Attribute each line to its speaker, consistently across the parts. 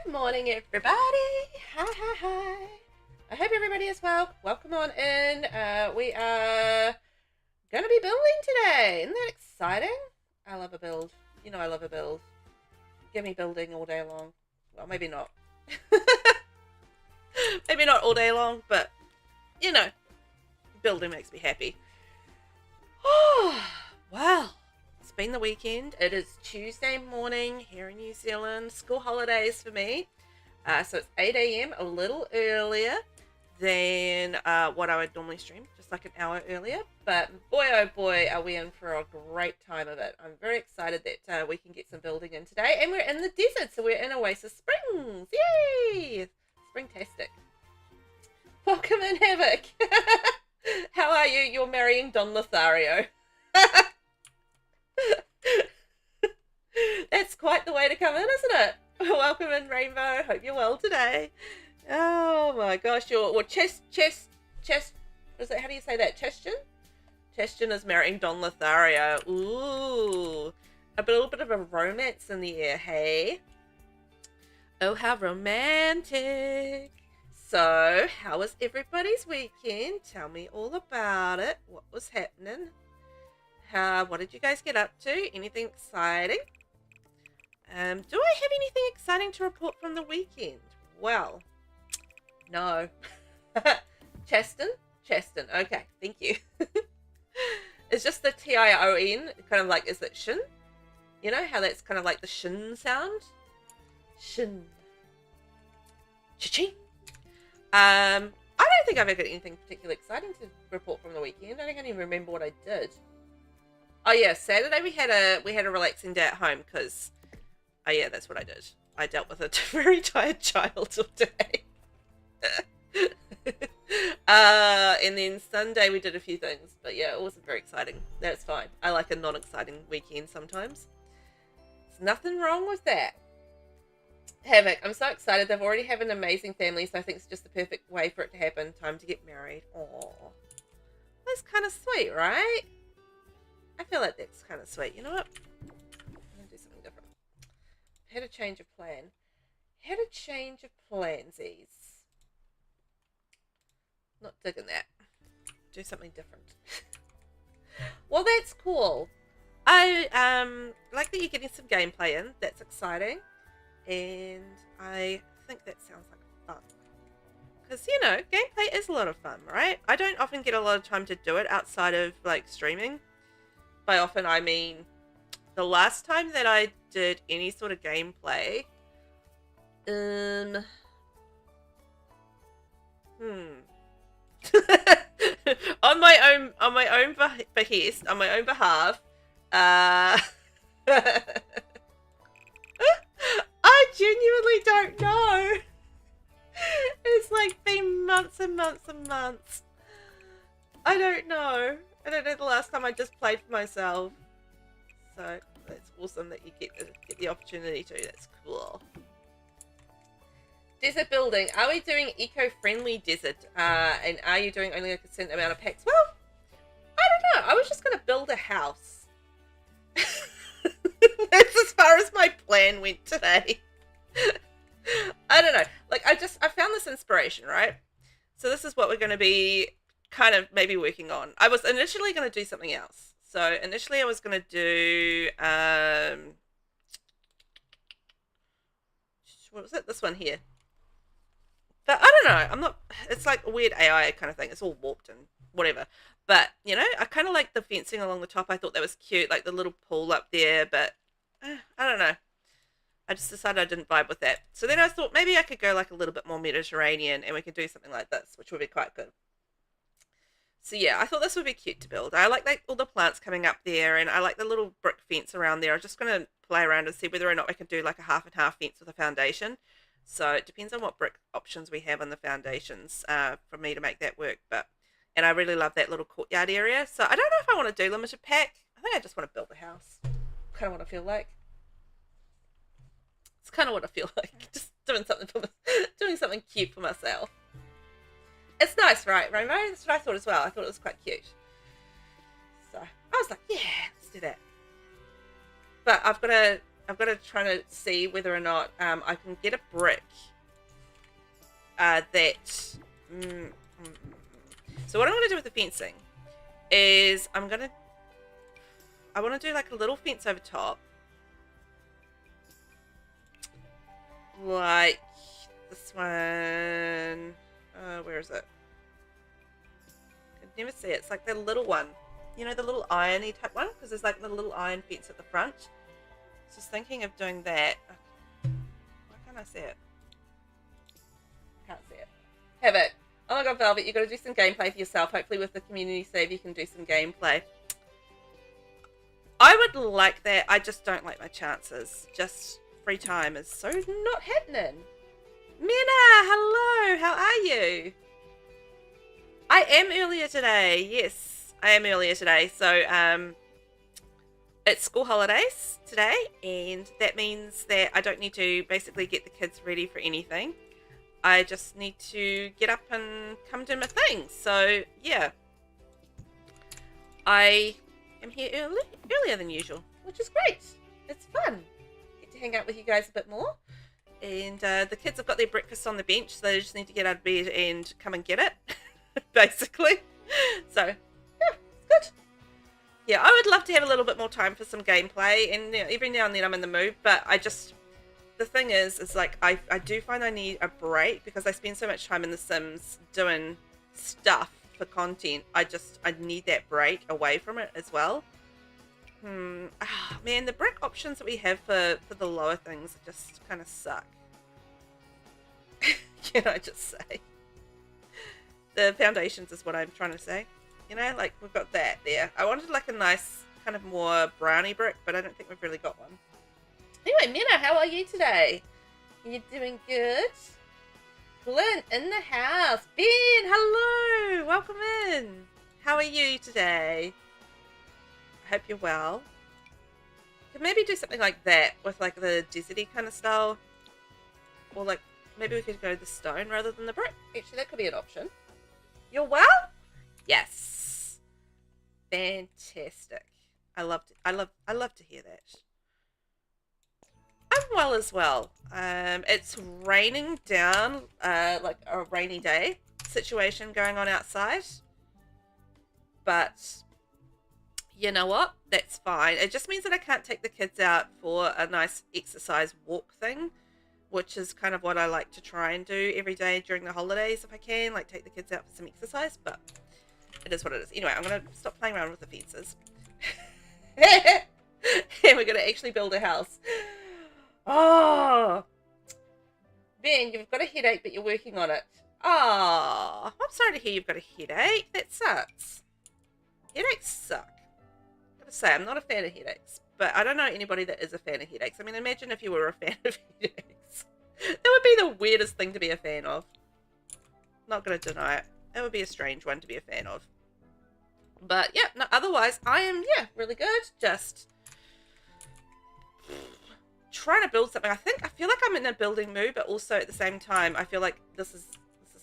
Speaker 1: Good morning, everybody. Hi. I hope everybody is well. Welcome on in. We are going to be building today. Isn't that exciting? I love a build. You know I love a build. Give me building all day long. Well, maybe not. Maybe not all day long, but, you know, building makes me happy. Oh, wow. It's been the weekend. It is Tuesday morning here in New Zealand. School holidays for me. So it's 8 a.m, a little earlier than what I would normally stream, just like an hour earlier. But boy, oh boy, are we in for a great time of it. I'm very excited that we can get some building in today. And we're in the desert, so we're in Oasis Springs. Yay! Springtastic. Welcome in, Havoc. How are you? You're marrying Don Lothario. That's quite the way to come in, isn't it? Welcome in, Rainbow. Hope you're well today. Oh my gosh, chest. Is it? How do you say that? Chestion is marrying Don Lothario. Ooh, a little bit of a romance in the air, hey? Oh, how romantic. So, how was everybody's weekend? Tell me all about it. What was happening? What did you guys get up to? Anything exciting? Do I have anything exciting to report from the weekend? Well, no. Cheston? Okay, thank you. It's just the T-I-O-N, kind of like, is it shin? You know how that's kind of like the shin sound? Shin. Cha-ching. I don't think I've got anything particularly exciting to report from the weekend. I don't even remember what I did. Oh yeah, Saturday we had a relaxing day at home because, oh yeah, that's what I did. I dealt with a very tired child all day. And then Sunday we did a few things, but yeah, it wasn't very exciting. That's fine. I like a non-exciting weekend sometimes. There's nothing wrong with that. Havoc, I'm so excited. They've already have an amazing family, so I think it's just the perfect way for it to happen. Time to get married. Aww. That's kind of sweet, right? I feel like that's kind of sweet. You know what? I'm going to do something different. Had a change of plan. Plansies. Not digging that. Do something different. Well, that's cool. I like that you're getting some gameplay in. That's exciting. And I think that sounds like fun. Because, you know, gameplay is a lot of fun, right? I don't often get a lot of time to do it outside of, like, streaming. By often, I mean, the last time that I did any sort of gameplay, on my own behest, on my own behalf, I genuinely don't know. It's like been months and months and months. I don't know the last time I just played for myself. So that's awesome that you get the opportunity to. That's cool. Desert building. Are we doing eco-friendly desert? And are you doing only a certain amount of packs? Well, I don't know. I was just going to build a house. That's as far as my plan went today. I don't know. Like, I found this inspiration, right? So this is what we're going to be kind of maybe working on. I was initially going to do something else. So initially I was going to do, what was it? This one here. But I don't know. I'm not, it's like a weird AI kind of thing. It's all warped and whatever. But, you know, I kind of like the fencing along the top. I thought that was cute, like the little pool up there. But I don't know. I just decided I didn't vibe with that. So then I thought maybe I could go like a little bit more Mediterranean and we could do something like this, which would be quite good. So yeah, I thought this would be cute to build. I like all the plants coming up there and I like the little brick fence around there. I'm just going to play around and see whether or not I can do like a half and half fence with a foundation. So it depends on what brick options we have on the foundations for me to make that work. And I really love that little courtyard area. So I don't know if I want to do limited pack. I think I just want to build a house. Kind of what I feel like. It's kind of what I feel like. Just doing something cute for myself. It's nice, right, Rainbow? That's what I thought as well. I thought it was quite cute. So I was like, yeah, let's do that. But I've got to I've got to try to see whether or not I can get a brick that... So what I'm going to do with the fencing is I want to do like a little fence over top. Like this one. Where is it? I could never see it. It's like the little one. You know, the little irony type one? Because there's like the little iron fence at the front. Just thinking of doing that. Why can't I see it? Can't see it. Have it. Oh my god, Velvet, you've got to do some gameplay for yourself. Hopefully with the community save you can do some gameplay. I would like that. I just don't like my chances. Just free time is so not happening. Mina, hello. How are you? I am earlier today. Yes, I am earlier today. So, it's school holidays today, and that means that I don't need to basically get the kids ready for anything. I just need to get up and come do my thing. So, yeah. I am here earlier than usual, which is great. It's fun. Get to hang out with you guys a bit more. And the kids have got their breakfast on the bench, so they just need to get out of bed and come and get it, basically. So, yeah, it's good. Yeah, I would love to have a little bit more time for some gameplay, and you know, every now and then I'm in the mood, but the thing is like, I do find I need a break because I spend so much time in The Sims doing stuff for content. I need that break away from it as well. Man, the brick options that we have for the lower things just kind of suck. Can I just say? The foundations is what I'm trying to say. You know, like we've got that there. I wanted like a nice kind of more browny brick, but I don't think we've really got one. Anyway, Mina, how are you today? Are you doing good? Clint in the house. Ben, hello. Welcome in. How are you today? I hope you're well. Could maybe do something like that with like the deserty kind of style. Or like, maybe we could go the stone rather than the brick. Actually, that could be an option. You're well? Yes. Fantastic. I love to hear that. I'm well as well. It's raining down, like a rainy day situation going on outside. But you know what? That's fine. It just means that I can't take the kids out for a nice exercise walk thing, which is kind of what I like to try and do every day during the holidays if I can, like take the kids out for some exercise, but it is what it is. Anyway, I'm going to stop playing around with the fences. And we're going to actually build a house. Oh, Ben, you've got a headache, but you're working on it. Oh, I'm sorry to hear you've got a headache. That sucks. Headaches suck. I gotta say, I'm not a fan of headaches, but I don't know anybody that is a fan of headaches. I mean, imagine if you were a fan of headaches. That would be the weirdest thing to be a fan of. Not gonna deny it. That would be a strange one to be a fan of. But yeah, no, otherwise I am, yeah, really good. Just trying to build something. I feel like I'm in a building mood, but also at the same time I feel like this is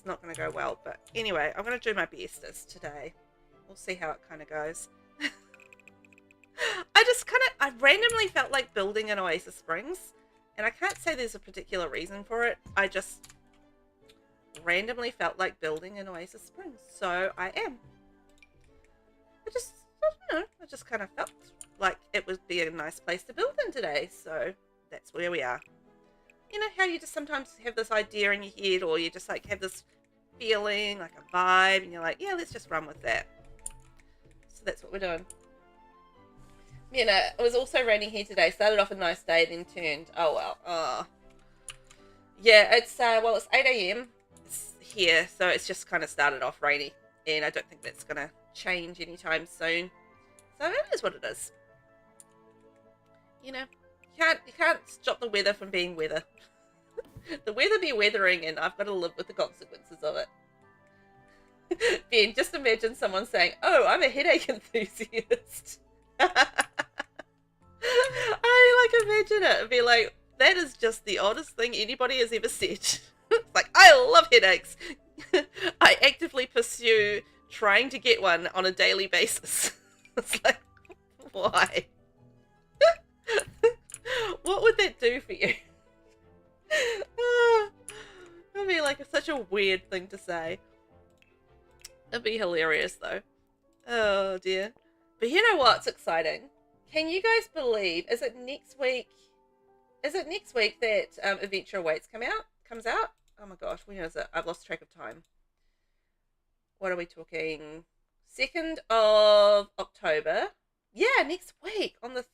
Speaker 1: not going to go well. But anyway, I'm going to do my bestest today. We'll see how it kind of goes. I randomly felt like building an Oasis Springs, and I can't say there's a particular reason for it. I just randomly felt like building an Oasis Springs, so I am. I don't know, I just kind of felt like it would be a nice place to build in today, so that's where we are. You know how you just sometimes have this idea in your head, or you just like have this feeling, like a vibe, and you're like, yeah, let's just run with that. So that's what we're doing. You know, it was also raining here today. Started off a nice day, then turned, oh well. Yeah, it's, well, it's 8 a.m. here, so it's just kind of started off rainy, and I don't think that's going to change anytime soon. So it is what it is. You know, you can't stop the weather from being weather. The weather be weathering, and I've got to live with the consequences of it. Ben, just imagine someone saying, oh, I'm a headache enthusiast. I like imagine it and be like, that is just the oddest thing anybody has ever said. It's like, I love headaches. I actively pursue trying to get one on a daily basis. It's like, why? weird thing to say. It'd be hilarious though. Oh dear. But you know what's exciting? Can you guys believe, is it next week that Adventure Awaits comes out? Oh my gosh, when is it? I've lost track of time. What are we talking? 2nd of October. Yeah, next week on the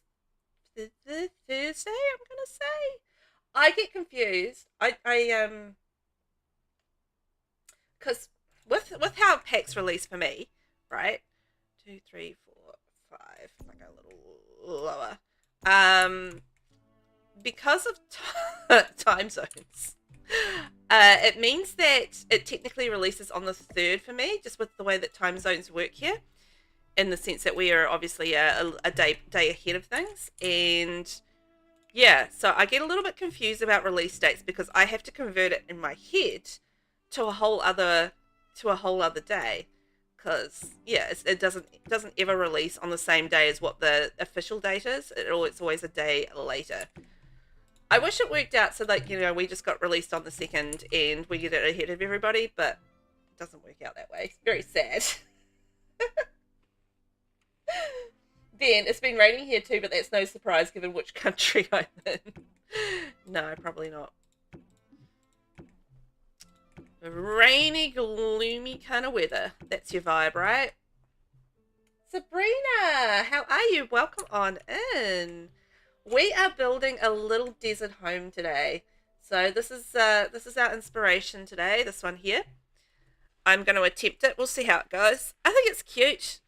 Speaker 1: Thursday, I'm gonna say. I get confused. Because with how packs release for me, right? 2, 3, 4, 5. If I go a little lower. Because of time zones, it means that it technically releases on the 3rd for me, just with the way that time zones work here, in the sense that we are obviously a day ahead of things. And yeah, so I get a little bit confused about release dates because I have to convert it in my head to a whole other day. Because yeah, it doesn't ever release on the same day as what the official date is. It's always a day later. I wish it worked out so like, you know, we just got released on the 2nd and we get it ahead of everybody, but it doesn't work out that way. It's very sad. Then it's been raining here too, but that's no surprise given which country I'm in. No, probably not. Rainy, gloomy kind of weather. That's your vibe, right? Sabrina, how are you? Welcome on in. We are building a little desert home today. So this is our inspiration today, this one here. I'm going to attempt it. We'll see how it goes. I think it's cute.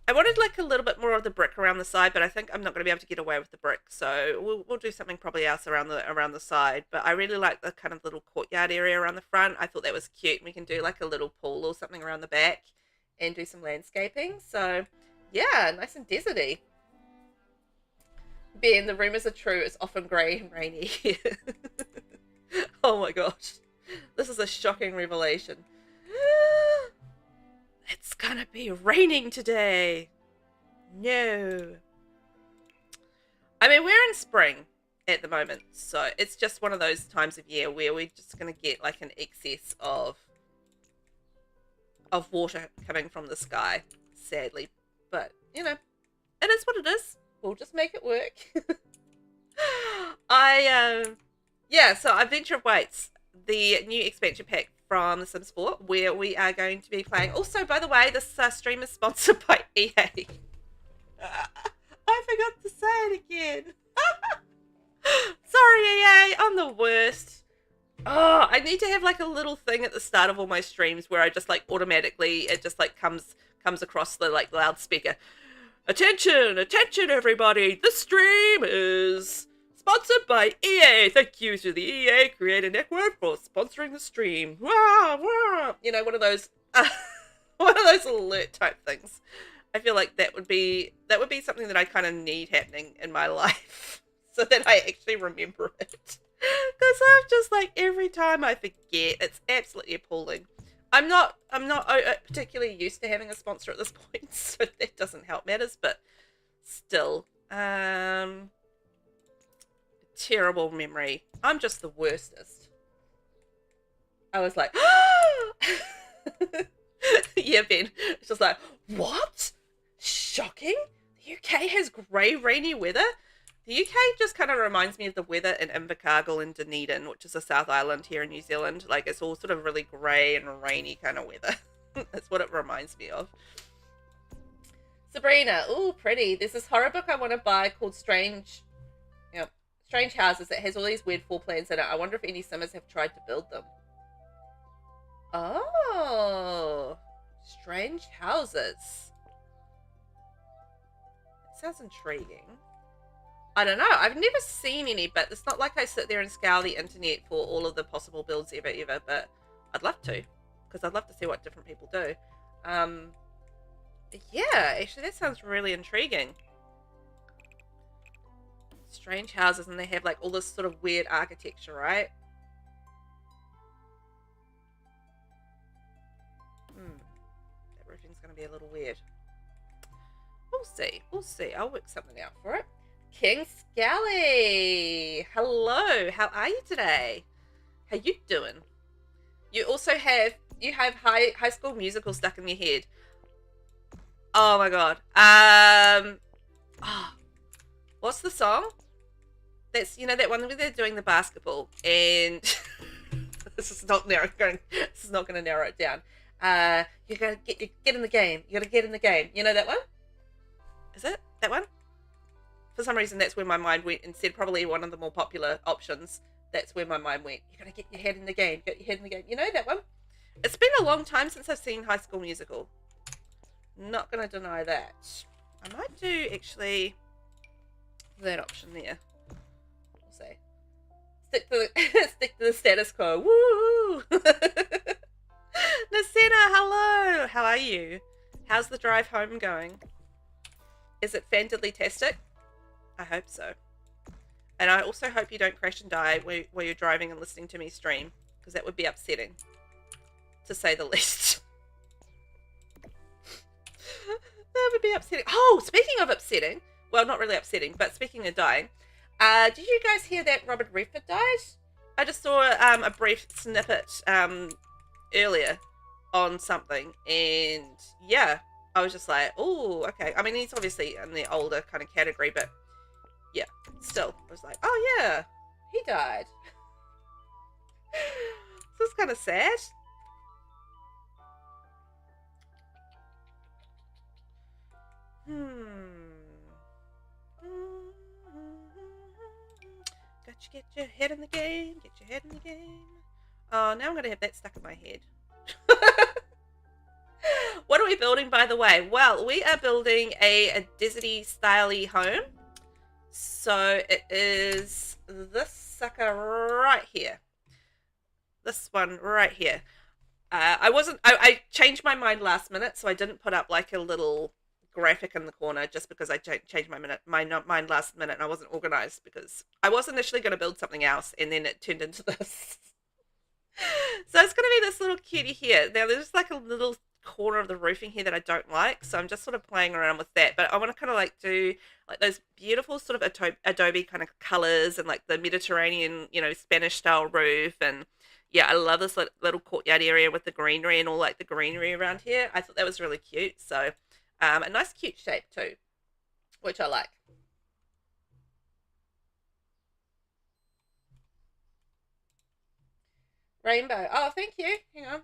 Speaker 1: I wanted like a little bit more of the brick around the side, but I think I'm not going to be able to get away with the brick. So we'll do something probably else around the side. But I really like the kind of little courtyard area around the front. I thought that was cute. We can do like a little pool or something around the back and do some landscaping. So yeah, nice and deserty. Ben, the rumors are true. It's often grey and rainy here. Oh my gosh. This is a shocking revelation. It's gonna be raining today. No. I mean, we're in spring at the moment, so it's just one of those times of year where we're just gonna get like an excess of water coming from the sky, sadly. But, you know, it is what it is. We'll just make it work. Yeah, so Adventure Awaits, the new expansion pack from The Sims 4, where we are going to be playing. Also, by the way, this stream is sponsored by EA. I forgot to say it again. Sorry, EA, I'm the worst. Oh, I need to have like a little thing at the start of all my streams where I just like automatically, it just like comes across the like loudspeaker. Attention, attention everybody, this stream is sponsored by EA. Thank you to the EA Creator Network for sponsoring the stream. Wah, wah. You know, one of those alert type things. I feel like that would be something that I kind of need happening in my life so that I actually remember it. Because I'm just like, every time I forget, it's absolutely appalling. I'm not particularly used to having a sponsor at this point, so that doesn't help matters, but still. Terrible memory. I'm just the worstest. I was like, yeah, Ben. It's just like, what? Shocking? The UK has grey, rainy weather? The UK just kind of reminds me of the weather in Invercargill and Dunedin, which is a South Island here in New Zealand. Like, it's all sort of really grey and rainy kind of weather. That's what it reminds me of. Sabrina, ooh, pretty. There's this horror book I want to buy called Strange Houses that has all these weird floor plans in it. I wonder if any Simmers have tried to build them. Oh, Strange Houses. That sounds intriguing. I don't know. I've never seen any, but it's not like I sit there and scour the internet for all of the possible builds ever, but I'd love to, because I'd love to see what different people do. Yeah, actually, that sounds really intriguing. Strange houses, and they have like all this sort of weird architecture, right? That roofing's going to be a little weird. We'll see. We'll see. I'll work something out for it. King Scally! Hello! How are you today? How you doing? You also have High School Musical stuck in your head. Oh my god. What's the song? That's, you know, that one where they're doing the basketball and this is not going to narrow it down. You gotta get in the game. You gotta get in the game. You know that one? Is it that one? For some reason, that's where my mind went. Instead, probably one of the more popular options. That's where my mind went. You gotta get your head in the game. Get your head in the game. You know that one? It's been a long time since I've seen High School Musical. Not gonna deny that. I might do actually that option there. We'll see. Stick to the status quo. Woo! Nasena, hello. How are you? How's the drive home going? Is it fantastic? I hope so. And I also hope you don't crash and die while you're driving and listening to me stream, because that would be upsetting, to say the least. That would be upsetting. Oh, speaking of upsetting, well, not really upsetting, but speaking of dying, did you guys hear that Robert Redford died? I just saw a brief snippet earlier on something, and yeah, I was just like, oh, okay. I mean, he's obviously in the older kind of category, but yeah, still, I was like, oh yeah, he died. So it's kind of sad. Got you, get your head in the game. Get your head in the game. Oh, now I'm going to have that stuck in my head. What are we building, by the way? Well, we are building a deserty styley home. So it is this sucker right here. This one right here. I changed my mind last minute, so I didn't put up like a little graphic in the corner just because I changed my mind last minute and I wasn't organized, because I was initially going to build something else and then it turned into this. So it's going to be this little cutie here. Now there's like a little corner of the roofing here that I don't like, so I'm just sort of playing around with that, but I want to kind of like do like those beautiful sort of adobe kind of colors and like the Mediterranean, you know, Spanish style roof. And yeah, I love this little courtyard area with the greenery and all like the greenery around here. I thought that was really cute. So a nice cute shape too, which I like. Rainbow. Oh, thank you. Hang on.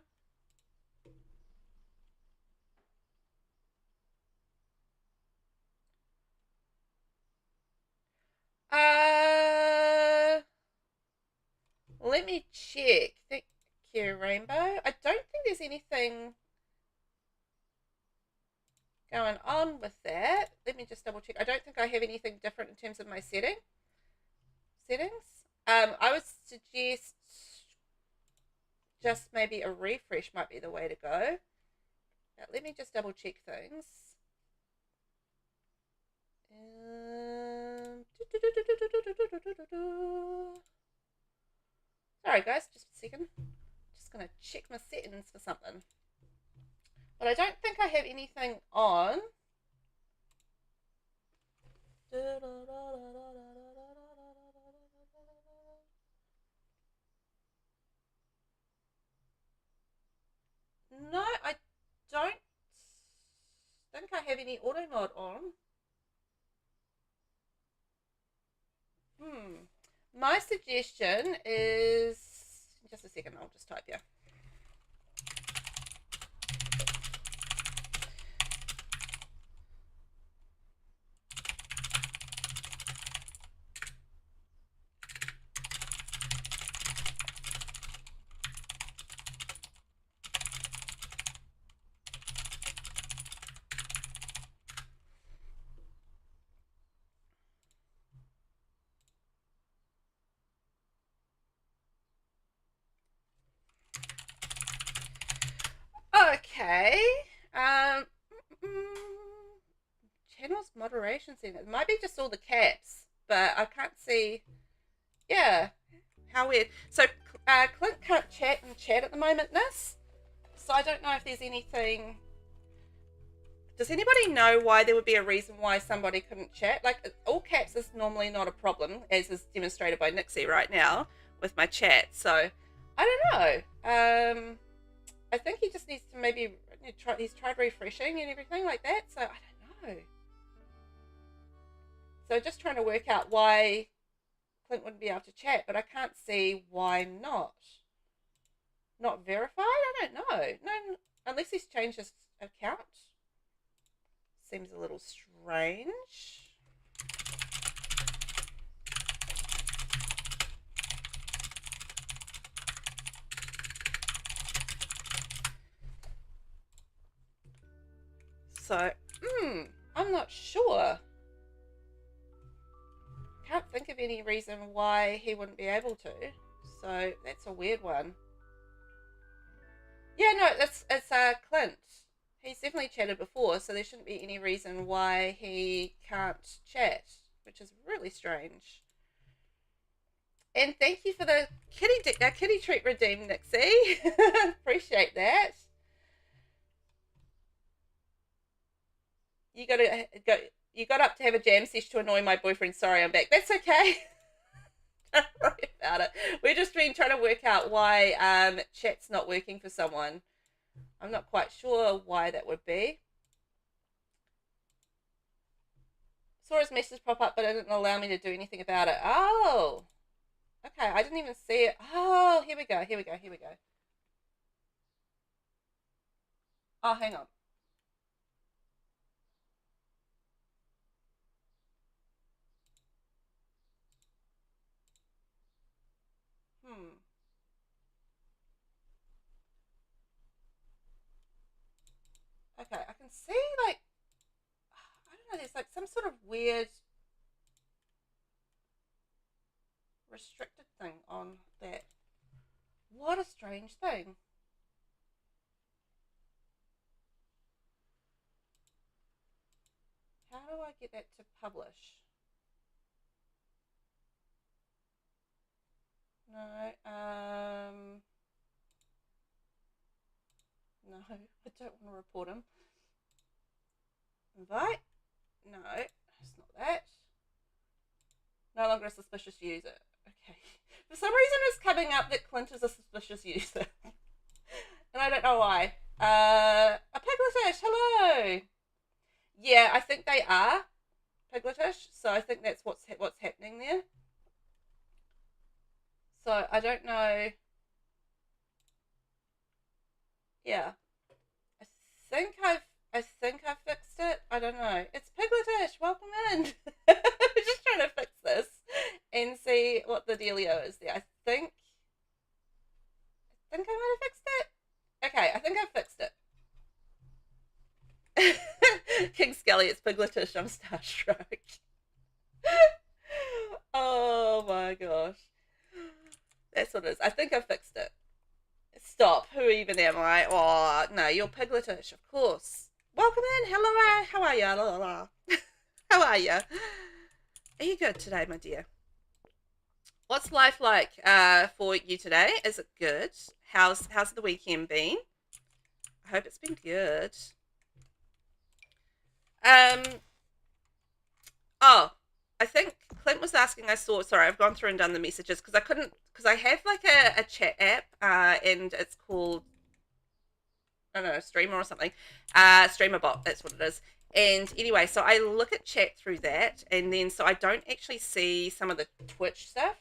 Speaker 1: Let me check. Thank you, Rainbow. I don't think there's anything going on with that. Let me just double check. I don't think I have anything different in terms of my settings. I would suggest just maybe a refresh might be the way to go. Now, let me just double check things. Sorry guys, just a second. Just gonna check my settings for something. But I don't think I have anything on. No, I don't think I have any auto mode on. My suggestion is, just a second, I'll just type here. Okay. Channels moderation settings. It might be just all the caps, but I can't see. Yeah. How weird. So Clint can't chat and chat at the moment, Nis. So I don't know if there's anything. Does anybody know why there would be a reason why somebody couldn't chat? Like, all caps is normally not a problem, as is demonstrated by Nixie right now with my chat. So I don't know. I think he just needs to maybe try. He's tried refreshing and everything like that. So I don't know. So just trying to work out why Clint wouldn't be able to chat, but I can't see why not. Not verified? I don't know. No, unless he's changed his account. Seems a little strange. So, I'm not sure. Can't think of any reason why he wouldn't be able to. So that's a weird one. Yeah, no, it's Clint. He's definitely chatted before, so there shouldn't be any reason why he can't chat, which is really strange. And thank you for the kitty treat redeemed, Nixie. Appreciate that. You got up to have a jam session to annoy my boyfriend. Sorry, I'm back. That's okay. Don't worry about it. We're just been trying to work out why chat's not working for someone. I'm not quite sure why that would be. Saw his message pop up, but it didn't allow me to do anything about it. Oh, okay. I didn't even see it. Oh, here we go. Oh, hang on. Okay, I can see, like, I don't know, there's like some sort of weird restricted thing on that. What a strange thing. How do I get that to publish? No, no, I don't want to report him. Invite? No, it's not that. No longer a suspicious user. Okay. For some reason it's coming up that Clint is a suspicious user. And I don't know why. A Pigletish, hello! Yeah, I think they are Pigletish, so I think that's what's happening there. So I don't know. Yeah. I think I've fixed it. I don't know. It's Pigletish, welcome in. We're just trying to fix this and see what the dealio is there. I think I might have fixed it. Okay, I think I've fixed it. King Skelly, it's Pigletish, I'm starstruck. Oh my gosh. That's what it is. I think I fixed it. Stop. Who even am I? Oh, no, you're Pigletish, of course. Welcome in. Hello. How are you? La, la, la. How are you? Are you good today, my dear? What's life like for you today? Is it good? How's the weekend been? I hope it's been good. Oh, I think Clint was asking. Sorry, I've gone through and done the messages because I have like a chat app, and it's called, I don't know, Streamer or something, Streamer bot. That's what it is. And anyway, so I look at chat through that, and then so I don't actually see some of the Twitch stuff.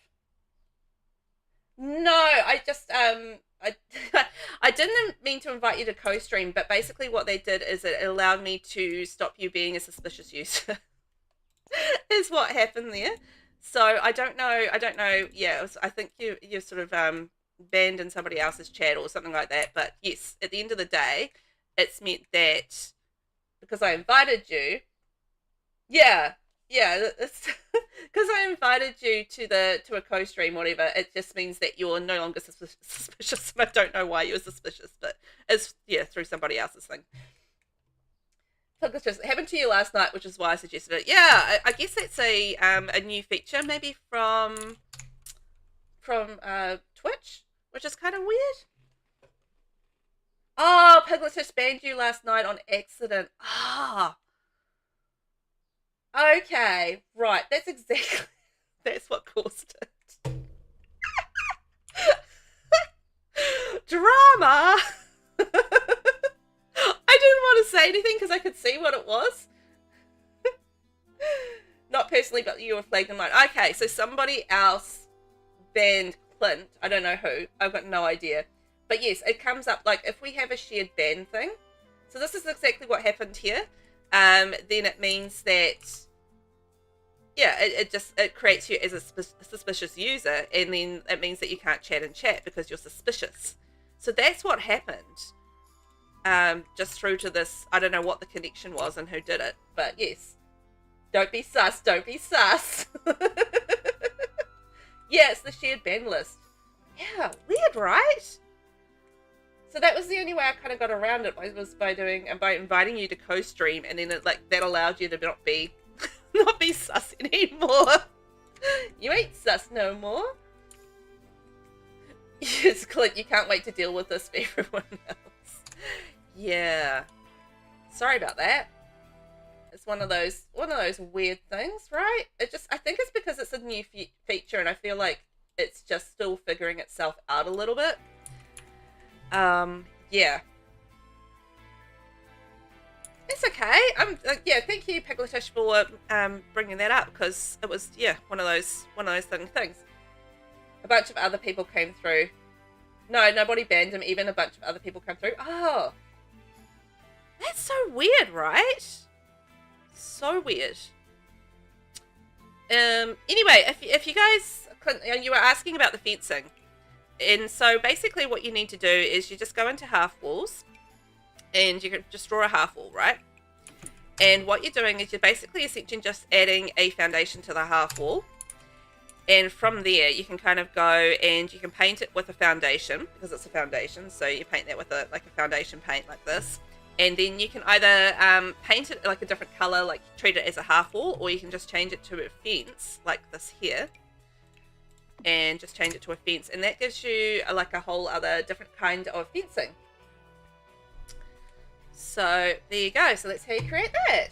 Speaker 1: No, I just I didn't mean to invite you to co-stream, but basically what they did is it allowed me to stop you being a suspicious user. Is what happened there. So I don't know. Yeah, I think you're sort of banned in somebody else's chat or something like that. But yes, at the end of the day, it's meant that because I invited you. Yeah, yeah, it's because I invited you to a co-stream, whatever. It just means that you're no longer suspicious. I don't know why you're suspicious, but it's through somebody else's thing. It happened to you last night, which is why I suggested it. Yeah, I guess that's a new feature, maybe from Twitch, which is kind of weird. Oh, Pigletish banned you last night on accident. Ah, okay, right. That's what caused it. drama. I didn't want to say anything because I could see what it was. Not personally, but you were flagged in mine. Okay, so somebody else banned Clint. I don't know who. I've got no idea. But yes, it comes up like if we have a shared ban thing. So this is exactly what happened here. Then it means that, yeah, it creates you as a suspicious user, and then it means that you can't chat and chat because you're suspicious. So that's what happened. Just through to this, I don't know what the connection was and who did it, but yes. Don't be sus, don't be sus. Yeah, it's the shared ban list. Yeah, weird, right? So that was the only way I kind of got around it, was by inviting you to co-stream, and then it, like, that allowed you to not be sus anymore. You ain't sus no more. Yes, Clint, you can't wait to deal with this for everyone else. Yeah. Sorry about that. It's one of those weird things, right? I think it's because it's a new feature, and I feel like it's just still figuring itself out a little bit. Yeah. It's okay. Yeah, thank you, Pigletish, for bringing that up, because it was, yeah, one of those things. A bunch of other people came through. No, nobody banned him. Even a bunch of other people came through. Oh, that's so weird, right? So weird. Anyway, if you guys, you were asking about the fencing, and so basically what you need to do is you just go into half walls, and you can just draw a half wall, right? And what you're doing is you're basically essentially just adding a foundation to the half wall, and from there you can kind of go and you can paint it with a foundation, because it's a foundation, so you paint that with a foundation paint like this. And then you can either paint it like a different color, like treat it as a half wall, or you can just change it to a fence like this here, and just change it to a fence, and that gives you like a whole other different kind of fencing. So there you go. So that's how you create that.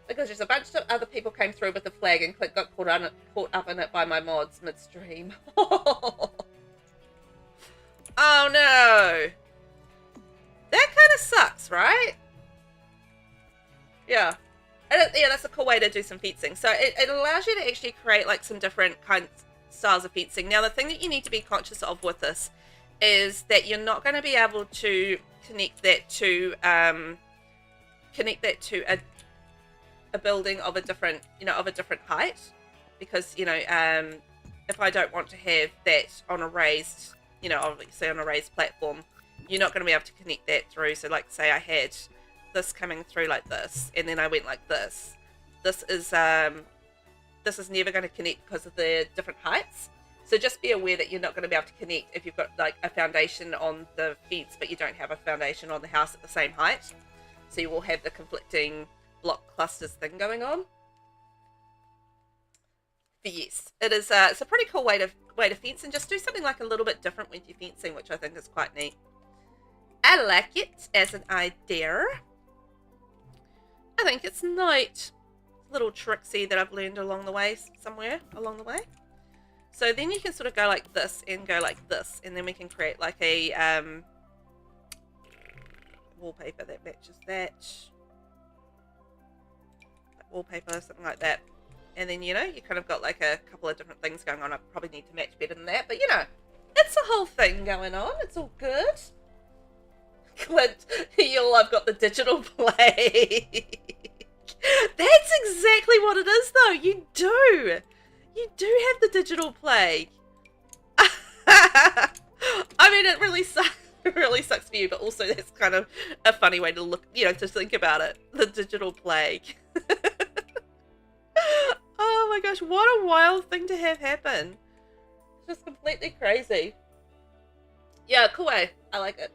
Speaker 1: Because there's a bunch of other people came through with the flag, and Clint got caught up in it by my mods midstream. Oh no. That kind of sucks, right? Yeah. And yeah, that's a cool way to do some fencing. So it allows you to actually create like some different styles of fencing. Now, the thing that you need to be conscious of with this is that you're not going to be able to connect that to a building of a different height, because if I don't want to have that on a raised, obviously on a raised platform, you're not going to be able to connect that through. So like, say I had this coming through like this, and then I went like this. This is never going to connect because of the different heights. So just be aware that you're not going to be able to connect if you've got like a foundation on the fence, but you don't have a foundation on the house at the same height. So you will have the conflicting block clusters thing going on. But yes, it is. It's a pretty cool way to fence, and just do something like a little bit different with your fencing, which I think is quite neat. I like it as an idea. I think it's neat. Little tricksy that I've learned along the way, somewhere along the way. So then you can sort of go like this and go like this, and then we can create like a wallpaper that matches that. Wallpaper, something like that. And then, you kind of got like a couple of different things going on. I probably need to match better than that, but it's a whole thing going on. It's all good. Clint, I've got the digital plague. That's exactly what it is, though. You do have the digital plague. I mean, it really sucks. It really sucks for you, but also that's kind of a funny way to look, to think about it. The digital plague. Oh my gosh, what a wild thing to have happen. It's just completely crazy. Yeah, cool way. I like it.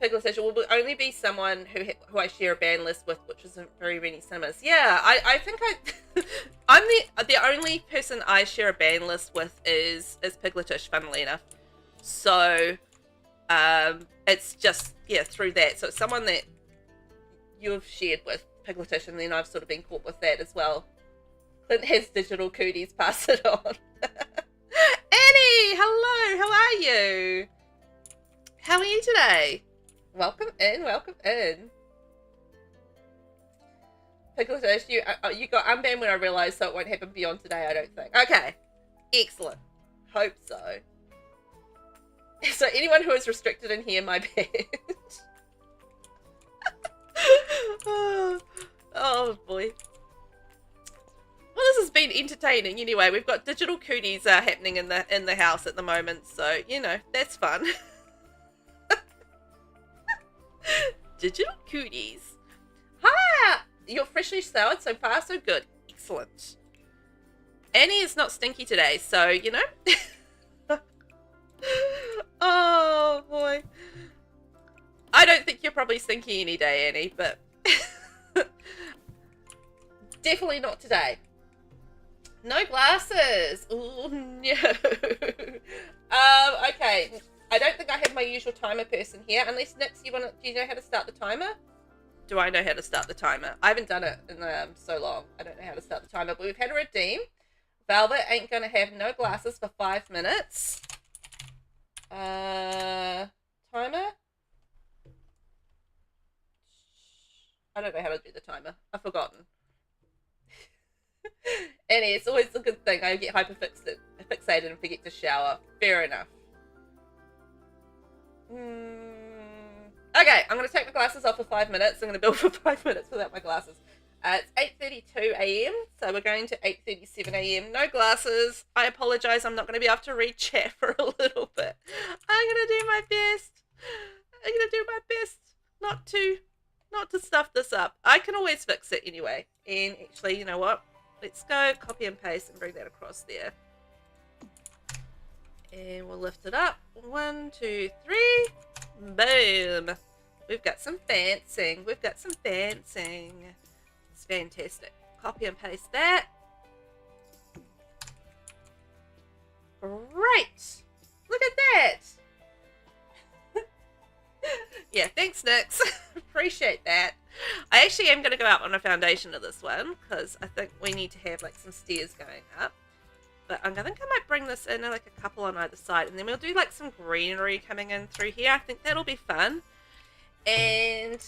Speaker 1: Piglet says will only be someone who I share a ban list with, which isn't very many cinemas. Yeah, I think I'm the only person I share a ban list with is Pigletish, funnily enough. So it's just through that. So it's someone that you've shared with, Pigletish, and then I've sort of been caught with that as well. Clint has digital cooties, pass it on. Annie, hello, how are you? How are you today? Welcome in, welcome in. Picklish, you got unbanned when I realised, so it won't happen beyond today, I don't think. Okay, excellent. Hope so. So anyone who is restricted in here, my bad. Oh boy. Well, this has been entertaining. Anyway, we've got digital cooties happening in the house at the moment, so you know that's fun. Digital cooties. Hi, you're freshly soured so far, so good. Excellent. Annie is not stinky today, so you know. Oh boy. I don't think you're probably stinky any day, Annie, but definitely not today. No glasses. Ooh, no. Okay. I don't think I have my usual timer person here, unless Nix, do you know how to start the timer? Do I know how to start the timer? I haven't done it in so long. I don't know how to start the timer, but we've had a redeem. Velvet ain't gonna have no glasses for 5 minutes. Timer? I don't know how to do the timer. I've forgotten. Annie, it's always a good thing. I get hyperfixated and forget to shower. Fair enough. Okay, I'm going to take my glasses off for 5 minutes. I'm going to build for 5 minutes without my glasses. It's 8:32 a.m, so we're going to 8:37 a.m. No glasses. I apologise, I'm not going to be able to read chat for a little bit. I'm going to do my best. I'm going to do my best not to stuff this up. I can always fix it anyway. And actually, you know what? Let's go copy and paste and bring that across there. And we'll lift it up. 1, 2, 3. Boom. We've got some fancying. We've got some fancying. It's fantastic. Copy and paste that. Great. Look at that. Yeah, thanks, Nix. Appreciate that. I actually am going to go out on a foundation of this one because I think we need to have like some stairs going up. But I think I might bring this in like a couple on either side, and then we'll do like some greenery coming in through here. I think that'll be fun. And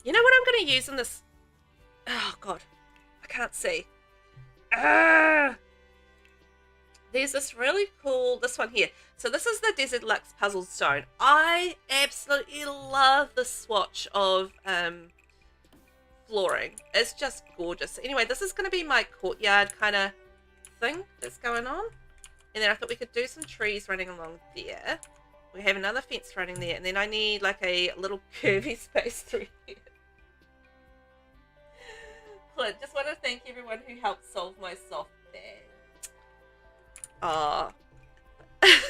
Speaker 1: you know what I'm going to use in this? Oh god, I can't see. There's this really cool, this one here. So this is the Desert Luxe Puzzle Stone. I absolutely love the swatch of flooring. It's just gorgeous. Anyway, this is going to be my courtyard kind of thing that's going on. And then I thought we could do some trees running along there. We have another fence running there. And then I need like a little curvy space through here. Clint, just want to thank everyone who helped solve my soft bag. Oh, it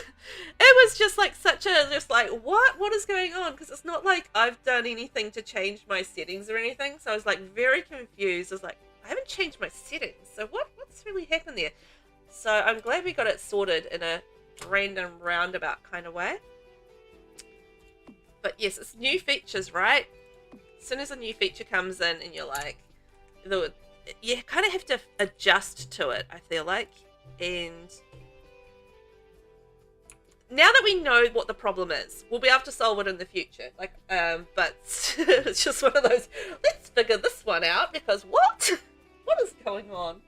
Speaker 1: was just like such a, just like, what is going on? Because it's not like I've done anything to change my settings or anything. So I was like very confused. I was like, I haven't changed my settings. So what's really happened there? So I'm glad we got it sorted in a random roundabout kind of way. But yes, it's new features, right? As soon as a new feature comes in and you're like, you kind of have to adjust to it, I feel like. And now that we know what the problem is, we'll be able to solve it in the future. Like, but it's just one of those, let's figure this one out because what? What is going on?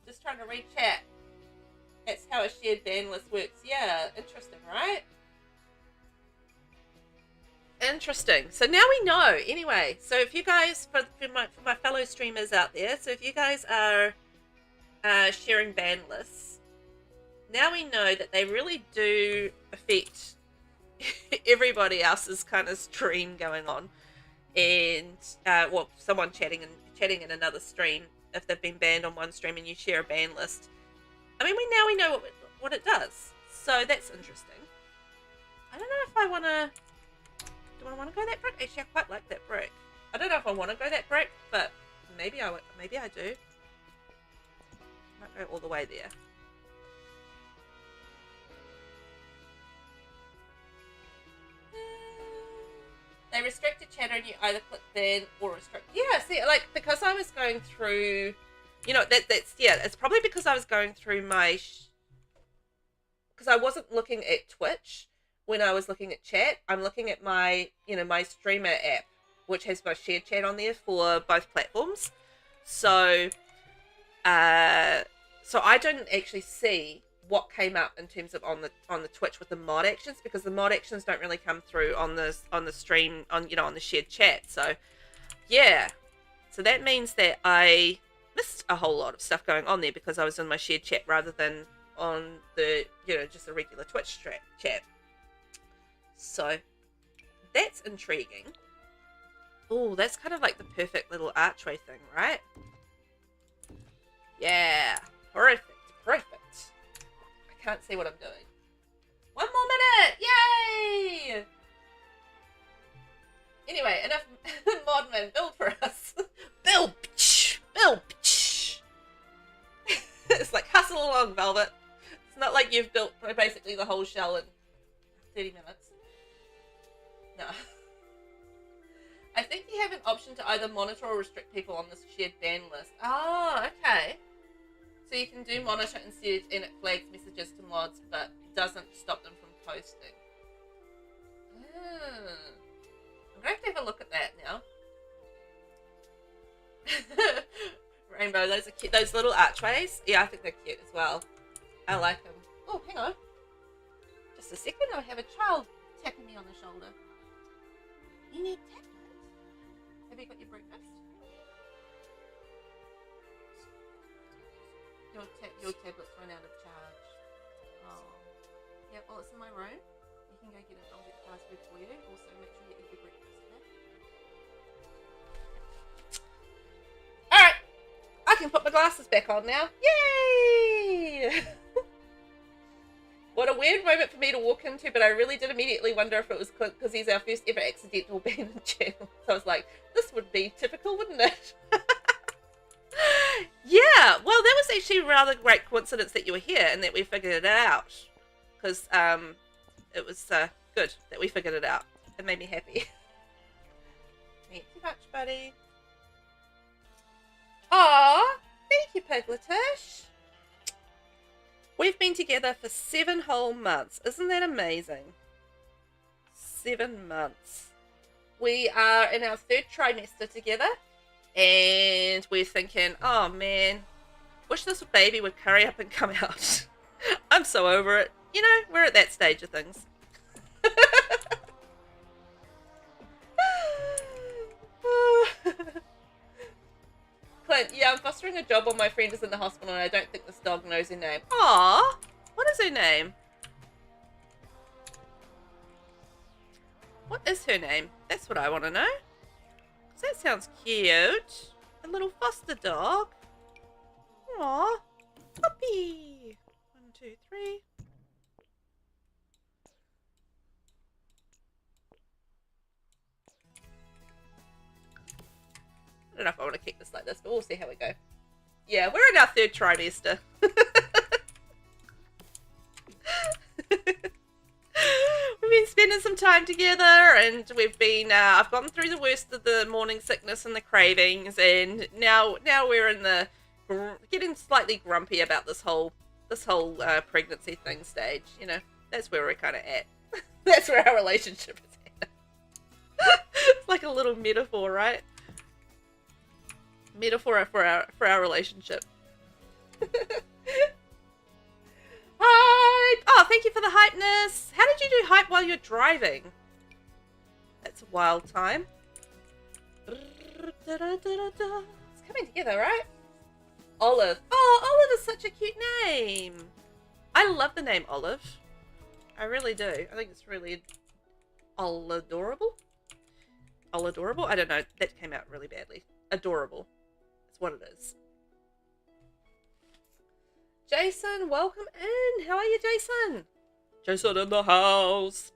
Speaker 1: Just trying to read chat. That's how a shared ban list works. Yeah, interesting, right? Interesting. So now we know. Anyway, so if you guys, for my fellow streamers out there, so if you guys are sharing ban lists, now we know that they really do affect everybody else's kind of stream going on, and well, someone chatting in another stream. If they've been banned on one stream and you share a ban list, I mean, we know what it does. So that's interesting. I don't know if I want to. Do I want to go that brick? Actually, I quite like that brick. I don't know if I want to go that brick, but maybe I do. Might go all the way there. pattern, you either click ban or restrict. Yeah, see, like, because I was going through, you know, that's, yeah, it's probably because I was going through my, because I wasn't looking at Twitch when I was looking at chat. I'm looking at my, you know, my streamer app, which has my shared chat on there for both platforms. So, so I didn't actually see what came up in terms of on the Twitch with the mod actions, because the mod actions don't really come through on the stream, on, you know, on the shared chat. So yeah, so that means that I missed a whole lot of stuff going on there because I was in my shared chat rather than on the, you know, just a regular Twitch chat. So that's intriguing. Oh, that's kind of like the perfect little archway thing, right? Yeah, perfect. I can't see what I'm doing. 1 more minute! Yay! Anyway, enough Modman, build for us. Build! Build! It's like, hustle along, Velvet. It's not like you've built basically the whole shell in 30 minutes. No. I think you have an option to either monitor or restrict people on this shared ban list. Oh, okay. So you can do monitor instead, and it flags messages to mods, but doesn't stop them from posting. I'm going to have a look at that now. Rainbow, those are cute. Those little archways. Yeah, I think they're cute as well. I like them. Oh, hang on. Just a second. I have a child tapping me on the shoulder. You need tablet? Have you got your breakfast? Your tablet's run out of charge. Oh. Yeah, well, it's in my room. You can go get it. I'll get the password for you. Also, make sure you eat your breakfast, okay? Alright. I can put my glasses back on now. Yay! What a weird moment for me to walk into, but I really did immediately wonder if it was Clint, because he's our first ever accidental ban in channel. So I was like, this would be typical, wouldn't it? Yeah, well, that was actually a rather great coincidence that you were here and that we figured it out. Because it was good that we figured it out. It made me happy. Thank you much, buddy. Aw, thank you, Pigletish. We've been together for 7 whole months. Isn't that amazing? 7 months. We are in our 3rd trimester together. And we're thinking, oh man, wish this baby would hurry up and come out. I'm so over it. You know, we're at that stage of things. Clint, yeah, I'm fostering a job while my friend is in the hospital and I don't think this dog knows her name. Aww, what is her name? What is her name? That's what I want to know. That sounds cute. A little foster dog. Aww. Puppy. 1, 2, 3. I don't know if I want to keep this like this, but we'll see how we go. Yeah, we're in our 3rd trimester. We've been spending some time together, and we've been I've gotten through the worst of the morning sickness and the cravings, and now we're in the getting slightly grumpy about this whole pregnancy thing stage. You know, that's where we're kind of at. That's where our relationship is at. It's like a little metaphor, right? Metaphor for our relationship. Hype! Oh, thank you for the hypeness. How did you do hype while you're driving? That's a wild time. It's coming together, right? Olive. Oh, Olive is such a cute name. I love the name Olive. I really do. I think it's really adorable. Adorable? I don't know. That came out really badly. Adorable. That's what it is. Jason, welcome in. How are you, Jason? Jason in the house.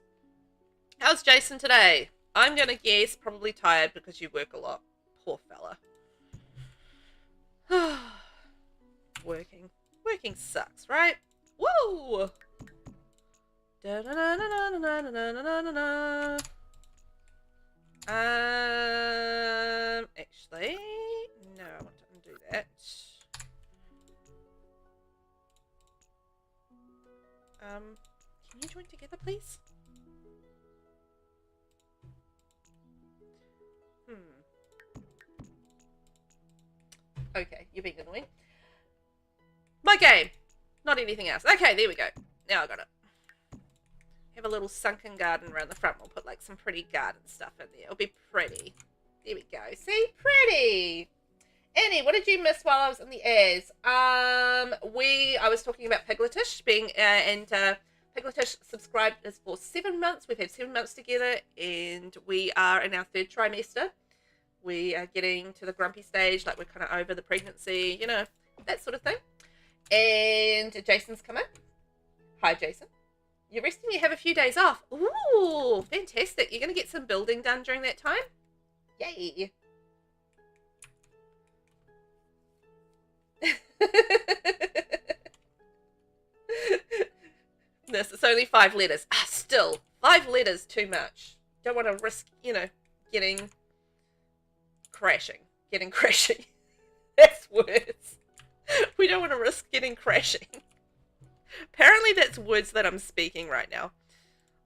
Speaker 1: How's Jason today? I'm going to guess probably tired because you work a lot. Poor fella. Working sucks, right? Whoa! Da -da -da -da -da -da -da -da -da -da. Actually, no, I want to undo that. Can you join together, please? Okay, you're being annoying. My game, not anything else. Okay, there we go. Now I got it. Have a little sunken garden around the front. We'll put like some pretty garden stuff in there. It'll be pretty. There we go. See? Pretty. Annie, what did you miss while I was in the airs? I was talking about Pigletish being, Pigletish subscribed us for 7 months. We've had 7 months together, and we are in our 3rd trimester. We are getting to the grumpy stage, like we're kind of over the pregnancy, you know, that sort of thing. And Jason's come in. Hi, Jason. You're resting, you have a few days off. Ooh, fantastic. You're going to get some building done during that time? Yay. This, it's only 5 letters. Still, 5 letters too much. Don't want to risk, you know, getting crashing. That's words. We don't want to risk getting crashing. Apparently that's words that I'm speaking right now.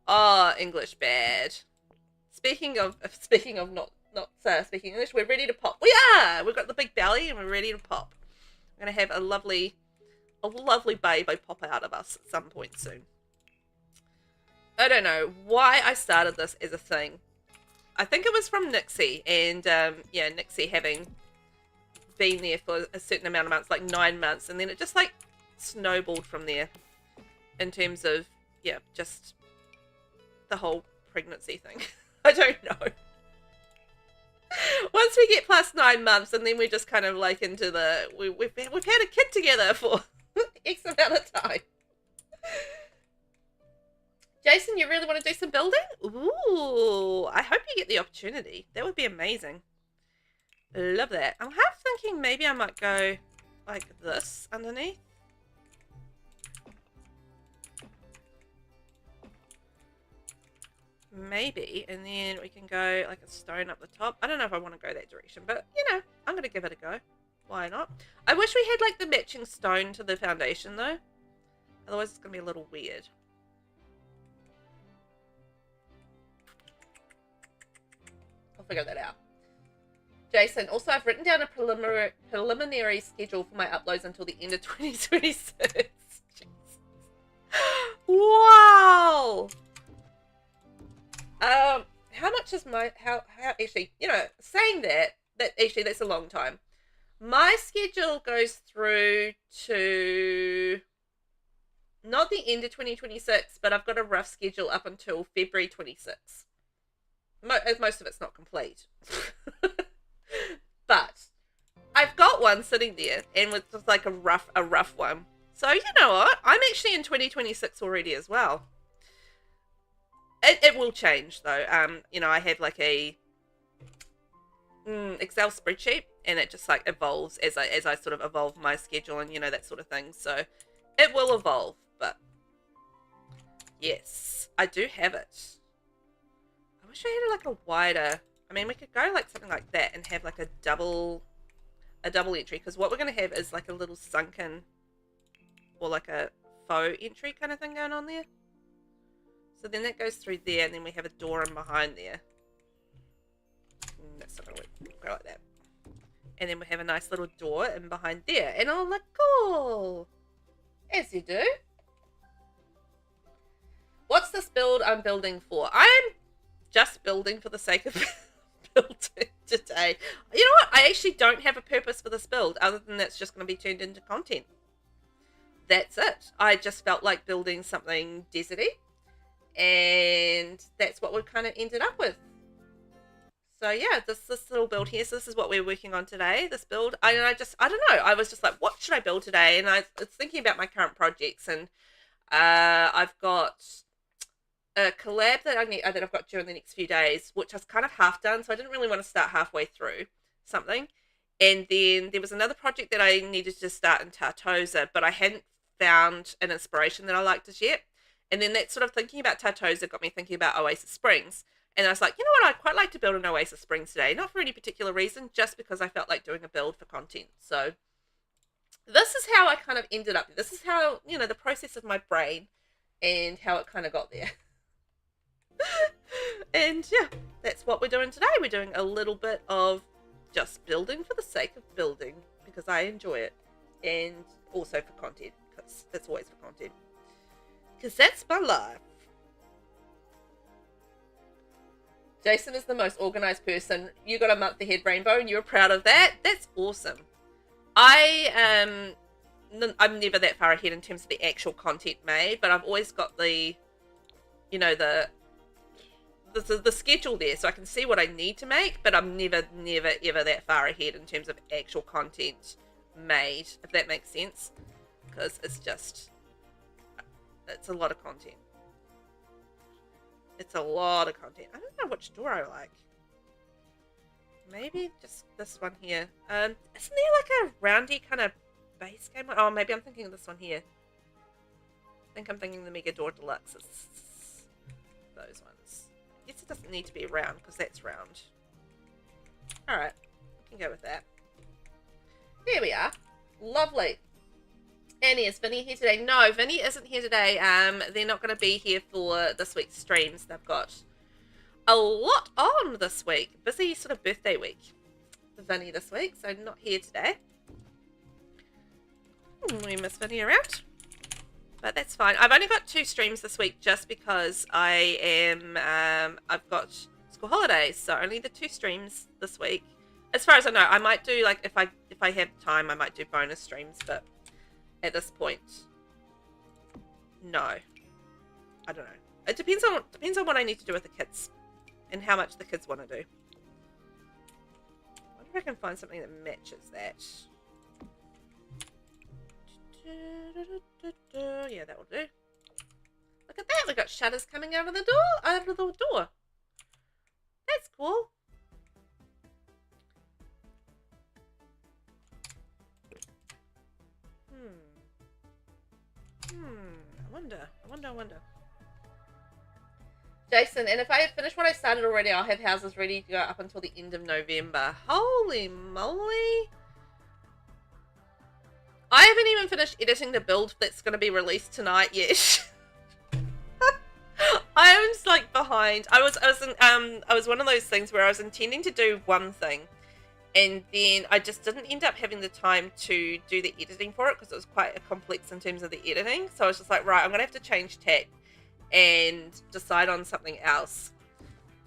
Speaker 1: Oh, English bad. Speaking of not speaking English, we're ready to pop. We are! We've got the big belly and we're ready to pop. I'm going to have a lovely baby pop out of us at some point soon. I don't know why I started this as a thing. I think it was from Nixie, and yeah, Nixie having been there for a certain amount of months, like 9 months, and then it just like snowballed from there in terms of, yeah, just the whole pregnancy thing. I don't know. Once we get past 9 months, and then we're just kind of like into the, we've had a kid together for X amount of time. Jason, you really want to do some building? Ooh, I hope you get the opportunity. That would be amazing. Love that. I'm half thinking maybe I might go like this underneath. Maybe, and then we can go like a stone up the top. I don't know if I want to go that direction, but you know, I'm going to give it a go. Why not? I wish we had like the matching stone to the foundation though. Otherwise it's going to be a little weird. I'll figure that out. Jason, also I've written down a preliminary schedule for my uploads until the end of 2026. Wow! How much is my, how actually, you know, saying that actually that's a long time. My schedule goes through to not the end of 2026, but I've got a rough schedule up until February 26. Most of it's not complete. But I've got one sitting there, and with just like a rough one. So you know what? I'm actually in 2026 already as well. It will change though. You know, I have like a Excel spreadsheet, and it just like evolves as I sort of evolve my schedule and, you know, that sort of thing. So it will evolve, but yes, I do have it. I wish I had like a wider, I mean, we could go like something like that and have like a double entry, because what we're going to have is like a little sunken or like a faux entry kind of thing going on there. So then that goes through there, and then we have a door in behind there. That's not going to work. Go like that. And then we have a nice little door in behind there. And it'll look cool. As you do. What's this build I'm building for? I'm just building for the sake of building today. You know what? I actually don't have a purpose for this build, other than that's just going to be turned into content. That's it. I just felt like building something deserty. And that's what we've kind of ended up with. So yeah, this little build here. So this is what we're working on today. This build. I don't know. I was just like, what should I build today? And I was thinking about my current projects, and I've got a collab that I've got during the next few days, which I was kind of half done. So I didn't really want to start halfway through something. And then there was another project that I needed to start in Tartosa, but I hadn't found an inspiration that I liked as yet. And then that sort of thinking about Tartosa got me thinking about Oasis Springs. And I was like, you know what, I'd quite like to build an Oasis Springs today. Not for any particular reason, just because I felt like doing a build for content. So this is how I kind of ended up. This is how, you know, the process of my brain and how it kind of got there. And yeah, that's what we're doing today. We're doing a little bit of just building for the sake of building, because I enjoy it, and also for content, because it's always for content, because that's my life. Jason is the most organized person. You got a month ahead, Rainbow, and you're proud of that. That's awesome. I'm never that far ahead in terms of the actual content made, but I've always got the, you know, the schedule there, so I can see what I need to make, but I'm never ever that far ahead in terms of actual content made, if that makes sense, because it's a lot of content. It's a lot of content. I don't know which door I like. Maybe just this one here. Isn't there like a roundy kind of base game one? Oh, maybe I'm thinking of this one here. I think I'm thinking the Mega Door Deluxe. It's those ones. I guess it doesn't need to be round, because that's round. Alright, we can go with that. There we are. Lovely. And is Vinny here today? No, Vinny isn't here today. They're not going to be here for this week's streams. They've got a lot on this week. Busy sort of birthday week for Vinny this week, so not here today. We miss Vinny around, but that's fine. I've only got 2 streams this week just because I've got school holidays, so only the 2 streams this week. As far as I know, I might do, like, if I have time, I might do bonus streams, but at this point, no. I don't know. It depends on what I need to do with the kids and how much the kids want to do. I wonder if I can find something that matches that. Yeah, that will do. Look at that, we got shutters coming out of the door. That's cool. I wonder. Jason, and if I have finished what I started already, I'll have houses ready to go up until the end of November. Holy moly. I haven't even finished editing the build that's going to be released tonight yet. I am just like behind. I was one of those things where I was intending to do one thing, and then I just didn't end up having the time to do the editing for it, because it was quite complex in terms of the editing. So I was just like, right, I'm going to have to change tack and decide on something else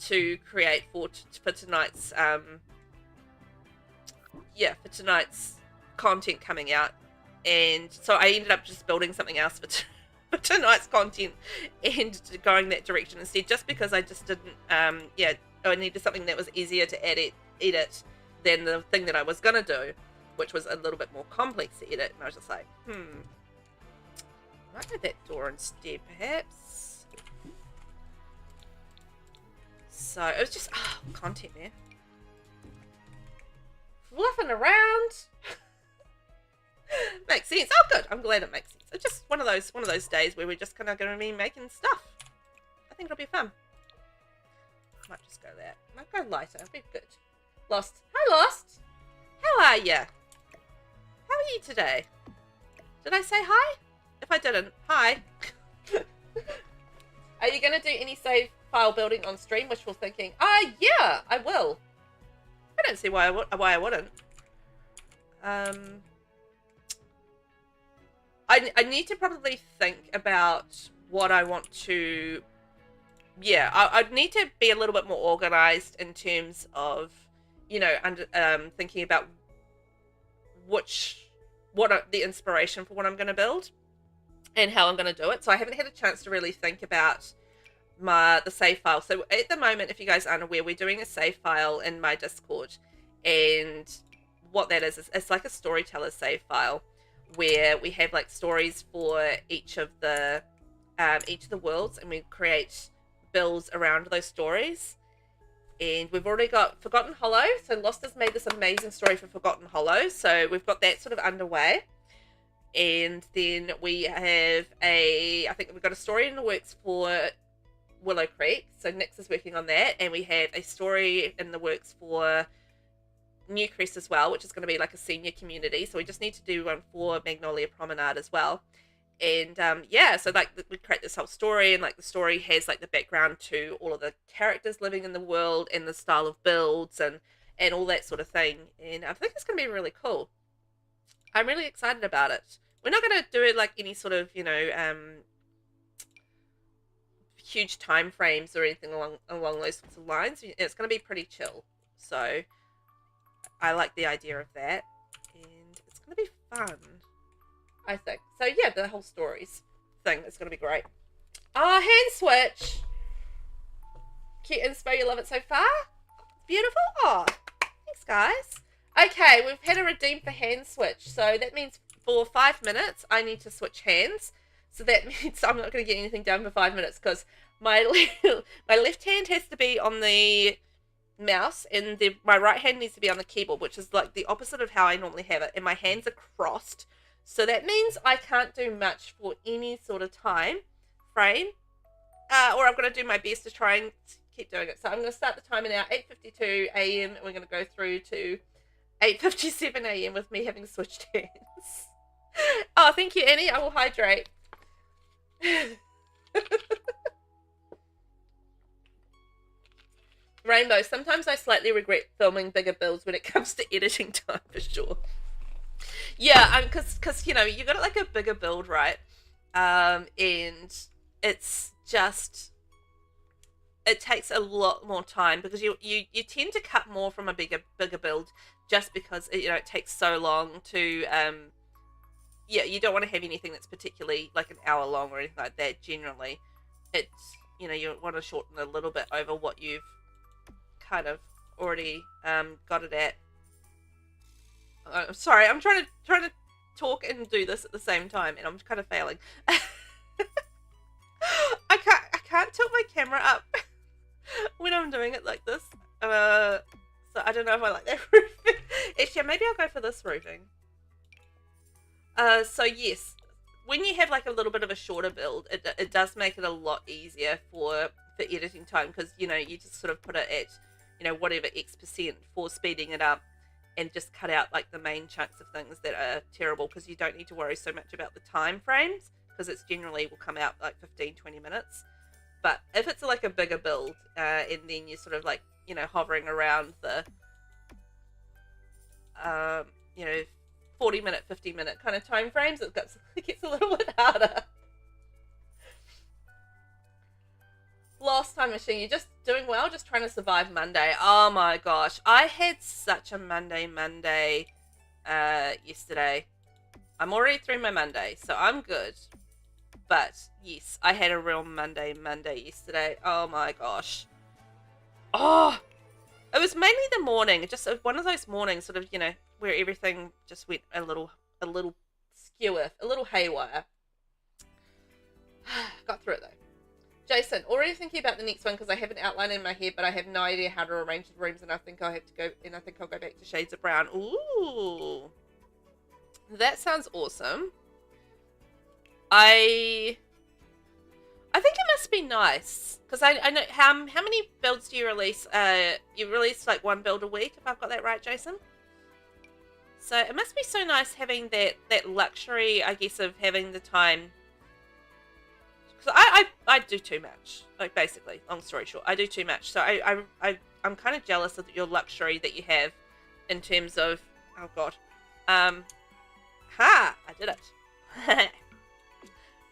Speaker 1: to create for tonight's for tonight's content coming out. And so I ended up just building something else for tonight's content and going that direction instead, just because I just didn't I needed something that was easier to edit than the thing that I was gonna do, which was a little bit more complex to edit. And I was just like, might do that door instead, perhaps. So it was just content, man, fluffing around. Makes sense. Oh, good. I'm glad it makes sense. It's just one of those days where we're just kind of going to be making stuff. I think it'll be fun. Might just go there. Might go lighter. It'll be good. Lost. Hi, Lost. How are you? How are you today? Did I say hi? If I didn't, hi. Are you going to do any save file building on stream? Wishful thinking. Yeah, I will. I don't see why I wouldn't. I need to probably think about what I want to... Yeah, I'd need to be a little bit more organized in terms of, you know, thinking about the inspiration for what I'm going to build and how I'm going to do it. So I haven't had a chance to really think about the save file. So at the moment, if you guys aren't aware, we're doing a save file in my Discord, and what that is it's like a storyteller save file, where we have like stories for each of the worlds, and we create builds around those stories. And we've already got Forgotten Hollow, so Lost has made this amazing story for Forgotten Hollow, so we've got that sort of underway. And then we have I think we've got a story in the works for Willow Creek. So Nix is working on that, and we have a story in the works for Newcrest as well, which is going to be like a senior community. So we just need to do one for Magnolia Promenade as well. And yeah, so like we create this whole story, and like the story has like the background to all of the characters living in the world and the style of builds and all that sort of thing. And I think it's going to be really cool. I'm really excited about it. We're not going to do it like any sort of, you know, huge time frames or anything along those sorts of lines. It's going to be pretty chill. So I like the idea of that, and it's going to be fun, I think. So yeah, the whole stories thing is going to be great. Oh, hand switch. Cute inspo, you love it so far? Beautiful. Oh, thanks guys. Okay, we've had a redeem for hand switch. So that means for 5 minutes, I need to switch hands. So that means I'm not going to get anything done for 5 minutes because my left hand has to be on the mouse and my right hand needs to be on the keyboard, which is like the opposite of how I normally have it. And my hands are crossed. So that means I can't do much for any sort of time frame. Or I'm going to do my best to try and keep doing it. So I'm going to start the timer now, 8:52 a.m. and we're going to go through to 8:57 a.m. with me having switched hands. Oh, thank you, Annie. I will hydrate. Rainbow, sometimes I slightly regret filming bigger builds when it comes to editing time, for sure. Yeah, because you know, you got like a bigger build, right? And it's just, it takes a lot more time because you tend to cut more from a bigger build just because it, you know, it takes so long to yeah, you don't want to have anything that's particularly like an hour long or anything like that. Generally, it's, you know, you want to shorten a little bit over what you've kind of already got it at. I'm sorry, I'm trying to talk and do this at the same time, and I'm kind of failing. I can't tilt my camera up when I'm doing it like this. So I don't know if I like that roofing. Actually, maybe I'll go for this roofing. So yes, when you have like a little bit of a shorter build, it does make it a lot easier for editing time, because, you know, you just sort of put it at, you know, whatever X% for speeding it up, and just cut out like the main chunks of things that are terrible, because you don't need to worry so much about the time frames, because it's generally will come out like 15-20 minutes. But if it's like a bigger build, and then you're sort of like, you know, hovering around the you know, 40-minute, 50-minute kind of time frames, it gets a little bit harder. Lost Time Machine, you're just doing well, just trying to survive Monday. Oh my gosh, I had such a Monday yesterday. I'm already through my Monday, so I'm good. But yes, I had a real Monday yesterday. Oh my gosh. Oh, it was mainly the morning, just one of those mornings, sort of, you know, where everything just went a little skewer, a little haywire. Got through it though. Jason, already thinking about the next one because I have an outline in my head, but I have no idea how to arrange the rooms, and I think I'll go back to Shades of Brown. Ooh, that sounds awesome. I think it must be nice, because I know how many builds do you release? You release like one build a week, if I've got that right, Jason. So it must be so nice having that luxury, I guess, of having the time. Because I do too much. Like, basically, long story short, I do too much. So I'm kind of jealous of your luxury that you have in terms of, oh god, I did it.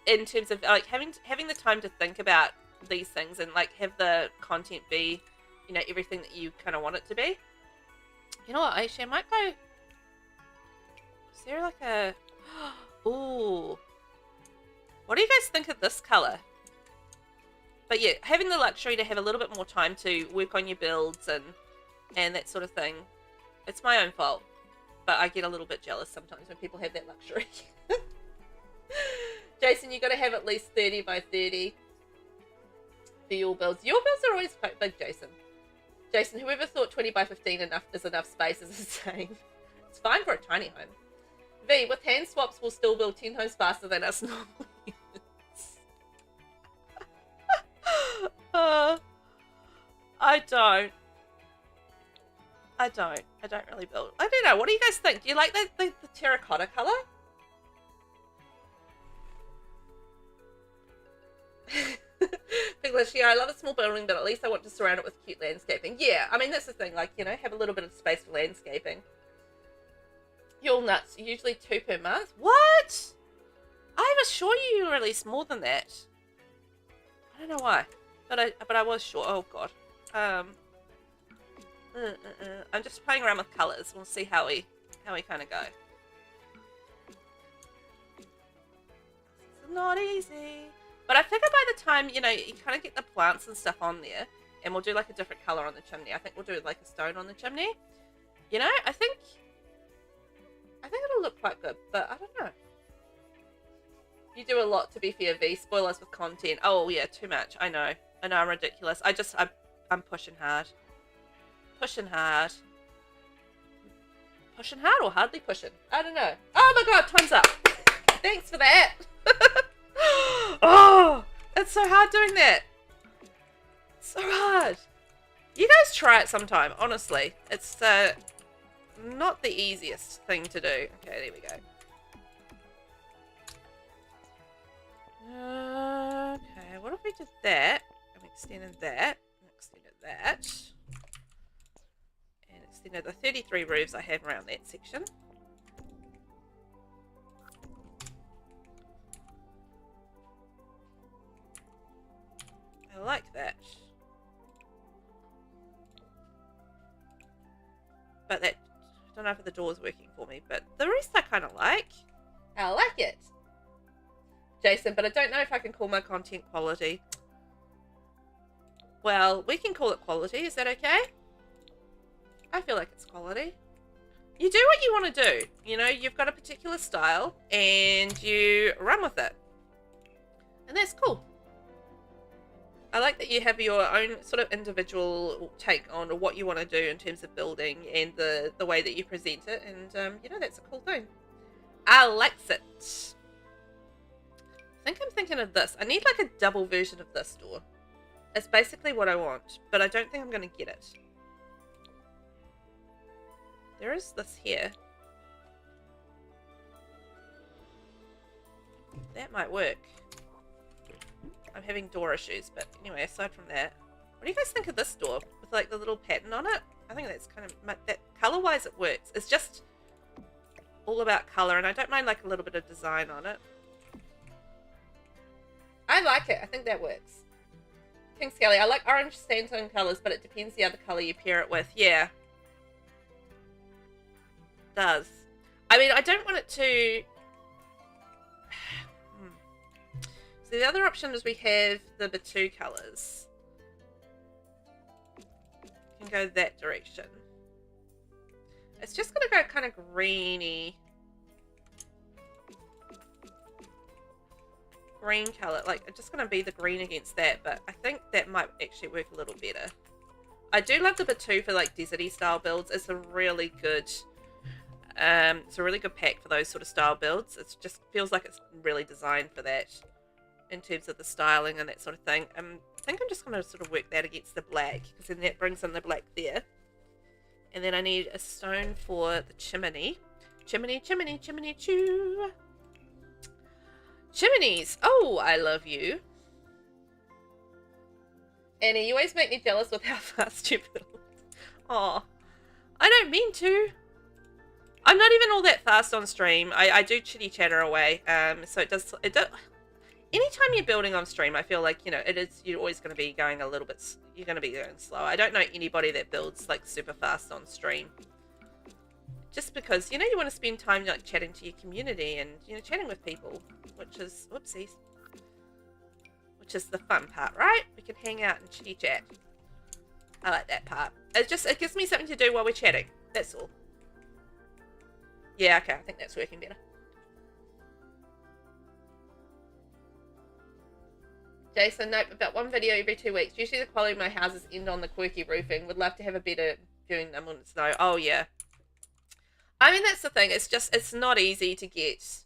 Speaker 1: In terms of like having the time to think about these things and like have the content be, you know, everything that you kind of want it to be. You know what? Actually, I might go. Is there like a? Ooh. What do you guys think of this color? But yeah, having the luxury to have a little bit more time to work on your builds and that sort of thing. It's my own fault, but I get a little bit jealous sometimes when people have that luxury. Jason, you got to have at least 30 by 30 for your builds. Your builds are always quite big, Jason. Jason, whoever thought 20 by 15 is enough space is insane. It's fine for a tiny home. V, with hand swaps, we'll still build 10 homes faster than us normal humans. I don't. I don't really build. I don't know. What do you guys think? Do you like the terracotta color? English, yeah, I love a small building, but at least I want to surround it with cute landscaping. Yeah, I mean, that's the thing. Like, you know, have a little bit of space for landscaping. You're nuts. Usually 2 per month. What? I was sure you released more than that. I don't know why, but I was sure. Oh god. I'm just playing around with colors. We'll see how we kind of go. It's not easy, but I figure by the time, you know, you kind of get the plants and stuff on there, and we'll do like a different color on the chimney. I think we'll do like a stone on the chimney. You know, I think it'll look quite good, but I don't know. You do a lot, to be fair, V. Spoil us with content. Oh yeah, too much. I know I'm ridiculous. I'm pushing hard. Pushing hard or hardly pushing? I don't know. Oh my god, time's up. Thanks for that. Oh, it's so hard doing that. So hard. You guys try it sometime, honestly. It's not the easiest thing to do. Okay, there we go. Okay, what if we did that? And we extended that. And extended that. And extended the 33 roofs I have around that section. I like that. But that, I don't know if the door's working for me, but the rest I kind of like. I like it. Jason, but I don't know if I can call my content quality. Well, we can call it quality. Is that okay? I feel like it's quality. You do what you want to do. You know, you've got a particular style and you run with it. And that's cool. I like that you have your own sort of individual take on what you want to do in terms of building and the way that you present it. And, you know, that's a cool thing. I likes it. I think I'm thinking of this. I need like a double version of this door. It's basically what I want, but I don't think I'm going to get it. There is this here. That might work. I'm having door issues, but anyway, aside from that, what do you guys think of this door with like the little pattern on it? I think that's kind of, that color-wise it works. It's just all about color, and I don't mind like a little bit of design on it. I like it. I think that works. King Skelly, I like orange sandtone colors, but it depends the other color you pair it with. Yeah. Does. I mean, I don't want it to... So the other option is we have the two colors. You can go that direction. It's just going to go kind of greeny. Green color, like it's just going to be the green against that, but I think that might actually work a little better. I do love the Batu for like deserty style builds. It's a really good pack for those sort of style builds. It just feels like it's really designed for that in terms of the styling and that sort of thing. I think I'm just going to sort of work that against the black, because then that brings in the black there. And then I need a stone for the chimney. Chimney, chimney, chimney, choo. Chimneys. Oh, I love you. Annie, you always make me jealous with how fast you build. Oh, I don't mean to. I'm not even all that fast on stream. I do chitty chatter away. So it does. Anytime you're building on stream, I feel like, you know, you're always going to be going a little bit. You're going to be going slow. I don't know anybody that builds like super fast on stream. Just because, you know, you want to spend time like chatting to your community and, you know, chatting with people, which is, whoopsies, which is the fun part, right? We can hang out and chitty chat. I like that part. It gives me something to do while we're chatting. That's all. Yeah, okay, I think that's working better. Jason, nope, about one video every 2 weeks. Usually the quality of my houses end on the quirky roofing. Would love to have a better viewing them when it's snow. Oh, yeah. I mean, that's the thing. It's just, it's not easy to get.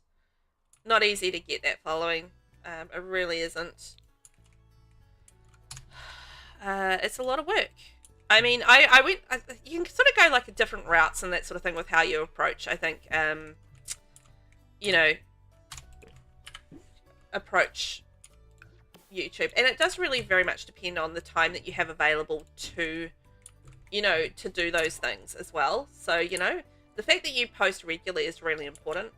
Speaker 1: Not easy to get that following. It really isn't. it's a lot of work. I mean, you can sort of go like a different routes and that sort of thing with how you approach, I think, you know, approach YouTube. And it does really very much depend on the time that you have available to, you know, to do those things as well. So, you know, the fact that you post regularly is really important.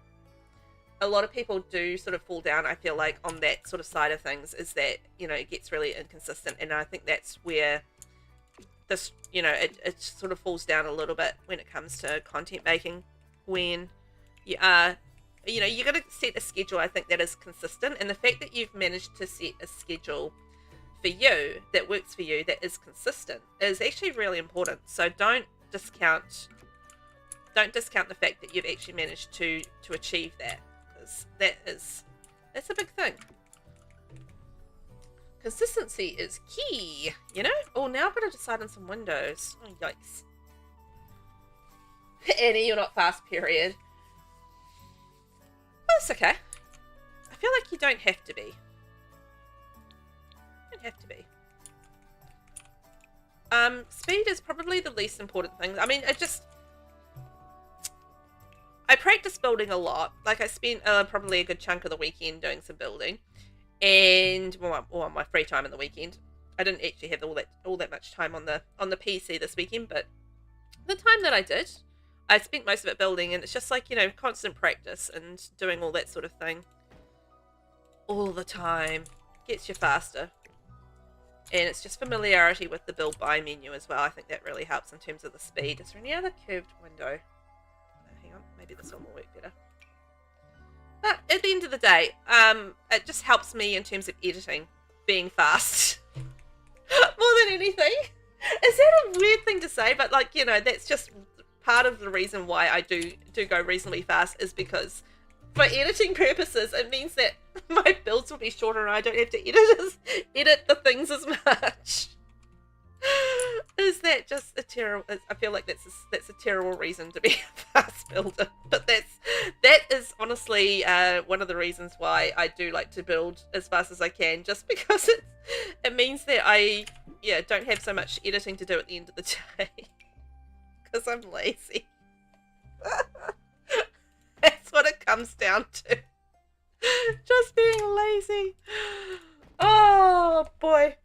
Speaker 1: A lot of people do sort of fall down, I feel like, on that sort of side of things, is that, you know, it gets really inconsistent. And I think that's where this, you know, it sort of falls down a little bit when it comes to content making, when you are, you know, you got to set a schedule, I think, that is consistent. And the fact that you've managed to set a schedule for you that works for you, that is consistent, is actually really important. So don't discount the fact that you've actually managed to achieve that, because that's a big thing. Consistency is key, you know? Oh, now I've got to decide on some windows. Oh, yikes. Annie, you're not fast, period. Well, that's okay. I feel like you don't have to be. You don't have to be. Speed is probably the least important thing. I mean, I practice building a lot. Like, I spent probably a good chunk of the weekend doing some building. And, well, my free time in the weekend. I didn't actually have all that much time on the PC this weekend, but the time that I did, I spent most of it building, and it's just like, you know, constant practice and doing all that sort of thing all the time gets you faster. And it's just familiarity with the build by menu as well. I think that really helps in terms of the speed. Is there any other curved window? Hang on, maybe this one will work better. But at the end of the day, it just helps me in terms of editing, being fast. More than anything. Is that a weird thing to say? But, like, you know, that's just part of the reason why I do go reasonably fast, is because for editing purposes, it means that my builds will be shorter and I don't have to edit the things as much. Is that just a terrible? I feel like that's a terrible reason to be a fast builder. But that is honestly one of the reasons why I do like to build as fast as I can, just because it means that I don't have so much editing to do at the end of the day, because I'm lazy. That's what it comes down to. Just being lazy. Oh boy.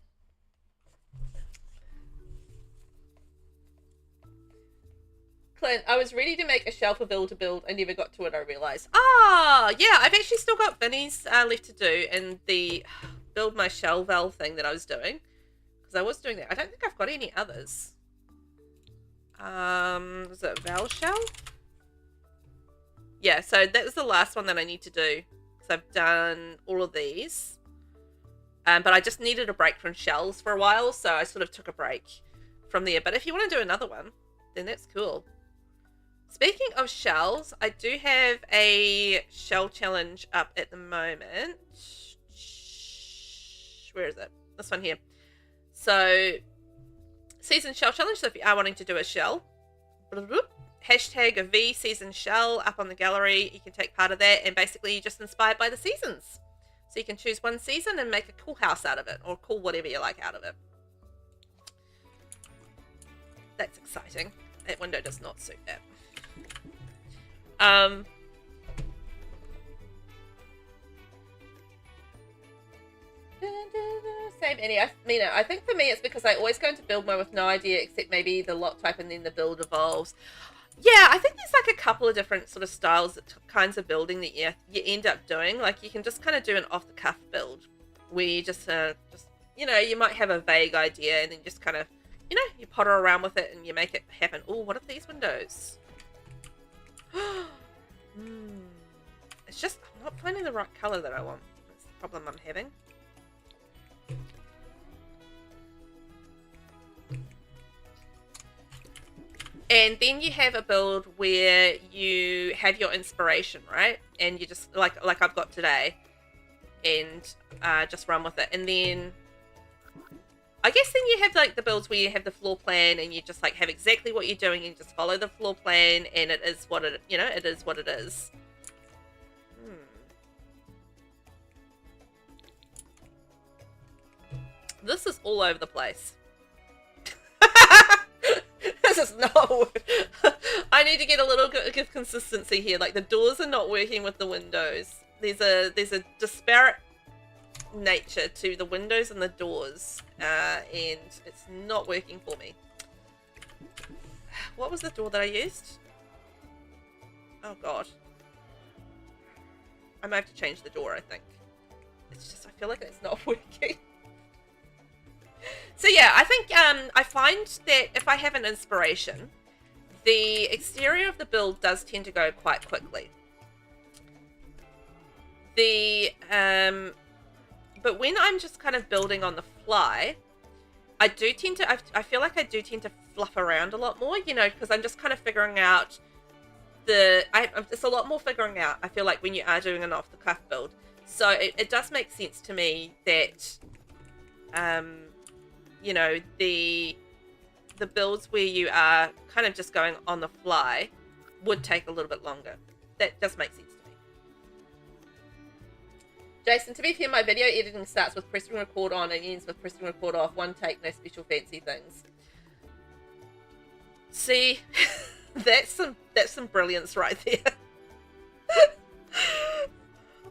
Speaker 1: Clint, I was ready to make a shelf of build. I never got to it, I realised. Yeah, I've actually still got Vinny's left to do, and the build my shell valve thing that I was doing. Because I was doing that. I don't think I've got any others. Was it valve shell? Yeah, so that was the last one that I need to do. Because I've done all of these. But I just needed a break from shells for a while, so I sort of took a break from there. But if you want to do another one, then that's cool. Speaking of shells, I do have a shell challenge up at the moment. Where is it? This one here. So, season shell challenge. So if you are wanting to do a shell, hashtag a V season shell up on the gallery. You can take part of that, and basically you're just inspired by the seasons. So you can choose one season and make a cool house out of it, or cool whatever you like out of it. That's exciting. That window does not suit that. Same, Annie. I think for me it's because I always go into build mode with no idea except maybe the lot type, and then the build evolves. Yeah, I think there's like a couple of different sort of styles, kinds of building that you end up doing. Like, you can just kind of do an off-the-cuff build where you just you know, you might have a vague idea and then just kind of, you know, you potter around with it and you make it happen. Oh, what are these windows? It's just, I'm not finding the right color that I want. That's the problem I'm having. And then you have a build where you have your inspiration, right? And you just, like I've got today, and just run with it. And then I guess then you have like the builds where you have the floor plan and you just like have exactly what you're doing and just follow the floor plan, and it is what it, you know, it is what it is. This is all over the place. This is not. I need to get a little bit of consistency here. Like the doors are not working with the windows. There's a disparate nature to the windows and the doors, and it's not working for me. What was the door that I used? Oh god. I might have to change the door, I think. It's just, I feel like it's not working. So yeah, I think I find that if I have an inspiration, the exterior of the build does tend to go quite quickly. But when I'm just kind of building on the fly, I feel like I do tend to fluff around a lot more, you know, because I'm just kind of figuring out it's a lot more figuring out, I feel like, when you are doing an off-the-cuff build. So it does make sense to me that, you know, the builds where you are kind of just going on the fly would take a little bit longer. That does make sense to me. Jason, to be fair, my video editing starts with pressing record on and ends with pressing record off. One take, no special fancy things. See, that's some brilliance right there.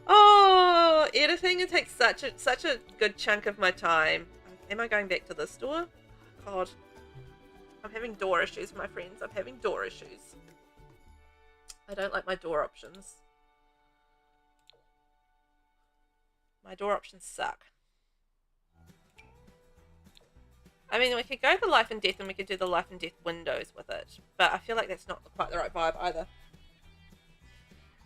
Speaker 1: Oh, editing, it takes such a good chunk of my time. Am I going back to this door? God, I'm having door issues, my friends. I'm having door issues. I don't like my door options. My door options suck. I mean, we could go the life and death and we could do the life and death windows with it. But I feel like that's not quite the right vibe either.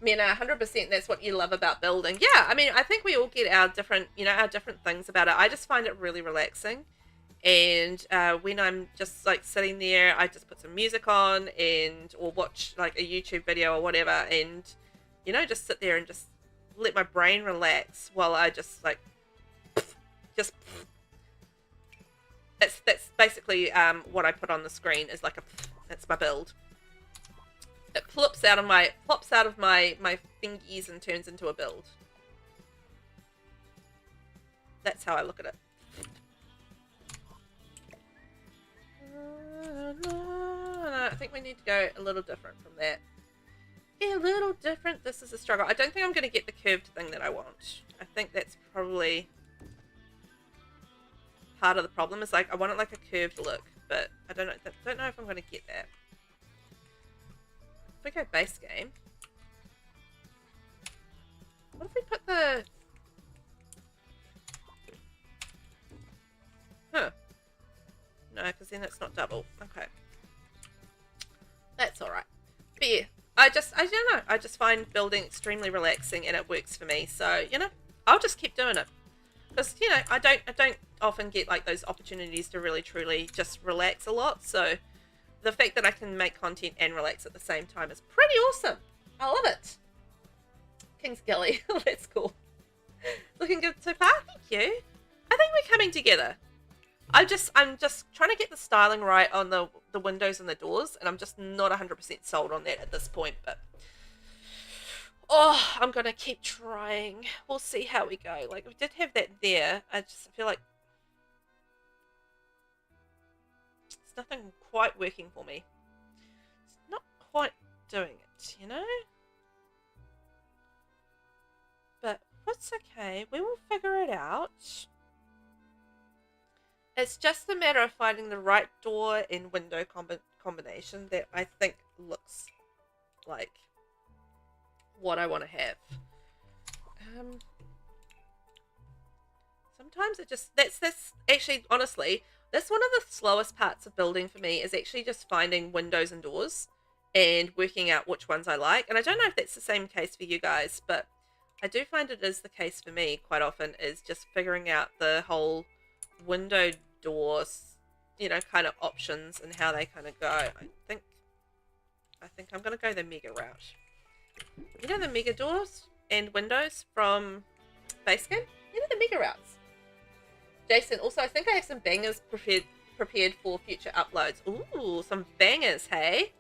Speaker 1: Mena, 100% that's what you love about building. Yeah, I mean, I think we all get our different, you know, our different things about it. I just find it really relaxing. And when I'm just like sitting there, I just put some music on or watch like a YouTube video or whatever. And, you know, just sit there and just let my brain relax while I just like, that's basically what I put on the screen is like that's my build. It pops out of my fingies and turns into a build. That's how I look at it. I think we need to go a little different from that. Yeah, a little different. This is a struggle. I don't think I'm going to get the curved thing that I want. I think that's probably part of the problem. Is like I want it like a curved look, but I don't know if I'm going to get that. If we go base game, what if we put the... Huh. No, because then it's not double. Okay. That's alright. But yeah, I don't know. I just find building extremely relaxing and it works for me. So, you know, I'll just keep doing it. Because, you know, I don't often get like those opportunities to really truly just relax a lot. So the fact that I can make content and relax at the same time is pretty awesome. I love it. King's Gilly. That's cool. Looking good so far. Thank you. I think we're coming together. I'm just trying to get the styling right on the windows and the doors, and I'm just not 100% sold on that at this point, but oh, I'm gonna keep trying. We'll see how we go. Like, we did have that there. I just feel like it's nothing quite working for me. It's not quite doing it, you know? But that's okay. We will figure it out. It's just a matter of finding the right door and window combination that I think looks like what I want to have. Sometimes it just, that's actually, honestly, that's one of the slowest parts of building for me, is actually just finding windows and doors and working out which ones I like. And I don't know if that's the same case for you guys, but I do find it is the case for me quite often, is just figuring out the whole window doors, you know, kind of options and how they kind of go. I think I'm going to go the mega route. You know the mega doors and windows from base game? You know the mega routes. Jason, also I think I have some bangers prepared for future uploads. Ooh, some bangers, hey?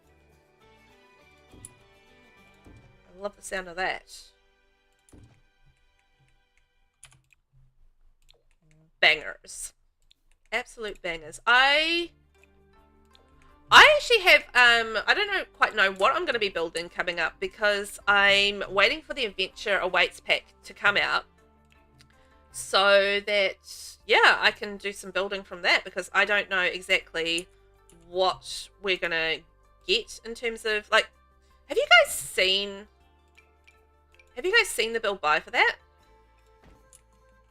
Speaker 1: I love the sound of that. Bangers. Absolute bangers. I I actually have, I don't know quite know what I'm going to be building coming up because I'm waiting for the Adventure Awaits pack to come out so that, yeah, I can do some building from that because I don't know exactly what we're going to get in terms of, like, have you guys seen the build buy for that?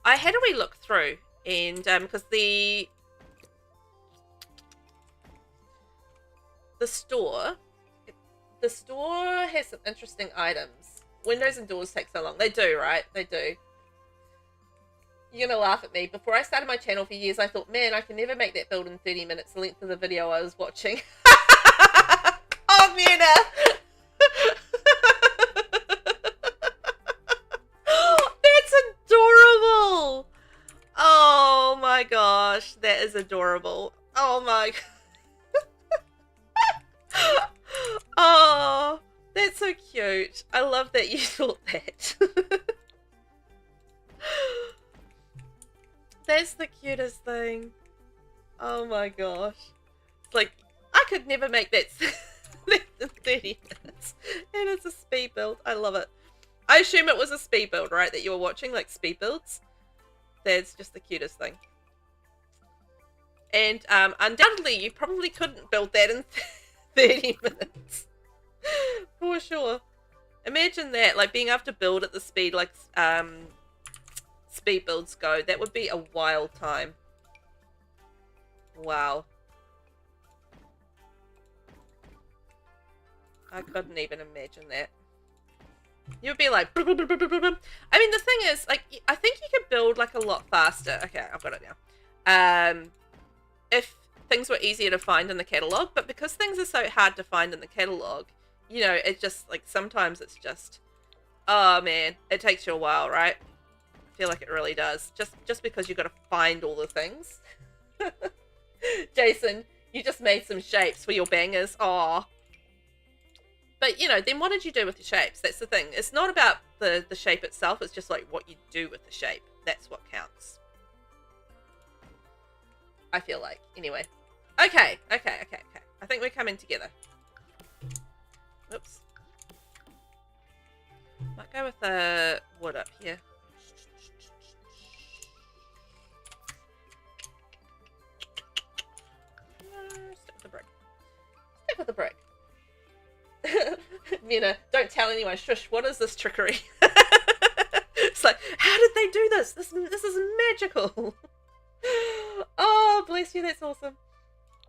Speaker 1: I had a wee look through and, because the store has some interesting items. Windows and doors take so long. They do, right? They do. You're gonna laugh at me. Before I started my channel for years, I thought, man, I can never make that build in 30 minutes, the length of the video I was watching. Oh, Muna! That's adorable! Oh my gosh, that is adorable. Oh my... Oh, that's so cute. I love that you thought that. That's the cutest thing. Oh my gosh. It's like, I could never make that less than 30 minutes. And it's a speed build. I love it. I assume it was a speed build, right? That you were watching, like speed builds. That's just the cutest thing. And undoubtedly, you probably couldn't build that in 30 minutes. For sure. Imagine that, like being able to build at the speed like speed builds go. That would be a wild time. Wow. I couldn't even imagine that. You would be like... I mean, the thing is, like, I think you could build, like, a lot faster. Okay, I've got it now. If things were easier to find in the catalogue, but because things are so hard to find in the catalogue, you know, it just, like, sometimes it's just... Oh, man. It takes you a while, right? I feel like it really does. Just because you've got to find all the things. Jason, you just made some shapes for your bangers. Aw. But, you know, then what did you do with the shapes? That's the thing. It's not about the shape itself. It's just, like, what you do with the shape. That's what counts. I feel like. Anyway. Okay. I think we're coming together. Oops. Might go with the wood up here. Stick with the brick. Stick with the brick. Mina, don't tell anyone. Shush, what is this trickery? It's like, how did they do this? This is magical. Oh, bless you. That's awesome.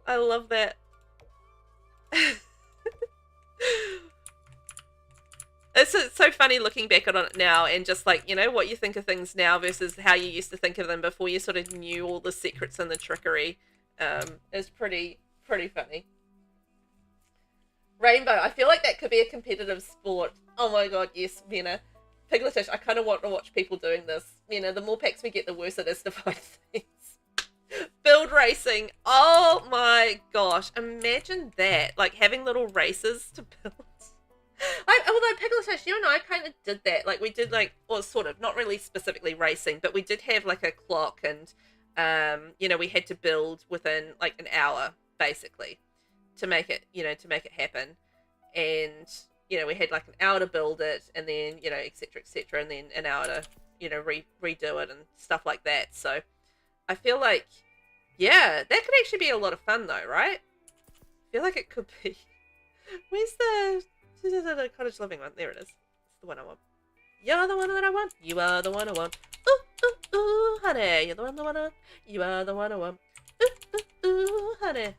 Speaker 1: I love that. It's so funny looking back on it now and just like, you know, what you think of things now versus how you used to think of them before you sort of knew all the secrets and the trickery. Is pretty funny. Rainbow, I feel like that could be a competitive sport. Oh my god, yes, Mina. Pigletish, I kind of want to watch people doing this. You know, the more packs we get, the worse it is to find things. Build racing. Oh my gosh. Imagine that. Like, having little races to build. Although, Pigletish, you and I kind of did that. Like, we did, like, or sort of, not really specifically racing, but we did have, like, a clock and, you know, we had to build within, like, an hour, basically. To make it, you know, to make it happen. And, you know, we had like an hour to build it and then, you know, etc, and then an hour to, you know, redo it and stuff like that. So I feel like, yeah, that could actually be a lot of fun though, right? I feel like it could be. Where's the cottage living one? There it is. It's the one I want. You're the one that I want. You are the one I want. Ooh, ooh, ooh, honey. You're the one I want. You are the one I want. Ooh, ooh, ooh, honey.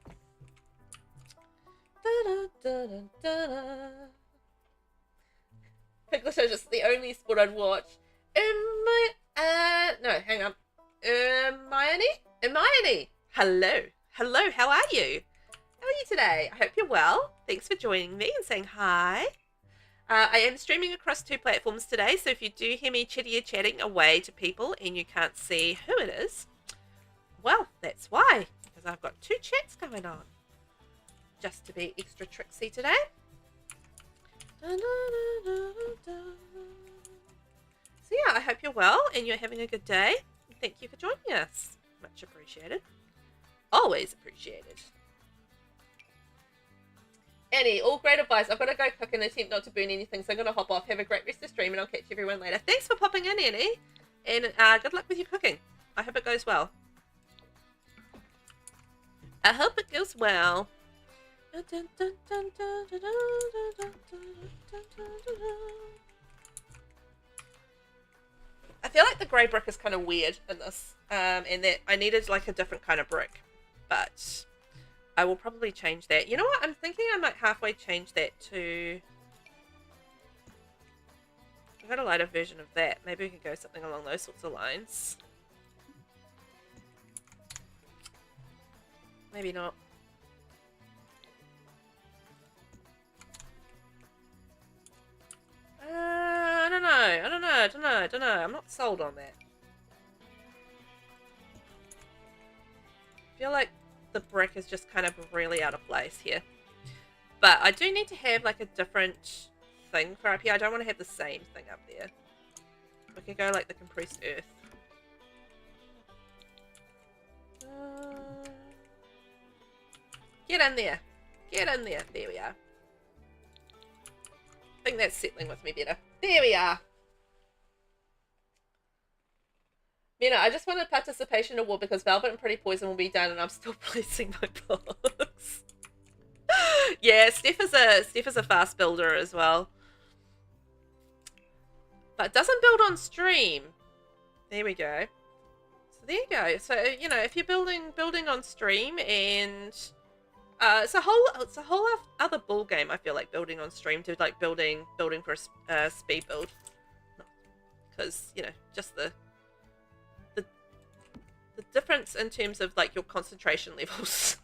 Speaker 1: Pigletish is just the only sport I'd watch. No, hang on. Hermione. Hello, how are you? How are you today? I hope you're well. Thanks for joining me and saying hi. I am streaming across 2 platforms today, so if you do hear me chatting away to people and you can't see who it is, well, that's why, because I've got 2 chats going on. Just to be extra tricksy today. So yeah, I hope you're well and you're having a good day. Thank you for joining us. Much appreciated. Always appreciated. Annie, all great advice. I've got to go cook and attempt not to burn anything, so I'm going to hop off. Have a great rest of the stream, and I'll catch everyone later. Thanks for popping in, Annie. And good luck with your cooking. I hope it goes well. I hope it goes well. I feel like the grey brick is kind of weird in this, and that I needed like a different kind of brick, but I will probably change that. You know what? I'm thinking I might halfway change that to... I've got a lighter version of that. Maybe we can go something along those sorts of lines. Maybe not. I don't know. I'm not sold on that. I feel like the brick is just kind of really out of place here. But I do need to have like a different thing for up here. I don't want to have the same thing up there. We could go like the compressed earth. Get in there. Get in there. There we are. I think that's settling with me better. There we are. Mina, I just wanted participation award because Velvet and Pretty Poison will be done and I'm still placing my blocks. Yeah, Steph is a fast builder as well. But doesn't build on stream. There we go. So there you go. So, you know, if you're building on stream and it's a whole other ball game, I feel like, building on stream to like building for a speed build. Because, you know, just the difference in terms of like your concentration levels.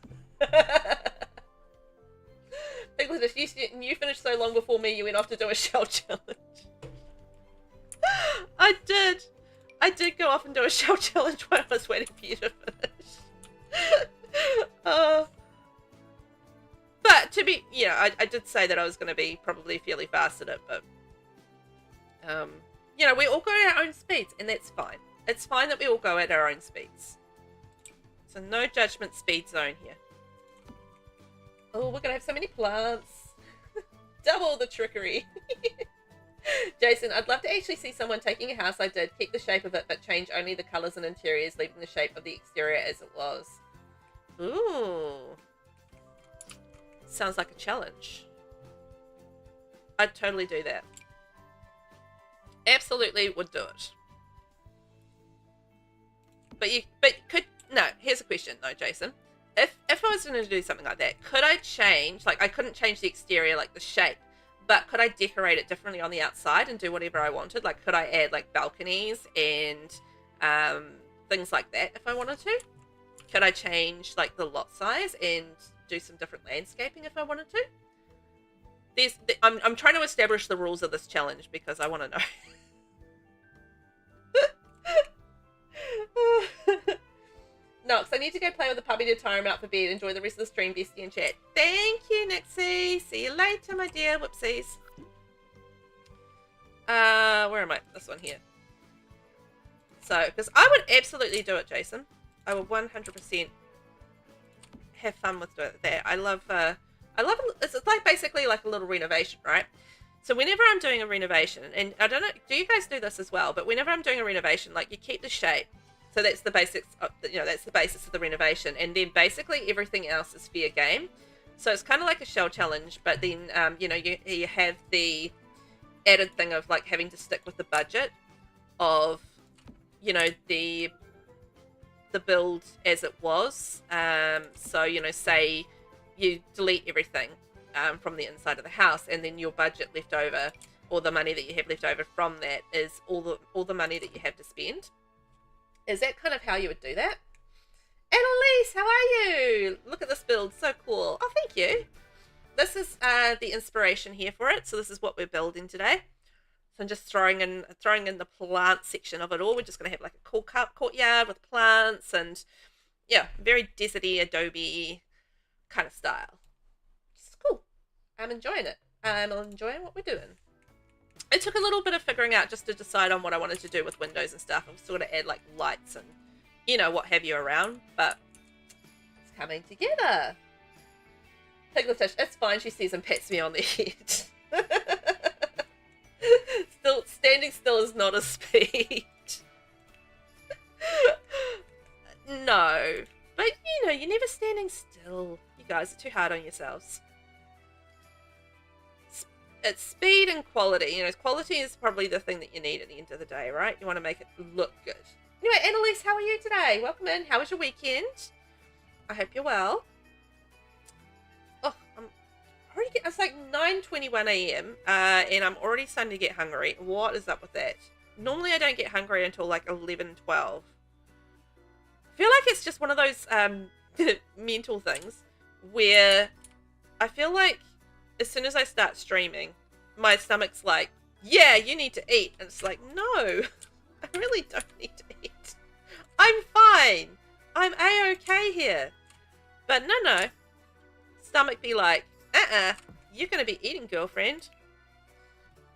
Speaker 1: Because you finished so long before me, you went off to do a shell challenge. I did go off and do a shell challenge while I was waiting for you to finish. But to be, yeah, I did say that I was going to be probably fairly fast at it, but you know, we all go at our own speeds, and that's fine. It's fine that we all go at our own speeds. So no judgment speed zone here. Oh, we're gonna have so many plants. Double the trickery. Jason, I'd love to actually see someone taking a house I did, keep the shape of it, but change only the colours and interiors, leaving the shape of the exterior as it was. Ooh. Sounds like a challenge. I'd totally do that. Absolutely would do it. No, here's a question though, Jason. If I was going to do something like that, could I change, like I couldn't change the exterior, like the shape, but could I decorate it differently on the outside and do whatever I wanted? Like could I add like balconies and things like that if I wanted to? Could I change like the lot size and do some different landscaping if I wanted to? I'm trying to establish the rules of this challenge because I want to know. Nox, I need to go play with the puppy to tire him out for bed. Enjoy the rest of the stream, bestie and chat. Thank you, Nixie. See you later, my dear. Whoopsies. Where am I? This one here. So, because I would absolutely do it, Jason. I would 100% have fun with that. I love it's like basically like a little renovation, right? So whenever I'm doing a renovation, and I don't know, do you guys do this as well? But whenever I'm doing a renovation, like you keep the shape. So that's the basics, you know, that's the basis of the renovation. And then basically everything else is fair game. So it's kind of like a shell challenge, but then, you know, you have the added thing of like having to stick with the budget of, you know, the build as it was. So, you know, say you delete everything from the inside of the house, and then your budget left over, or the money that you have left over from that, is all the money that you have to spend. Is that kind of how you would do that? Annalise, how are you? Look at this build, so cool. Oh, thank you. This is the inspiration here for it. So this is what we're building today. So I'm just throwing in the plant section of it all. We're just going to have like a cool courtyard with plants and, yeah, very deserty, adobe kind of style. It's cool. I'm enjoying it. I'm enjoying what we're doing. It took a little bit of figuring out just to decide on what I wanted to do with windows and stuff. I'm still going to add like lights and, you know, what have you around, but it's coming together. Pigletish, it's fine, she says and pats me on the head. Standing still is not a speed. No. But, you know, you're never standing still. You guys are too hard on yourselves. It's speed and quality. You know, quality is probably the thing that you need at the end of the day, right? You want to make it look good. Anyway, Annalise, how are you today? Welcome in. How was your weekend? I hope you're well. Oh, it's like 9:21 a.m. And I'm already starting to get hungry. What is up with that? Normally I don't get hungry until like 11, 12. I feel like it's just one of those mental things where I feel like as soon as I start streaming, my stomach's like, yeah, you need to eat. And it's like, no, I really don't need to eat. I'm fine. I'm A-okay here. But no. Stomach be like, you're going to be eating, girlfriend.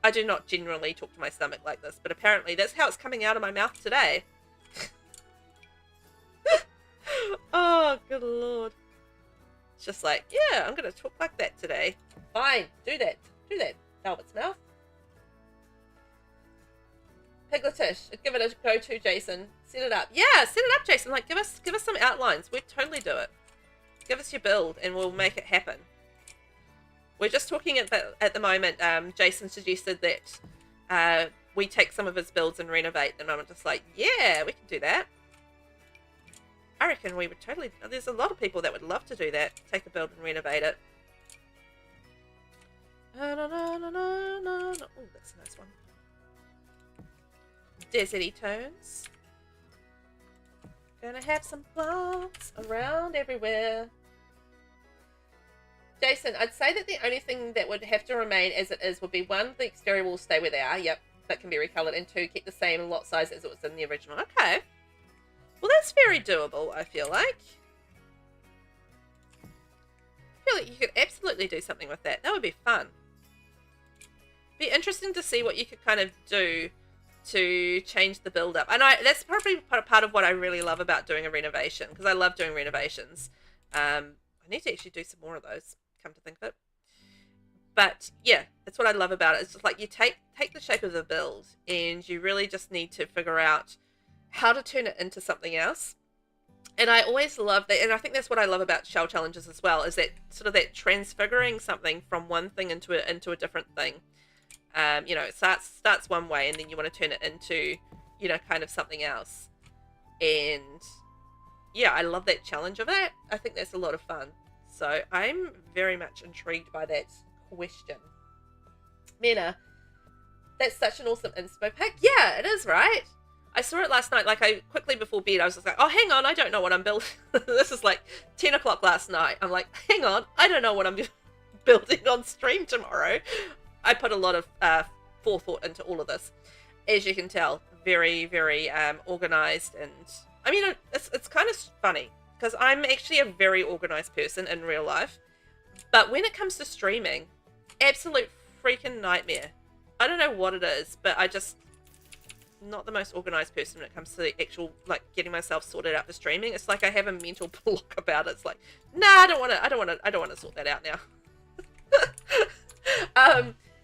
Speaker 1: I do not generally talk to my stomach like this, but apparently that's how it's coming out of my mouth today. Oh, good Lord. It's just like, yeah, I'm going to talk like that today. Fine, do that. Velvet's mouth. Pigletish, give it a go-to, Jason. Set it up. Yeah, set it up, Jason. Like, give us some outlines. We'd totally do it. Give us your build, and we'll make it happen. We're just talking at the moment. Jason suggested that we take some of his builds and renovate them. I'm just like, yeah, we can do that. I reckon we would totally... There's a lot of people that would love to do that. Take a build and renovate it. Oh, that's a nice one. Deserty tones. Gonna have some plants around everywhere. Jason, I'd say that the only thing that would have to remain as it is would be 1, the exterior walls stay where they are. Yep, but can be recolored. And 2, keep the same lot size as it was in the original. Okay. Well, that's very doable, I feel like. I feel like you could absolutely do something with that. That would be fun. Be interesting to see what you could kind of do to change the build up. And that's probably part of what I really love about doing a renovation, because I love doing renovations. I need to actually do some more of those, come to think of it. But yeah, that's what I love about it. It's just like you take the shape of the build and you really just need to figure out how to turn it into something else. And I always love that, and I think that's what I love about shell challenges as well, is that sort of that transfiguring something from one thing into a different thing. You know, it starts one way, and then you want to turn it into, you know, kind of something else. And yeah, I love that challenge of it. I think that's a lot of fun. So I'm very much intrigued by that question. Mena, that's such an awesome inspo pack. Yeah, it is, right? I saw it last night, like I quickly before bed, I was just like, oh, hang on, I don't know what I'm building. This is like 10 o'clock last night. I'm like, hang on, I don't know what I'm building on stream tomorrow. I put a lot of forethought into all of this. As you can tell, very, very organized. And I mean, it's kind of funny because I'm actually a very organized person in real life. But when it comes to streaming, absolute freaking nightmare. I don't know what it is, but I just... not the most organized person when it comes to the actual, like, getting myself sorted out for streaming. It's like I have a mental block about it. It's like, nah, I don't want to sort that out now.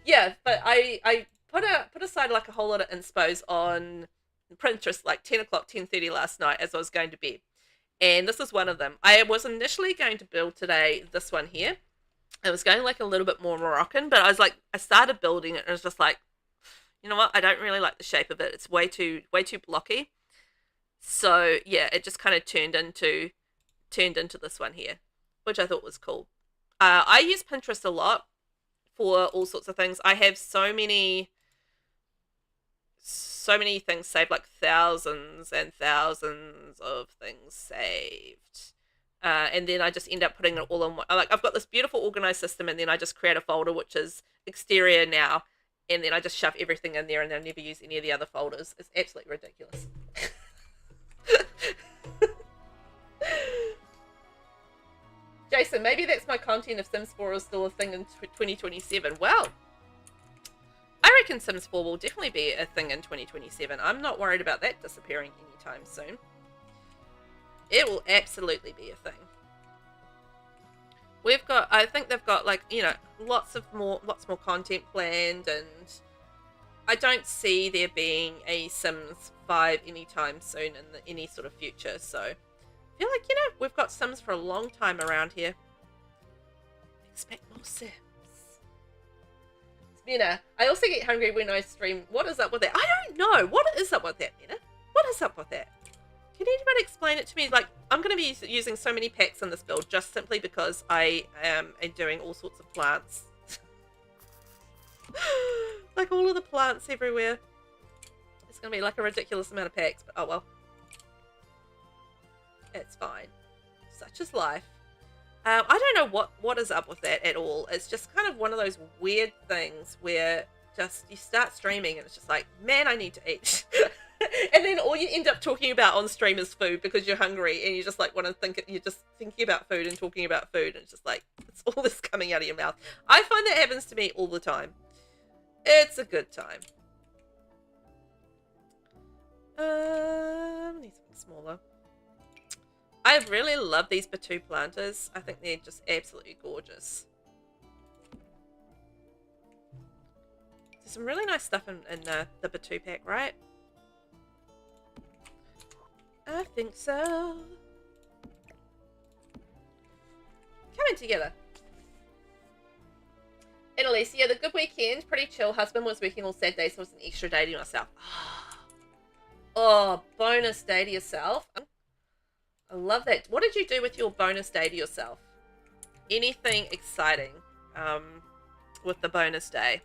Speaker 1: Yeah, but I put aside like a whole lot of inspos on Pinterest like 10 o'clock, 10:30 last night as I was going to bed. And this is one of them. I was initially going to build today this one here. I was going like a little bit more Moroccan, but I started building it and it was just like, you know what? I don't really like the shape of it. It's way too blocky. So yeah, it just kind of turned into this one here, which I thought was cool. I use Pinterest a lot for all sorts of things. I have so many things saved, like thousands and thousands of things saved. And then I just end up putting it all in one. Like I've got this beautiful organized system, and then I just create a folder which is exterior now. And then I just shove everything in there and I never use any of the other folders. It's absolutely ridiculous. Jason, maybe that's my content if Sims 4 is still a thing in 2027. Well, I reckon Sims 4 will definitely be a thing in 2027. I'm not worried about that disappearing anytime soon. It will absolutely be a thing. I think they've got like, you know, lots more content planned, and I don't see there being a Sims 5 anytime soon in any sort of future. So I feel like, you know, we've got Sims for a long time around here. Expect more Sims. Mina, I also get hungry when I stream. What is up with that? I don't know. What is up with that, Mina? What is up with that? Can anybody explain it to me? Like, I'm going to be using so many packs in this build just simply because I am doing all sorts of plants. Like all of the plants everywhere. It's going to be like a ridiculous amount of packs, but oh well. It's fine. Such is life. I don't know what is up with that at all. It's just kind of one of those weird things where just you start streaming and it's just like, man, I need to eat. And then all you end up talking about on stream is food because you're hungry and you just like want to think, you're just thinking about food and talking about food, and it's just like, it's all this coming out of your mouth. I find that happens to me all the time. It's a good time. Need something smaller. I really love these Batu planters. I think they're just absolutely gorgeous. There's some really nice stuff in the Batu pack, right? I think so. Coming together. And Alicia, the good weekend, pretty chill. Husband was working all Saturday, so it was an extra day to myself. Oh, bonus day to yourself. I love that. What did you do with your bonus day to yourself? Anything exciting with the bonus day?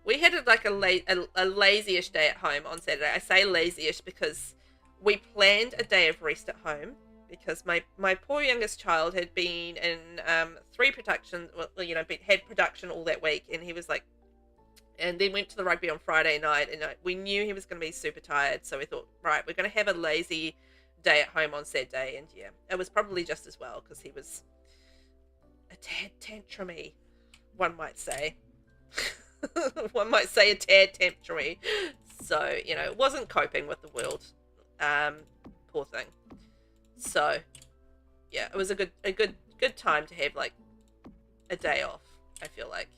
Speaker 1: We had like a lazy-ish day at home on Saturday. I say lazy-ish because we planned a day of rest at home because my poor youngest child had been in 3 productions, well, you know, had production all that week, and he was like, and then went to the rugby on Friday night, and we knew he was going to be super tired, so we thought, right, we're going to have a lazy day at home on Saturday, and yeah, it was probably just as well, because he was a tad tantrumy, one might say. One might say a tad tantrumy. So, you know, wasn't coping with the world. Poor thing. So, yeah, it was a good time to have, like, a day off, I feel like.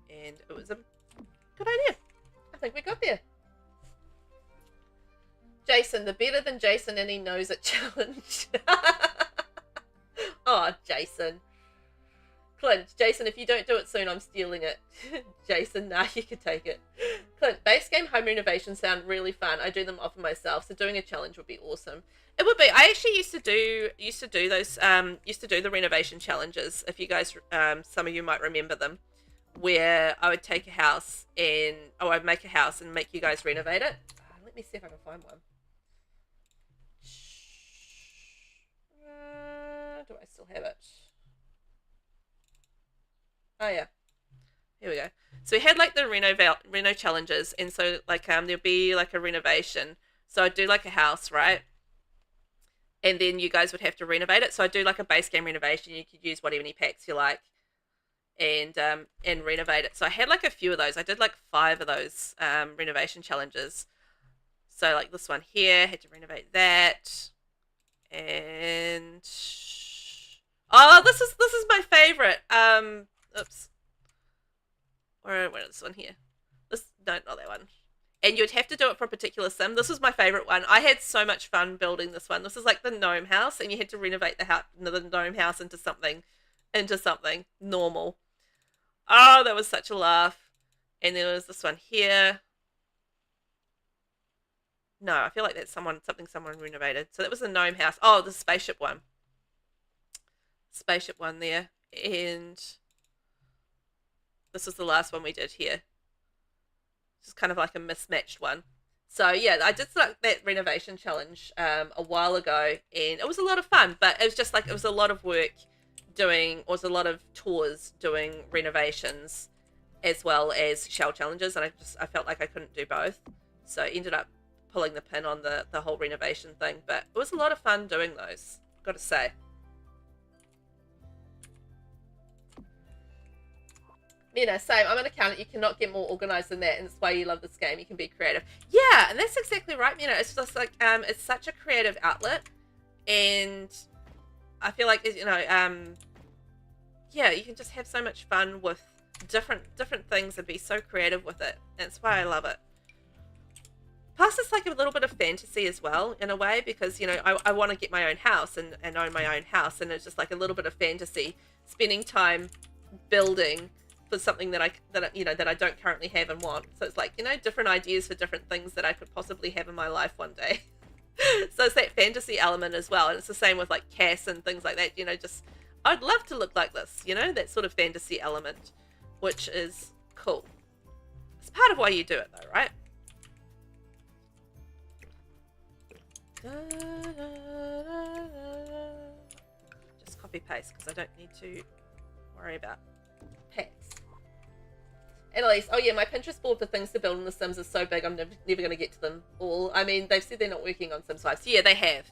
Speaker 1: And it was a good idea. I think we got there. Jason, the better than Jason and he knows it challenge. Oh, Jason. Clint, Jason, if you don't do it soon, I'm stealing it. Jason, nah, you can take it. Clint, base game home renovations sound really fun. I do them often myself, so doing a challenge would be awesome. It would be. I actually used to do those the renovation challenges. If you guys, some of you might remember them, where I would take a house and I'd make a house and make you guys renovate it. Let me see if I can find one. Do I still have it? Oh yeah, here we go. So we had like the reno challenges, and so like there'll be like a renovation. So I'd do like a house, right? And then you guys would have to renovate it. So I'd do like a base game renovation. You could use whatever packs you like, and renovate it. So I had like a few of those. I did like 5 of those renovation challenges. So like this one here, had to renovate that, and oh, this is my favorite. Oops. Where is this one here? No, not that one. And you'd have to do it for a particular sim. This was my favorite one. I had so much fun building this one. This is like the gnome house, and you had to renovate the gnome house into something normal. Oh, that was such a laugh. And then there was this one here. No, I feel like that's something someone renovated. So that was the gnome house. Oh, the spaceship one. Spaceship one there. And this was the last one we did here. Just kind of like a mismatched one. So yeah, I did that renovation challenge a while ago, and it was a lot of fun, but it was just like, it was a lot of work was a lot of tours doing renovations as well as shell challenges, and I felt like I couldn't do both. So I ended up pulling the pin on the whole renovation thing, but it was a lot of fun doing those, got to say. You know, same. I'm an accountant. You cannot get more organized than that, and that's why you love this game. You can be creative. Yeah, and that's exactly right. You know, it's just like it's such a creative outlet, and I feel like, you know, yeah, you can just have so much fun with different things and be so creative with it. That's why I love it. Plus, it's like a little bit of fantasy as well, in a way, because, you know, I want to get my own house and own my own house, and it's just like a little bit of fantasy, spending time building for something that you know, that I don't currently have and want. So it's like, you know, different ideas for different things that I could possibly have in my life one day. So it's that fantasy element as well, and it's the same with like Cass and things like that. You know, just I'd love to look like this. You know, that sort of fantasy element, which is cool. It's part of why you do it, though, right? Just copy paste because I don't need to worry about pets. Annalise, oh yeah, my Pinterest board for things to build in The Sims is so big I'm never going to get to them all. I mean, they've said they're not working on Sims 5. So yeah, they have.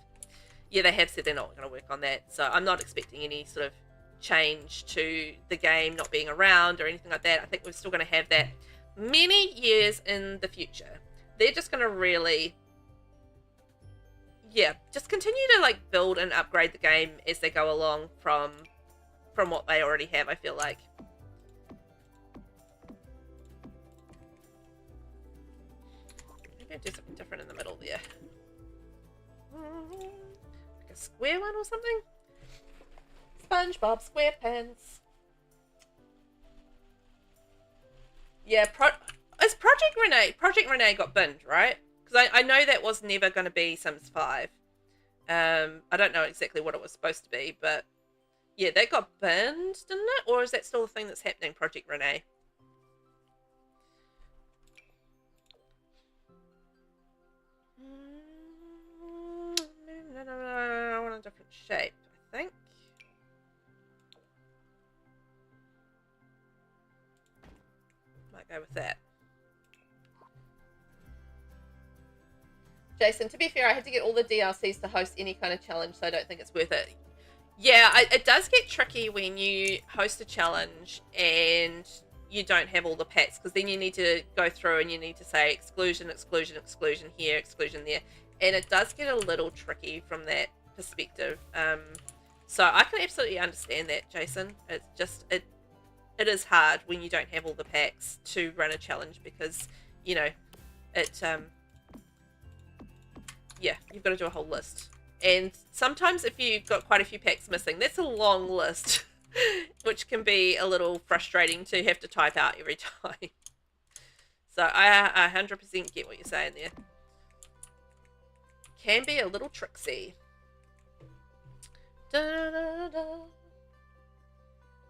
Speaker 1: Yeah, they have said they're not going to work on that. So I'm not expecting any sort of change to the game not being around or anything like that. I think we're still going to have that many years in the future. They're just going to really... yeah, just continue to like build and upgrade the game as they go along from what they already have, I feel like. Maybe I'll do something different in the middle there. Like a square one or something? SpongeBob SquarePants. Yeah, it's Project Renee got binned, right? Because I know that was never going to be Sims 5. I don't know exactly what it was supposed to be, but yeah, that got banned, didn't it? Or is that still a thing that's happening, Project Renee? No, I want a different shape, I think. Might go with that. Jason, to be fair, I had to get all the DLCs to host any kind of challenge, so I don't think it's worth it. Yeah, it does get tricky when you host a challenge and you don't have all the pets, because then you need to go through and you need to say exclusion, exclusion, exclusion here, exclusion there. And it does get a little tricky from that perspective. So I can absolutely understand that, Jason. It's just, it is hard when you don't have all the packs to run a challenge because, you know, it... yeah, you've got to do a whole list. And sometimes if you've got quite a few packs missing, that's a long list, which can be a little frustrating to have to type out every time. So I 100% get what you're saying there. Can be a little tricksy. Da, da, da.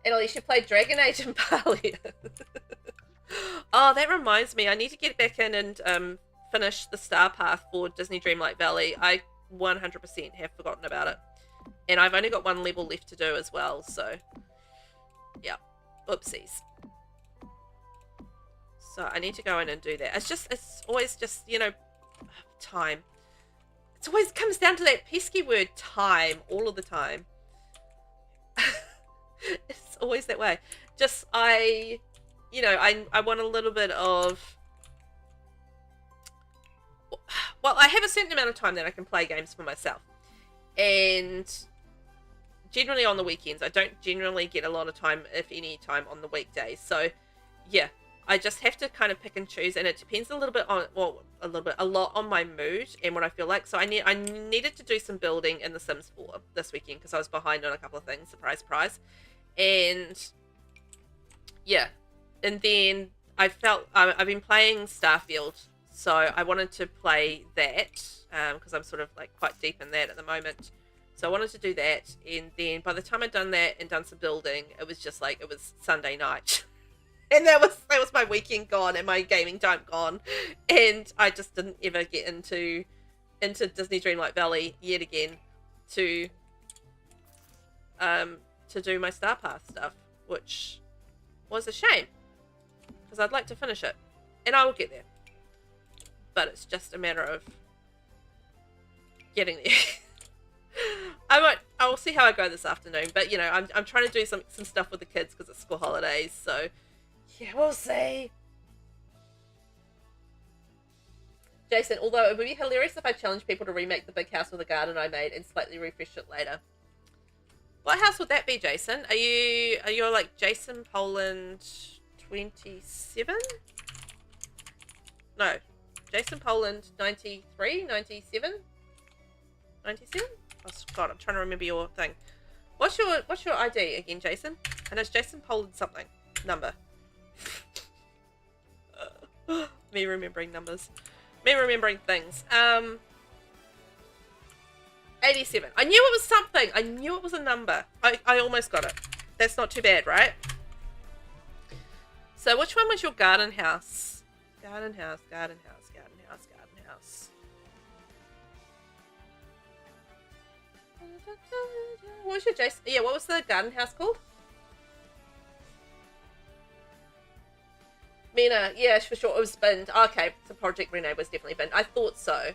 Speaker 1: And at least you played Dragon Age in Bali. Oh, that reminds me. I need to get back in and finish the Star Path for Disney Dreamlight Valley. I 100% have forgotten about it. And I've only got one level left to do as well, so yeah. Oopsies. So I need to go in and do that. It's always just, you know, time. It always comes down to that pesky word time all of the time. It's always that way. Just, I want a little bit of... well, I have a certain amount of time that I can play games for myself. And generally on the weekends. I don't generally get a lot of time, if any time, on the weekdays. So, yeah. I just have to kind of pick and choose, and it depends a little bit on, well, a lot on my mood and what I feel like. So I needed to do some building in The Sims 4 this weekend because I was behind on a couple of things. Surprise, surprise. And yeah, and then I felt I've been playing Starfield, so I wanted to play that because I'm sort of like quite deep in that at the moment. So I wanted to do that, and then by the time I'd done that and done some building, it was just like it was Sunday night. And that was my weekend gone and my gaming time gone, and I just didn't ever get into Disney Dreamlight Valley yet again to do my Star Path stuff, which was a shame because I'd like to finish it, and I will get there. But it's just a matter of getting there. I will see how I go this afternoon, but you know, I'm trying to do some stuff with the kids because it's school holidays, so. Yeah, we'll see. Jason, although it would be hilarious if I challenged people to remake the big house with a garden I made and slightly refresh it later. What house would that be, Jason? Are you like Jason Poland 27? No. Jason Poland 93, 97? 97? Oh god, I'm trying to remember your thing. What's your ID again, Jason? And it's Jason Poland something. Number. Me remembering numbers. Me remembering things. 87. I knew it was something. I knew it was a number. I almost got it. That's not too bad, right? So which one was your garden house? Garden house, garden house, garden house, garden house. What was your Jason? Yeah, what was the garden house called? Mina, yeah, for sure. It was binned. Okay, so Project Renee was definitely binned. I thought so.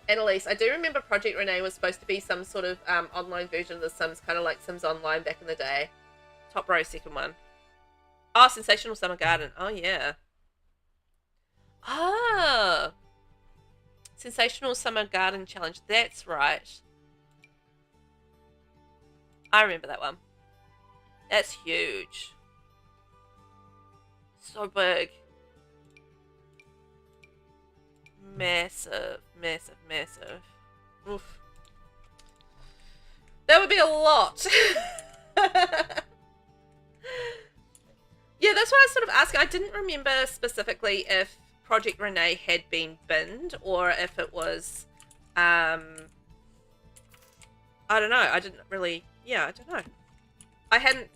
Speaker 1: Annalise, I do remember Project Renee was supposed to be some sort of online version of The Sims, kind of like Sims Online back in the day. Top row, second one. Oh, Sensational Summer Garden. Oh, yeah. Ah. Sensational Summer Garden Challenge. That's right. I remember that one. That's huge. So big. Massive, massive, massive. Oof. That would be a lot. Yeah, that's what I was sort of asking. I didn't remember specifically if Project Renee had been binned or if it was, I don't know. I didn't really, yeah, I don't know. I hadn't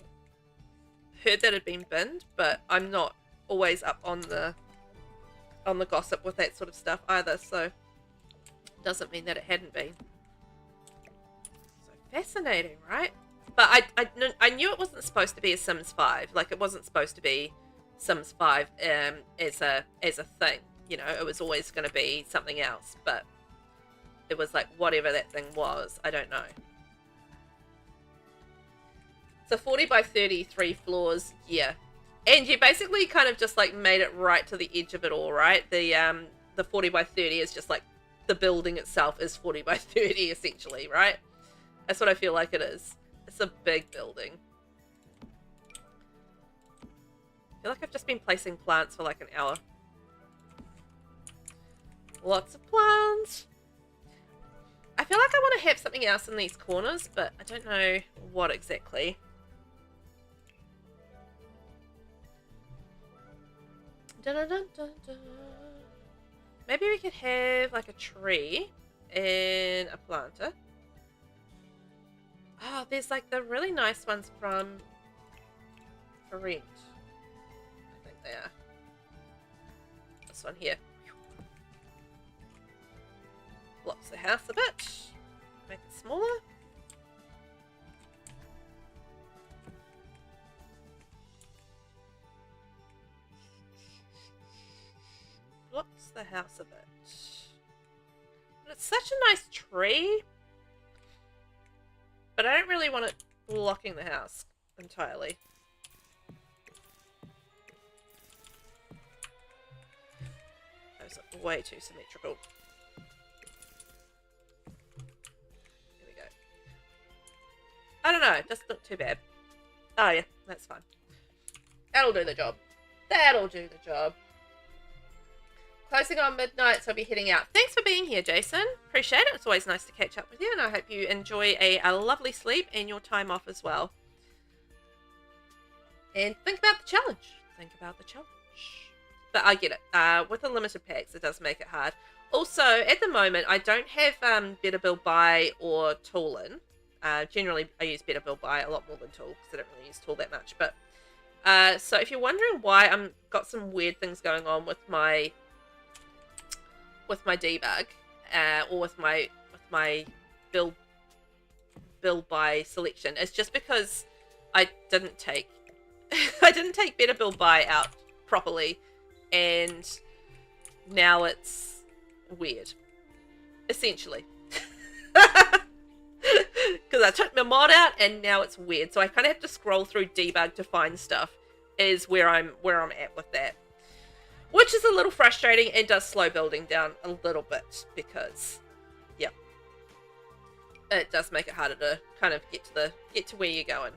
Speaker 1: heard that it had been binned, but I'm not always up on the gossip with that sort of stuff either, so doesn't mean that it hadn't been. So fascinating, right? But I knew it wasn't supposed to be a Sims 5. Like, it wasn't supposed to be Sims 5 as a thing. You know, it was always going to be something else. But it was like whatever that thing was. I don't know. So 40 by 33 floors, yeah. And you basically kind of just like made it right to the edge of it all, right? The 40 by 30 is just like the building itself is 40 by 30 essentially, right? That's what I feel like it is. It's a big building. I feel like I've just been placing plants for like an hour. Lots of plants. I feel like I want to have something else in these corners, but I don't know what exactly. Dun, dun, dun, dun, dun. Maybe we could have like a tree and a planter. Oh, there's like the really nice ones from Rent. I think they are. This one here. Blocks the house a bit. Make it smaller. Blocks the house a bit. But it's such a nice tree. But I don't really want it blocking the house entirely. Those are way too symmetrical. Here we go. I don't know, it doesn't look too bad. Oh yeah, that's fine. That'll do the job. That'll do the job. Closing on midnight, so I'll be heading out. Thanks for being here, Jason. Appreciate it. It's always nice to catch up with you, and I hope you enjoy a lovely sleep and your time off as well. And think about the challenge. Think about the challenge. But I get it. With the limited packs, it does make it hard. Also, at the moment, I don't have Better Build Buy or Tool in. Generally, I use Better Build Buy a lot more than Tool, because I don't really use Tool that much. But so if you're wondering why I'm got some weird things going on with my debug, or with my build buy selection, it's just because I didn't take Better Build Buy out properly, and now it's weird, essentially. Because I took my mod out and now it's weird, so I kind of have to scroll through debug to find stuff. Is where I'm at with that. Which is a little frustrating and does slow building down a little bit because, yeah, it does make it harder to kind of get to where you're going.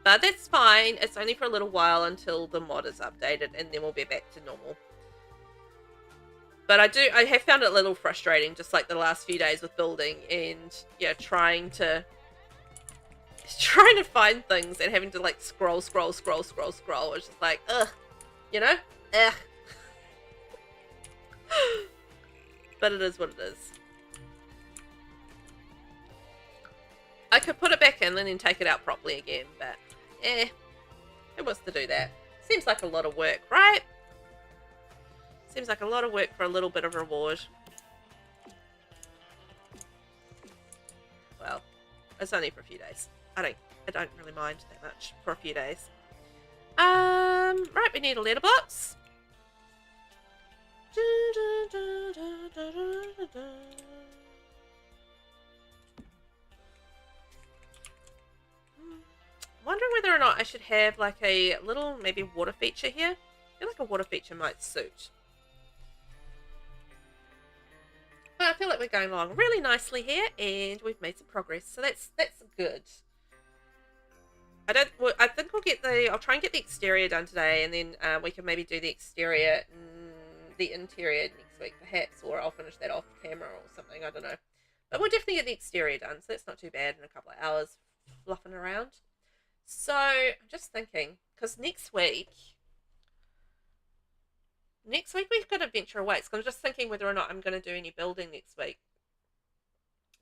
Speaker 1: But that's fine. It's only for a little while until the mod is updated, and then we'll be back to normal. But I have found it a little frustrating, just like the last few days with building and yeah, trying to find things and having to like scroll. It's just like, ugh, you know, ugh. But it is what it is. I could put it back in and then take it out properly again, but who wants to do that? Seems like a lot of work, right? Seems like a lot of work for a little bit of reward. Well, it's only for a few days. I don't really mind that much for a few days. Right, we need a letterbox. Wondering whether or not I should have like a little maybe water feature here. I feel like a water feature might suit. But I feel like we're going along really nicely here, and we've made some progress, so that's good. I think I'll try and get the exterior done today, and then we can maybe do the exterior, the interior next week perhaps, or I'll finish that off camera or something, I don't know. But we'll definitely get the exterior done, so that's not too bad in a couple of hours fluffing around. So I'm just thinking, because next week we've got Adventure Awaits. I'm just thinking whether or not I'm going to do any building next week.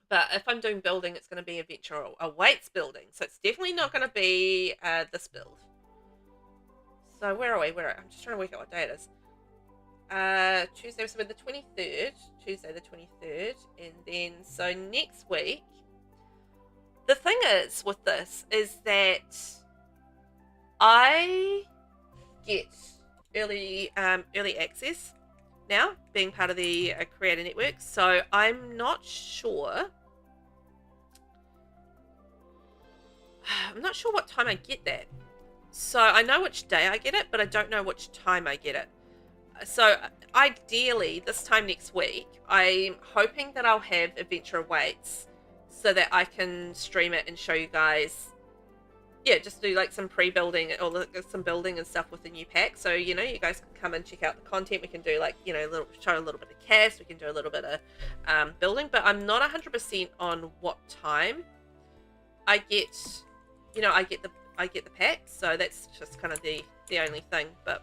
Speaker 1: But if I'm doing building, it's going to be Adventure Awaits building. So it's definitely not going to be this build. So where are we? I'm just trying to work out what day it is. Tuesday, so the 23rd. Tuesday the 23rd. And then, so next week. The thing is with this is that I get early access now, being part of the Creator Network. So I'm not sure. I'm not sure what time I get that. So I know which day I get it, but I don't know which time I get it. So ideally, this time next week, I'm hoping that I'll have Adventure Awaits so that I can stream it and show you guys, yeah, just do like some pre-building or some building and stuff with the new pack. So, you know, you guys can come and check out the content. We can do like, you know, show a little bit of cast. We can do a little bit of building, but I'm not 100% on what time I get, you know, I get the pack. So that's just kind of the only thing, but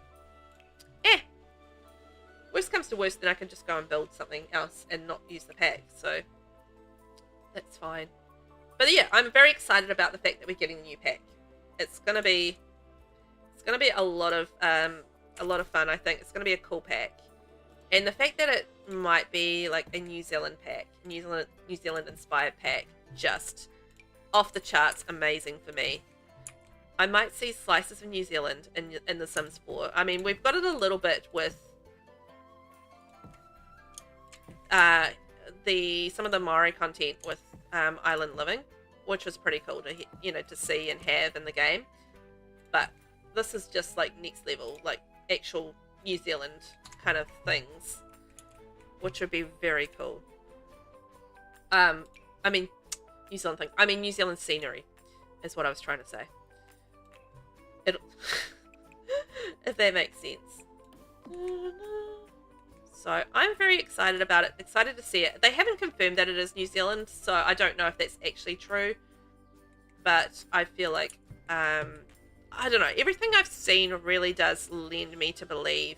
Speaker 1: worst comes to worst, then I can just go and build something else and not use the pack. So that's fine. But yeah, I'm very excited about the fact that we're getting the new pack. It's gonna be a lot of fun. I think it's gonna be a cool pack, and the fact that it might be like a New Zealand pack, New Zealand inspired pack, just off the charts amazing for me. I might see slices of New Zealand in The Sims 4. I mean, we've got it a little bit with some of the Maori content with Island Living, which was pretty cool to, you know, to see and have in the game. But this is just like next level, like actual New Zealand kind of things, which would be very cool. I mean New Zealand scenery is what I was trying to say. If that makes sense. So I'm very excited about it, excited to see it. They haven't confirmed that it is New Zealand, so I don't know if that's actually true. But I feel like, I don't know, everything I've seen really does lend me to believe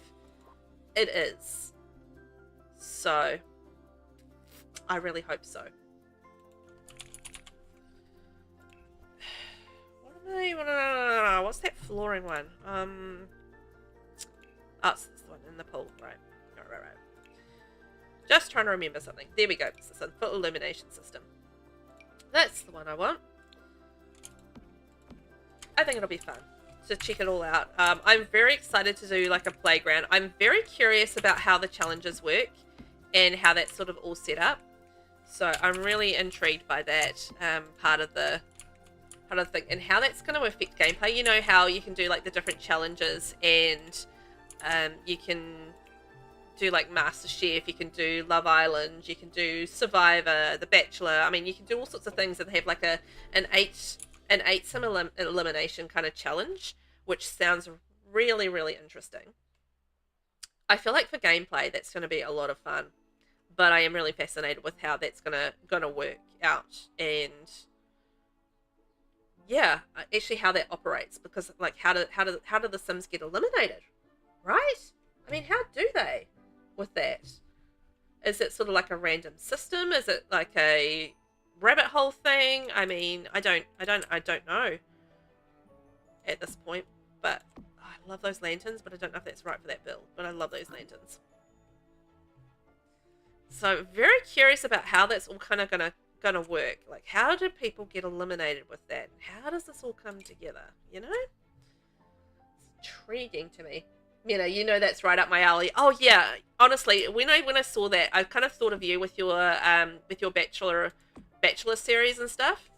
Speaker 1: it is. So I really hope so. What's that flooring one? Oh, it's this one in the pool, right. Right. Just trying to remember something. There we go. It's a full illumination system. That's the one I want. I think it'll be fun to check it all out. I'm very excited to do like a playground. I'm very curious about how the challenges work and how that's sort of all set up. So I'm really intrigued by that part of the thing and how that's going to affect gameplay. You know how you can do like the different challenges and you can do like MasterChef, you can do Love Island, you can do Survivor, The Bachelor. I mean, you can do all sorts of things and have like an eight sim elimination kind of challenge, which sounds really, really interesting. I feel like for gameplay, that's going to be a lot of fun, but I am really fascinated with how that's gonna work out, and yeah, actually how that operates, because like how do the Sims get eliminated, right? I mean, how do they with that? Is it sort of like a random system? Is it like a rabbit hole thing? I mean, I don't know at this point, but I love those lanterns, but I don't know if that's right for that build, but I love those lanterns. So very curious about how that's all kind of gonna work. Like, how do people get eliminated with that? How does this all come together? You know, it's intriguing to me. You know that's right up my alley. Oh yeah, honestly, when I saw that, I kind of thought of you with your bachelor series and stuff,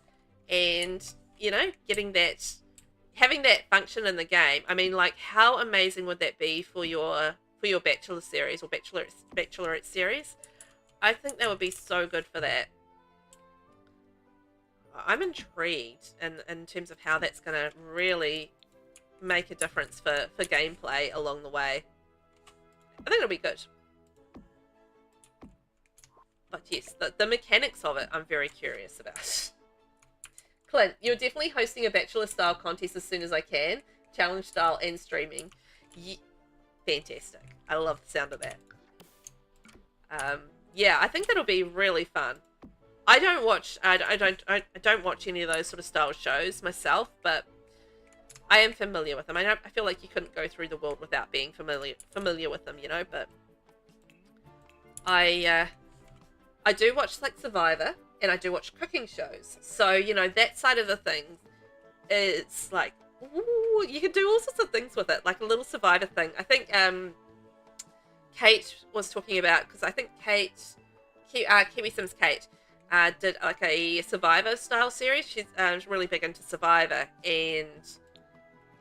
Speaker 1: and you know, having that function in the game. I mean, like, how amazing would that be for your bachelor series or bachelorette series? I think that would be so good for that. I'm intrigued in terms of how that's going to really make a difference for gameplay along the way. I think it'll be good. But yes, the mechanics of it, I'm very curious about. Clint, you're definitely hosting a bachelor-style contest as soon as I can. Challenge-style and streaming. Fantastic. I love the sound of that. Yeah, I think that'll be really fun. I don't watch any of those sort of style shows myself, but I am familiar with them. I feel like you couldn't go through the world without being familiar with them, you know. But I do watch like Survivor, and I do watch cooking shows. So you know that side of the thing is like, ooh, you can do all sorts of things with it, like a little Survivor thing. I think Kate was talking about, because I think Kiwi Sims Kate did like a Survivor style series. She's really big into Survivor, and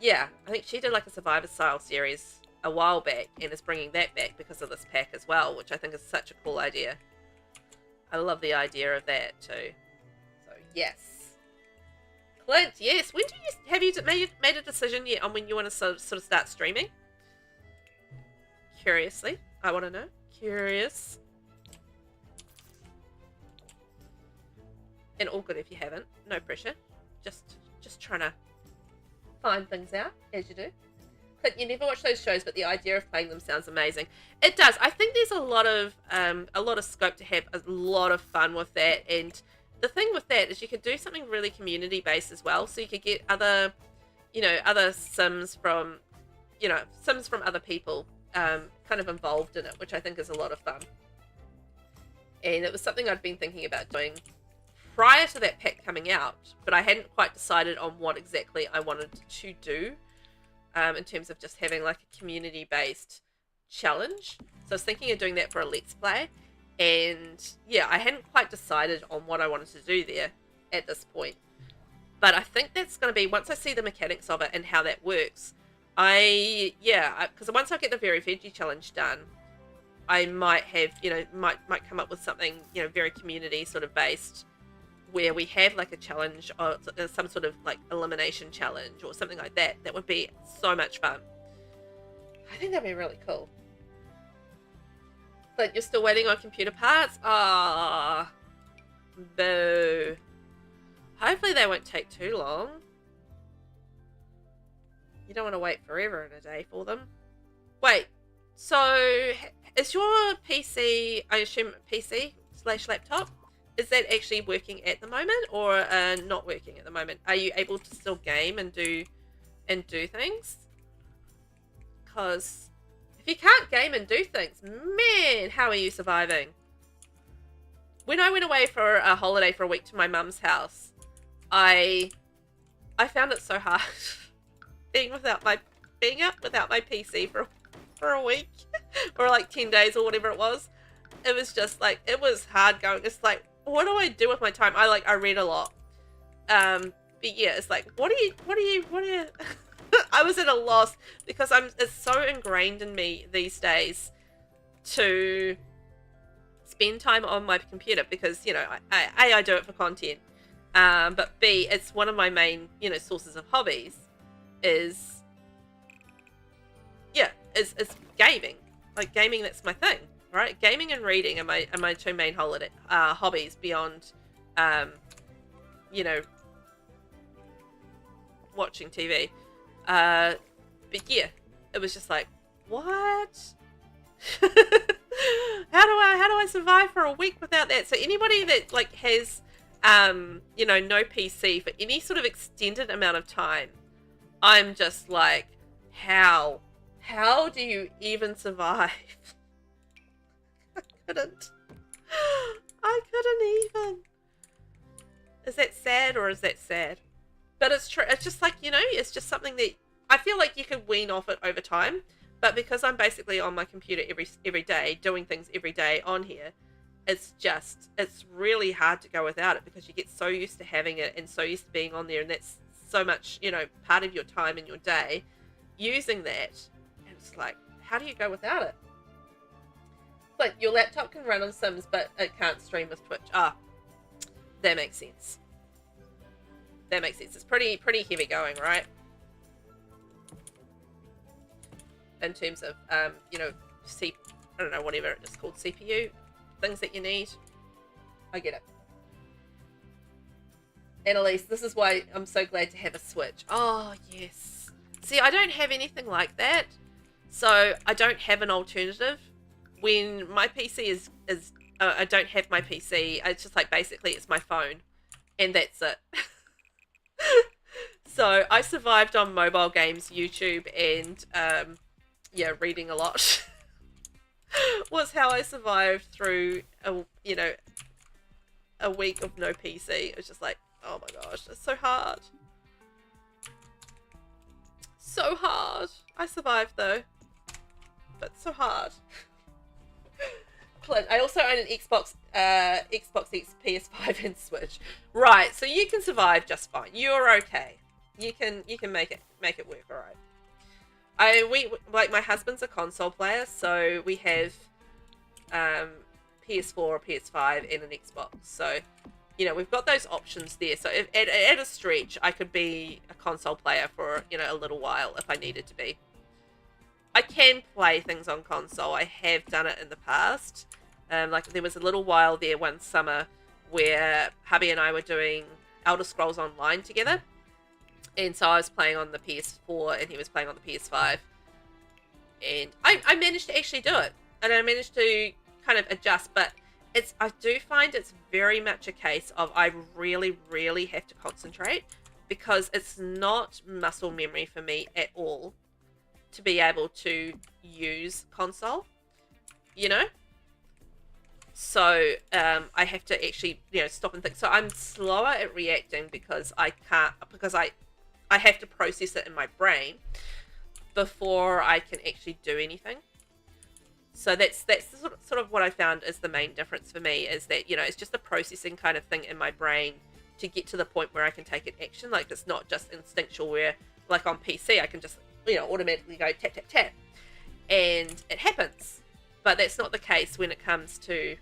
Speaker 1: yeah, I think she did like a Survivor style series a while back, and is bringing that back because of this pack as well, which I think is such a cool idea. I love the idea of that too. So yes, Clint, yes. When do you have you made a decision yet on when you want to sort of start streaming? Curiously, I want to know. Curious. And all good if you haven't. No pressure. Just trying to find things out as you do. But you never watch those shows, but the idea of playing them sounds amazing. It does. I think there's a lot of scope to have a lot of fun with that. And the thing with that is you could do something really community based as well. So you could get other Sims from other people kind of involved in it, which I think is a lot of fun. And it was something I'd been thinking about doing prior to that pack coming out, but I hadn't quite decided on what exactly I wanted to do in terms of just having like a community-based challenge. So I was thinking of doing that for a Let's Play, and yeah, I hadn't quite decided on what I wanted to do there at this point. But I think that's going to be, once I see the mechanics of it and how that works, because once I get the Very Veggie challenge done, I might have, might come up with something, very community sort of based, where we have like a challenge or some sort of like elimination challenge or something like that. That would be so much fun. I think that'd be really cool. But you're still waiting on computer parts? Ah, boo. Hopefully they won't take too long. You don't want to wait forever and a day for them. Wait, so is your PC, I assume PC/laptop, is that actually working at the moment, or not working at the moment? Are you able to still game and do things? Because if you can't game and do things, man, how are you surviving? When I went away for a holiday for a week to my mum's house, I found it so hard being up without my PC for a week or like 10 days or whatever it was. It was just like, it was hard going. It's like, what do I do with my time? I read a lot. But yeah, it's like, what do you I was at a loss because it's so ingrained in me these days to spend time on my computer because, you know, I do it for content, but B, it's one of my main, you know, sources of hobbies is gaming. Like gaming, that's my thing, right? Gaming and reading are my two main hobbies beyond, you know, watching TV. But yeah, it was just like, what? How do I survive for a week without that? So anybody that like has, you know, no PC for any sort of extended amount of time, I'm just like, how do you even survive? I couldn't even. Is that sad or is that sad? But it's true. It's just like, you know, it's just something that I feel like you can wean off it over time. But because I'm basically on my computer every day, doing things every day on here, it's really hard to go without it because you get so used to having it and so used to being on there, and that's so much, you know, part of your time in your day using that. And it's like, how do you go without it? Like, your laptop can run on Sims, but it can't stream with Twitch. Ah, that makes sense. That makes sense. It's pretty heavy going, right? In terms of, you know, I don't know, whatever it's called, CPU, things that you need. I get it. Annalise, this is why I'm so glad to have a Switch. Oh, yes. See, I don't have anything like that. So, I don't have an alternative. When my PC is I don't have my PC. It's just like, basically, it's my phone. And that's it. So, I survived on mobile games, YouTube, and, yeah, reading a lot was how I survived through a week of no PC. It was just like, oh my gosh, it's so hard. So hard. I survived though, but so hard. Clint, I also own an Xbox X, PS5, and Switch. Right, so you can survive just fine. You're okay. You can make it work, all right. Like, my husband's a console player, so we have PS4 or PS5 and an Xbox. So, you know, we've got those options there. So at a stretch, I could be a console player for, you know, a little while if I needed to be. I can play things on console. I have done it in the past. Like, there was a little while there one summer where hubby and I were doing Elder Scrolls Online together. And so I was playing on the PS4 and he was playing on the PS5. And I managed to actually do it. And I managed to kind of adjust. But I do find it's very much a case of I really, really have to concentrate. Because it's not muscle memory for me at all to be able to use console. You know? So I have to actually, you know, stop and think. So I'm slower at reacting because I have to process it in my brain before I can actually do anything. So that's sort of what I found is the main difference for me, is that, you know, it's just a processing kind of thing in my brain to get to the point where I can take an action. Like, it's not just instinctual where, like on PC, I can just, you know, automatically go tap, tap, tap. And it happens. But that's not the case when it comes to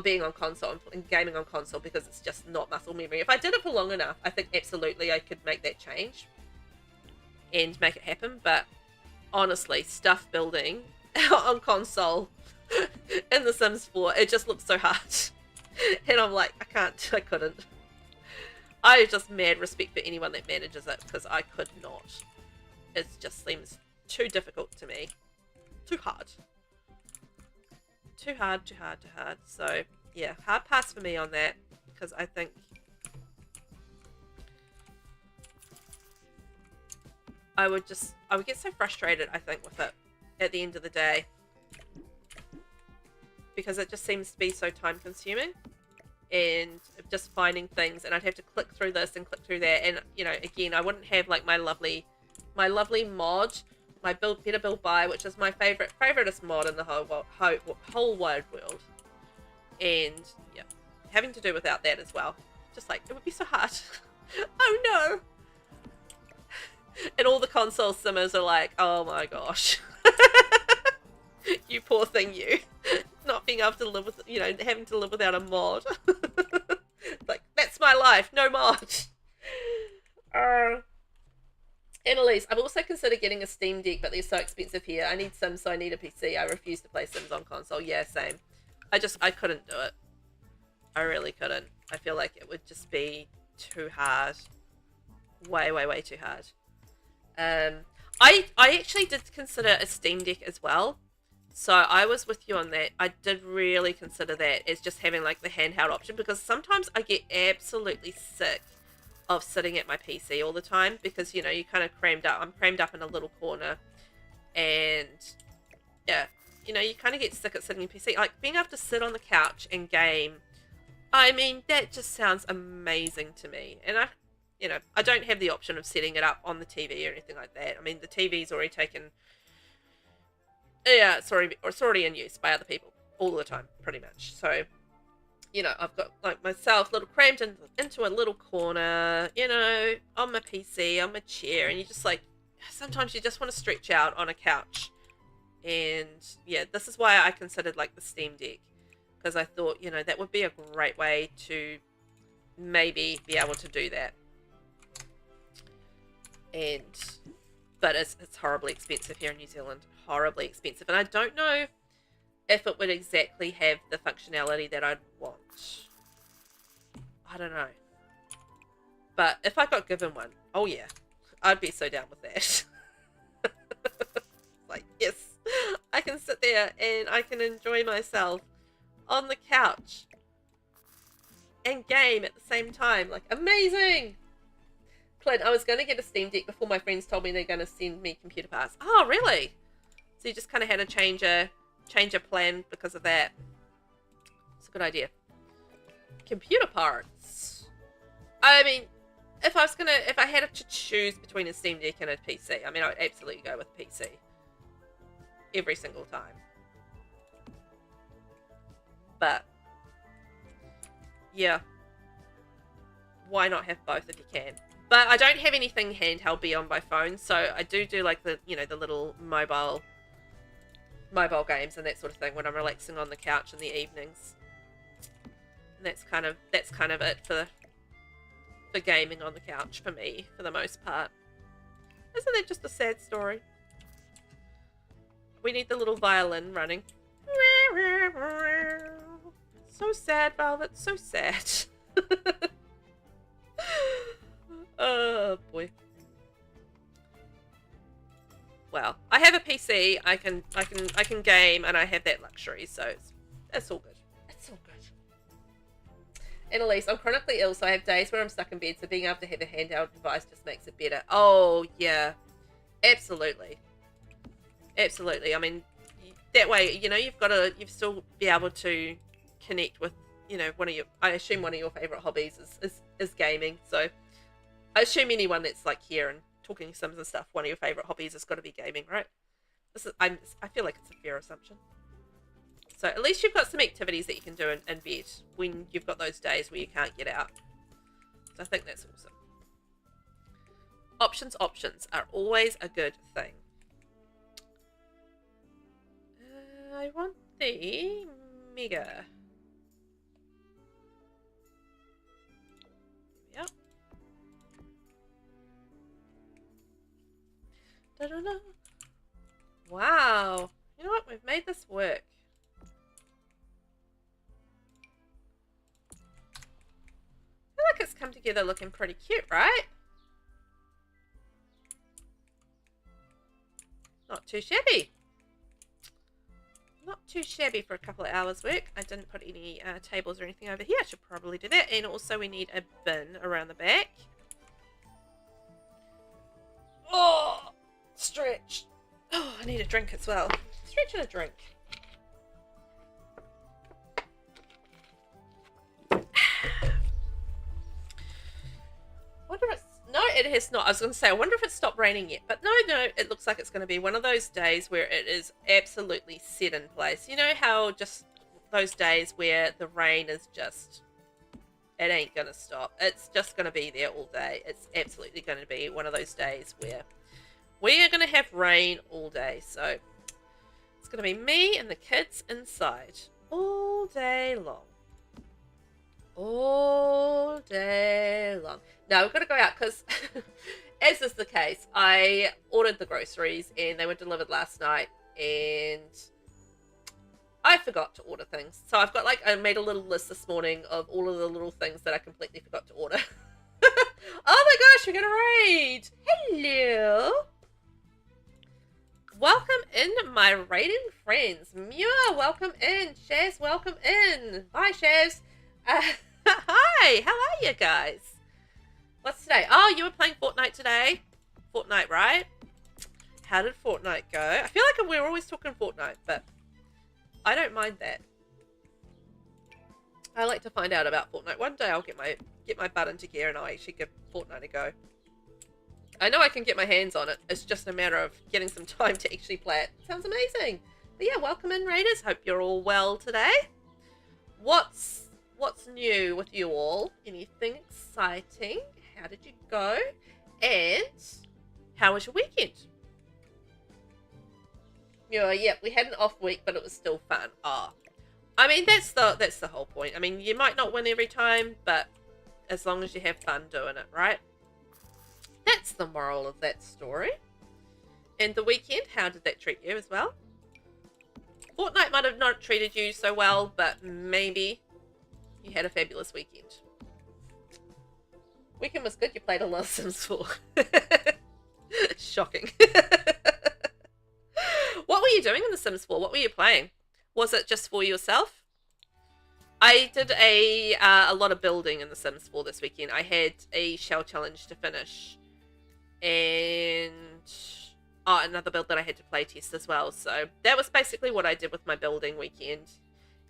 Speaker 1: being on console and gaming on console, because it's just not muscle memory. If I did it for long enough, I think absolutely I could make that change and make it happen. But honestly, stuff building on console in The Sims 4, it just looks so hard. And I'm like, I couldn't. I have just mad respect for anyone that manages it, because I could not. It just seems too difficult to me. Too hard. Too hard. So, yeah, hard pass for me on that, because I think I would get so frustrated, I think, with it at the end of the day, because it just seems to be so time consuming, and just finding things, and I'd have to click through this and click through that, and, you know, again, I wouldn't have like my lovely mod, my Better Build Buy, which is my favoritist mod in the whole wide world. And yeah, having to do without that as well. Just like, it would be so hard. Oh no! And all the console simmers are like, oh my gosh. You poor thing, you. Not being able to live with, you know, having to live without a mod. Like, that's my life, no mod. Annalise, I've also considered getting a Steam Deck, but they're so expensive here. I need Sims, so I need a PC. I refuse to play Sims on console. Yeah, same. I couldn't do it. I really couldn't. I feel like it would just be too hard. Way, way, way too hard. I actually did consider a Steam Deck as well. So I was with you on that. I did really consider that as just having like the handheld option, because sometimes I get absolutely sick of sitting at my PC all the time, because, you know, you kind of I'm crammed up in a little corner, and yeah, you know, you kind of get sick at sitting in PC. Like, being able to sit on the couch and game, I mean, that just sounds amazing to me. And I don't have the option of setting it up on the TV or anything like that. I mean, the TV's already taken, yeah, it's already in use by other people all the time, pretty much. So, you know, I've got like myself little crammed into a little corner, you know, on my PC, on my chair, and you just like, sometimes you just want to stretch out on a couch. And yeah, this is why I considered like the Steam Deck, because I thought, you know, that would be a great way to maybe be able to do that. But it's horribly expensive here in New Zealand, horribly expensive, and I don't know if it would exactly have the functionality that I'd want. I don't know. But if I got given one, oh yeah, I'd be so down with that. Like, yes, I can sit there and I can enjoy myself on the couch and game at the same time. Like, amazing! Clint, I was going to get a Steam Deck before my friends told me they're going to send me computer parts. Oh, really? So you just kind of had to change a plan because of that. It's a good idea. Computer parts. I mean, if I had to choose between a Steam Deck and a PC, I mean, I would absolutely go with PC. Every single time. But, yeah. Why not have both if you can? But I don't have anything handheld beyond my phone, so I do like the, you know, the little mobile games and that sort of thing when I'm relaxing on the couch in the evenings. And that's kind of it for gaming on the couch for me, for the most part. Isn't that just a sad story? We need the little violin running. So sad, Velvet, so sad. Oh boy. Well, I have a PC. I can game, and I have that luxury, so that's all good. It's all good. Annalise, I'm chronically ill, so I have days where I'm stuck in bed, so being able to have a handheld device just makes it better. Oh yeah, absolutely, absolutely. I mean, that way, you know, you've still be able to connect with, you know, I assume one of your favorite hobbies is gaming. So I assume anyone that's like here and talking Sims and stuff, one of your favorite hobbies has got to be gaming, right? I feel like it's a fair assumption. So at least you've got some activities that you can do in bed when you've got those days where you can't get out. So I think that's awesome. Options are always a good thing. I want the Mega. Yep. Da-da-da. Wow. You know what? We've made this work. I feel like it's come together looking pretty cute, right? Not too shabby. Not too shabby for a couple of hours work. I didn't put any tables or anything over here. I should probably do that. And also we need a bin around the back. Oh, stretch. Oh, I need a drink as well. Stretch and a drink. Wonder if it's... No, it has not. I was going to say, I wonder if it's stopped raining yet. But no, it looks like it's going to be one of those days where it is absolutely set in place. You know how just those days where the rain is just... It ain't going to stop. It's just going to be there all day. It's absolutely going to be one of those days where we are going to have rain all day. So It's going to be me and the kids inside all day long. All day long. Now, we've got to go out because, as is the case, I ordered the groceries and they were delivered last night and I forgot to order things. So I've got I made a little list this morning of all of the little things that I completely forgot to order. Oh my gosh, we're going to raid. Hello. Welcome in, my raiding friends. Muir, welcome in. Shaz, welcome in. Bye, Shaz. Hi, how are you guys? What's today? Oh, you were playing Fortnite today? Fortnite, right? How did Fortnite go? I feel like we're always talking Fortnite, but I don't mind that. I like to find out about Fortnite. One day I'll get my butt into gear and I'll actually give Fortnite a go. I know I can get my hands on it. It's just a matter of getting some time to actually play it. Sounds amazing. But yeah, welcome in, Raiders. Hope you're all well today. What's new with you all? Anything exciting? How did you go? And how was your weekend? Yeah, we had an off week, but it was still fun. I mean, that's the whole point. I mean, you might not win every time, but as long as you have fun doing it, right? That's the moral of that story. And the weekend, how did that treat you as well? Fortnite might have not treated you so well, but maybe you had a fabulous weekend. Weekend was good. You played a lot of Sims 4. Shocking. What were you doing in the Sims 4? What were you playing? Was it just for yourself? I did a lot of building in the Sims 4 this weekend. I had a shell challenge to finish. And another build that I had to play test as well. So that was basically what I did with my building weekend.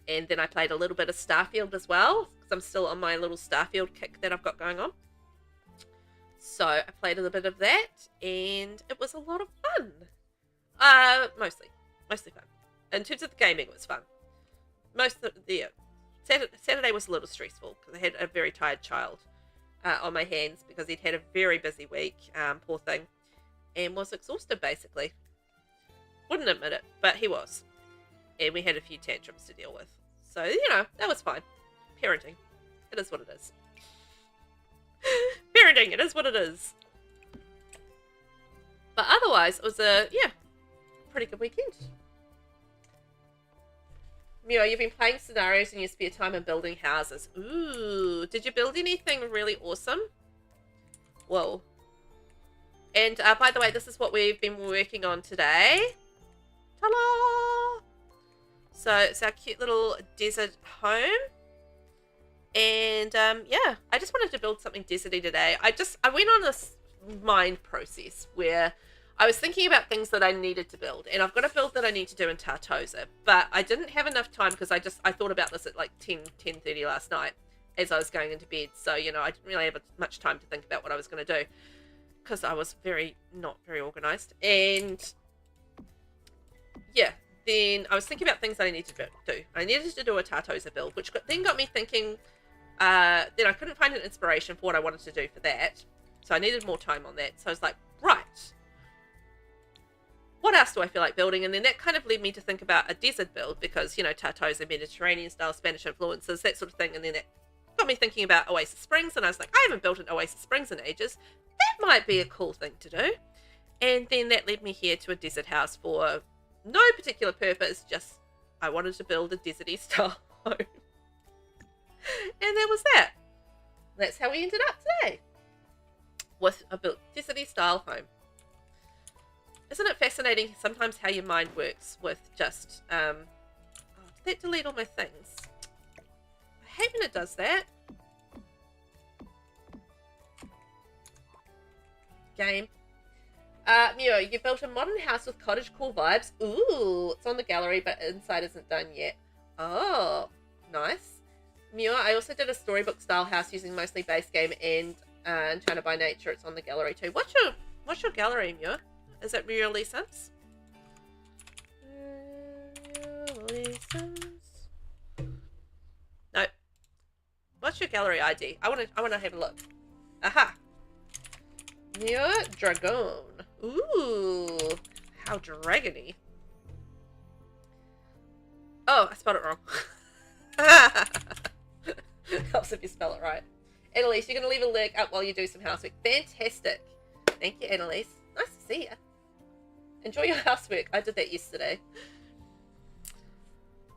Speaker 1: And then I played a little bit of Starfield as well, because I'm still on my little Starfield kick that I've got going on. So I played a little bit of that, and it was a lot of fun. Mostly fun. In terms of the gaming, it was fun. Saturday was a little stressful because I had a very tired child on my hands because he'd had a very busy week, poor thing, and was exhausted basically. Wouldn't admit it, but he was. And we had a few tantrums to deal with. So, that was fine. Parenting. It is what it is. Parenting, it is what it is. But otherwise, it was a, pretty good weekend. Mio, you've been playing scenarios in your spare time and building houses. Ooh, did you build anything really awesome? Whoa. And by the way, this is what we've been working on today. Ta-da! So it's our cute little desert home. And I just wanted to build something deserty today. I went on this mind process where I was thinking about things that I needed to build, and I've got a build that I need to do in Tartosa, but I didn't have enough time because I thought about this at like 10:30 last night as I was going into bed. So, I didn't really have much time to think about what I was going to do because I was not very organized. And yeah, then I was thinking about things that I needed to do. I needed to do a Tartosa build, which then got me thinking, then I couldn't find an inspiration for what I wanted to do for that. So I needed more time on that. So I was like, right, what else do I feel like building? And then that kind of led me to think about a desert build because, Tartosa, Mediterranean style, Spanish influences, that sort of thing. And then that got me thinking about Oasis Springs. And I was like, I haven't built an Oasis Springs in ages. That might be a cool thing to do. And then that led me here to a desert house for no particular purpose. Just I wanted to build a deserty style home. And that was that. That's how we ended up today. With a built deserty style home. Isn't it fascinating sometimes how your mind works with just, did that delete all my things? I hate when it does that. Game. Mio, you built a modern house with cottagecore vibes. Ooh, it's on the gallery, but inside isn't done yet. Oh, nice. Mio, I also did a storybook style house using mostly base game and Enchanted by Nature. It's on the gallery too. What's your gallery, Mio? Is it really Sims? No. What's your gallery ID? I want to have a look. Aha. New Dragon. Ooh, how dragony. Oh, I spelled it wrong. Helps if you spell it right. Annalise, you're going to leave a link up while you do some housework. Fantastic. Thank you, Annalise. Nice to see you. Enjoy your housework. I did that yesterday.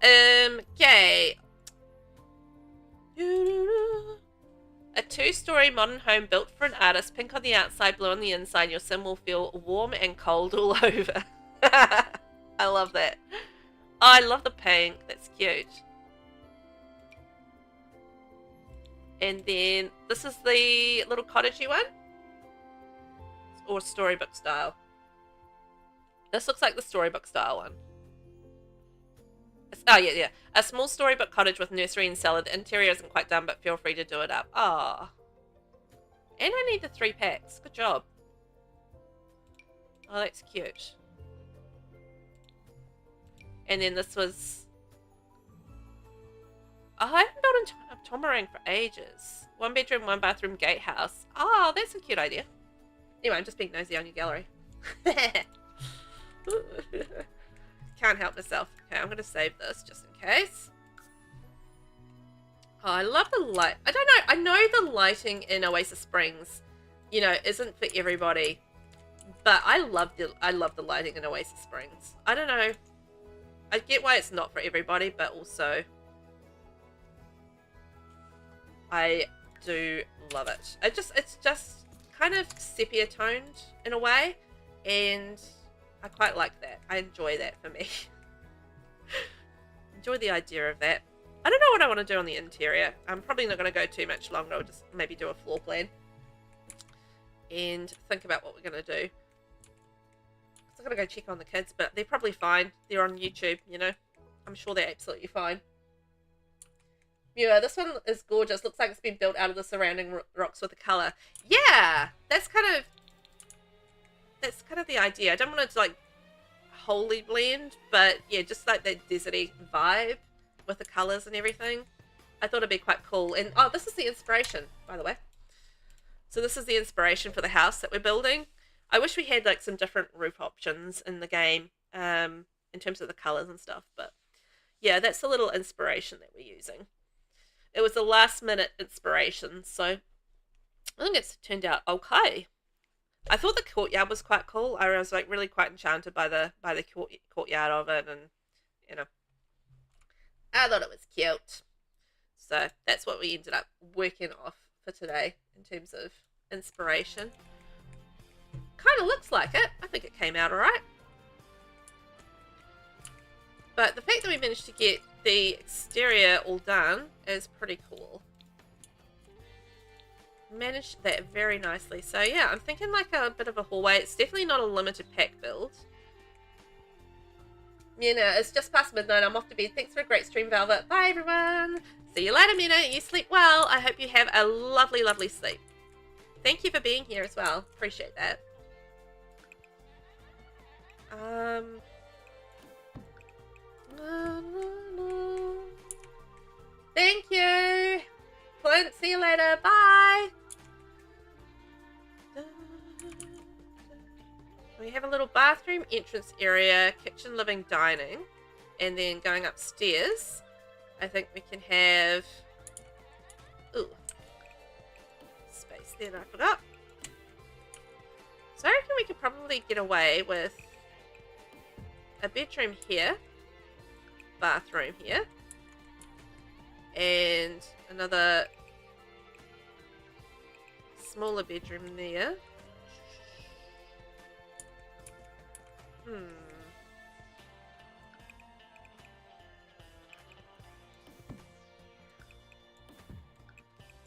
Speaker 1: Okay. A 2-story modern home built for an artist. Pink on the outside, blue on the inside. Your sim will feel warm and cold all over. I love that. Oh, I love the pink. That's cute. And then this is the little cottagey one. Or storybook style. This looks like the storybook style one. Oh, yeah. A small storybook cottage with nursery and cellar. The interior isn't quite done, but feel free to do it up. Ah. And I need the 3 packs. Good job. Oh, that's cute. And then this was... Oh, I haven't built a Tomarang for ages. 1 bedroom, 1 bathroom gatehouse. Oh, that's a cute idea. Anyway, I'm just being nosy on your gallery. Can't help myself. Okay, I'm going to save this just in case. Oh, I love the light. I don't know. I know the lighting in Oasis Springs, you know, isn't for everybody. But I love the lighting in Oasis Springs. I don't know. I get why it's not for everybody, but also I do love it. It's just kind of sepia toned in a way, and I quite like that. I enjoy that for me. Enjoy the idea of that. I don't know what I want to do on the interior. I'm probably not going to go too much longer. I'll just maybe do a floor plan and think about what we're going to do. I'm going to go check on the kids, but they're probably fine. They're on YouTube, you know. I'm sure they're absolutely fine. Yeah, this one is gorgeous. Looks like it's been built out of the surrounding rocks with the colour. Yeah, that's kind of the idea. I don't want it to like wholly blend, but yeah, just like that deserty vibe with the colours and everything. I thought it'd be quite cool. And oh, this is the inspiration, by the way. So this is the inspiration for the house that we're building. I wish we had like some different roof options in the game in terms of the colours and stuff. But yeah, that's a little inspiration that we're using. It was a last minute inspiration, so I think it's turned out okay. I thought the courtyard was quite cool. I was like really quite enchanted by the courtyard of it, and you know, I thought it was cute. So that's what we ended up working off for today in terms of inspiration. Kind of looks like it. I think it came out alright. But the fact that we managed to get the exterior all done is pretty cool. Managed that very nicely. So yeah, I'm thinking like a bit of a hallway. It's definitely not a limited pack build. Mina, it's just past midnight. I'm off to bed. Thanks for a great stream, Velvet. Bye, everyone. See you later, Mina. You sleep well. I hope you have a lovely, lovely sleep. Thank you for being here as well. Appreciate that. Thank you. Clint, see you later. Bye. We have a little bathroom entrance area, kitchen, living, dining, and then going upstairs, I think we can have space there that I forgot. So I reckon we could probably get away with a bedroom here, bathroom here, and another smaller bedroom there.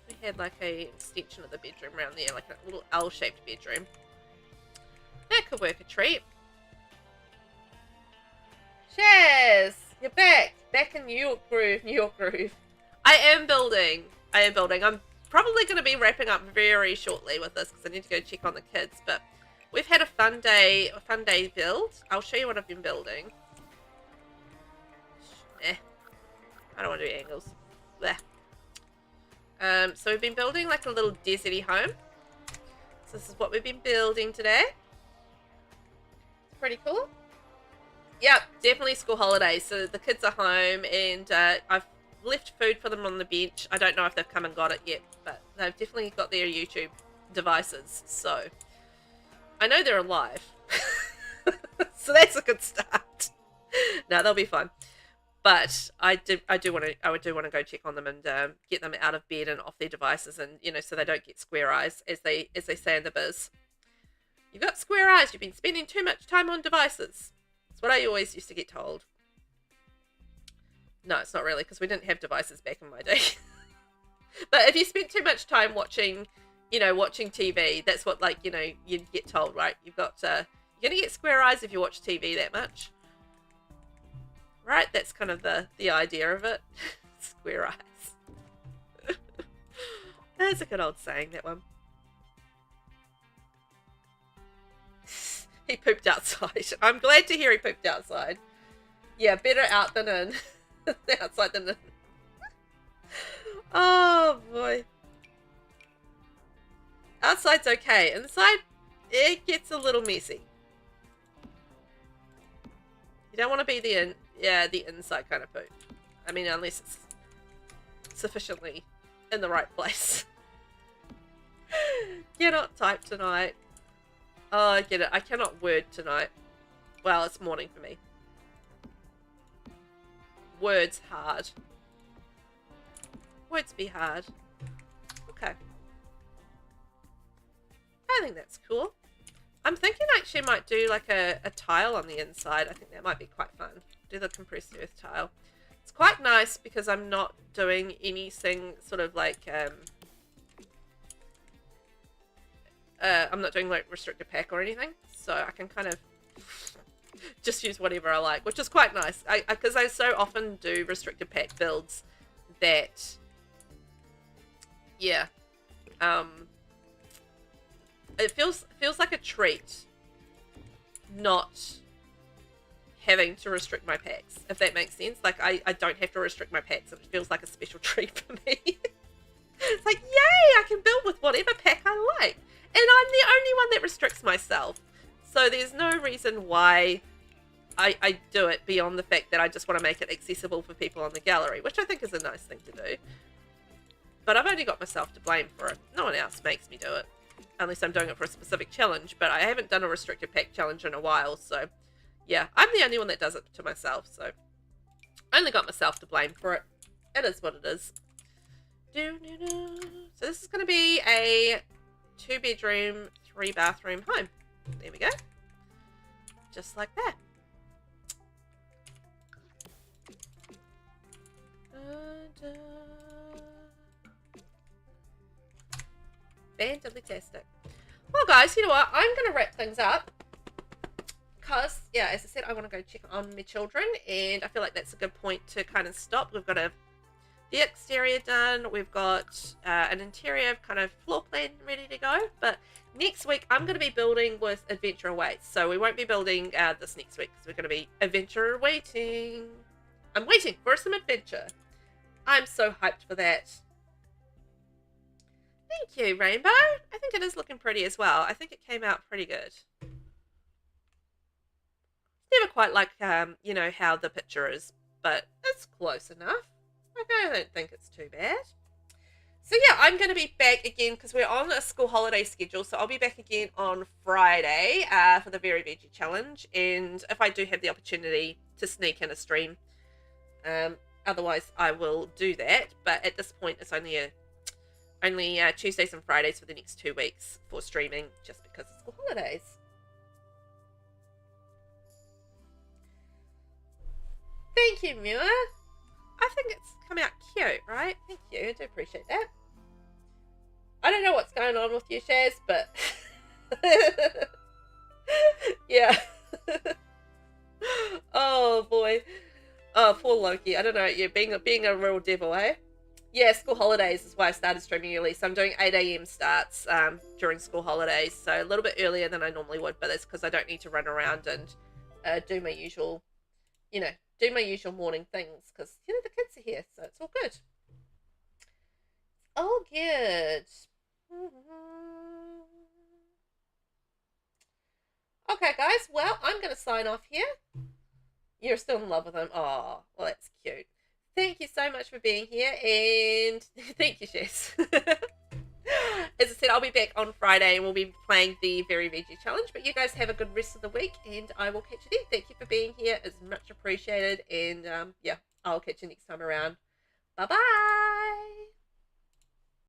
Speaker 1: We had like a extension of the bedroom around there, like a little L-shaped bedroom. That could work a treat. Shaz, you're back. Back in New York Groove, New York Groove. I am building. I'm probably going to be wrapping up very shortly with this because I need to go check on the kids, but we've had a fun day build. I'll show you what I've been building. I don't want to do angles. Blech. So we've been building like a little deserty home. So this is what we've been building today. It's pretty cool. Yep, definitely school holidays. So the kids are home, and I've left food for them on the bench. I don't know if they've come and got it yet, but they've definitely got their YouTube devices. So I know they're alive. So that's a good start. No, they'll be fine. But I do want to go check on them and get them out of bed and off their devices, and so they don't get square eyes, as they say in the biz. You've got square eyes. You've been spending too much time on devices. That's what I always used to get told. No, it's not really, because we didn't have devices back in my day. But if you spent too much time watching TV, that's what you'd get told, right? You've got you're gonna get square eyes if you watch TV that much. Right, that's kind of the idea of it. Square eyes. That's a good old saying, that one. He pooped outside. I'm glad to hear he pooped outside. Yeah, better out than in. Outside than in. Oh, boy. Outside's okay. Inside, it gets a little messy. You don't want to be the inside kind of poop. I mean, unless it's sufficiently in the right place. Cannot type tonight. Oh, I get it. I cannot word tonight. Well, it's morning for me. Words hard. Words be hard. Okay. I think that's cool. I'm thinking I actually might do like a tile on the inside. I think that might be quite fun. Do the compressed earth tile. It's quite nice because I'm not doing anything sort of like I'm not doing like restricted pack or anything, so I can kind of just use whatever I like, which is quite nice. Because I so often do restricted pack builds that, yeah, it feels like a treat not having to restrict my packs, if that makes sense. Like I don't have to restrict my packs, and it feels like a special treat for me. It's like, yay, I can build with whatever pack I like. And I'm the only one that restricts myself. So there's no reason why I do it beyond the fact that I just want to make it accessible for people on the gallery, which I think is a nice thing to do. But I've only got myself to blame for it. No one else makes me do it. Unless I'm doing it for a specific challenge. But I haven't done a restricted pack challenge in a while. So yeah, I'm the only one that does it to myself. So I only got myself to blame for it. It is what it is. So this is going to be a 2-bedroom, 3-bathroom home. There we go. Just like that. Fantastic. Well, guys, you know what? I'm going to wrap things up. Because, yeah, as I said, I want to go check on my children. And I feel like that's a good point to kind of stop. We've got the exterior done. We've got an interior kind of floor plan ready to go. But next week, I'm going to be building with Adventure Awaits. So we won't be building this next week because we're going to be Adventure Waiting. I'm waiting for some adventure. I'm so hyped for that. Thank you, Rainbow. I think it is looking pretty as well. I think it came out pretty good. Never quite like, you know, how the picture is, but it's close enough. Like, I don't think it's too bad. So yeah, I'm going to be back again because we're on a school holiday schedule. So I'll be back again on Friday for the Very Veggie Challenge. And if I do have the opportunity to sneak in a stream, otherwise I will do that. But at this point, it's only Tuesdays and Fridays for the next 2 weeks for streaming, just because of school holidays. Thank you, Muir. I think it's come out cute, right? Thank you. I do appreciate that. I don't know what's going on with you, Shaz, but yeah. Oh boy. Oh, poor Loki. I don't know. Yeah, being a real devil, eh? Yeah, school holidays is why I started streaming early. So I'm doing 8 a.m. starts during school holidays. So a little bit earlier than I normally would, but that's because I don't need to run around and do my usual, morning things. Because, the kids are here, so it's all good. All good. Okay, guys. Well, I'm going to sign off here. You're still in love with him. Oh, well, that's cute. Thank you so much for being here, and thank you, Jess. As I said, I'll be back on Friday and we'll be playing the Very Veggie Challenge. But you guys have a good rest of the week, and I will catch you then. Thank you for being here. It's much appreciated. And yeah, I'll catch you next time around. Bye-bye.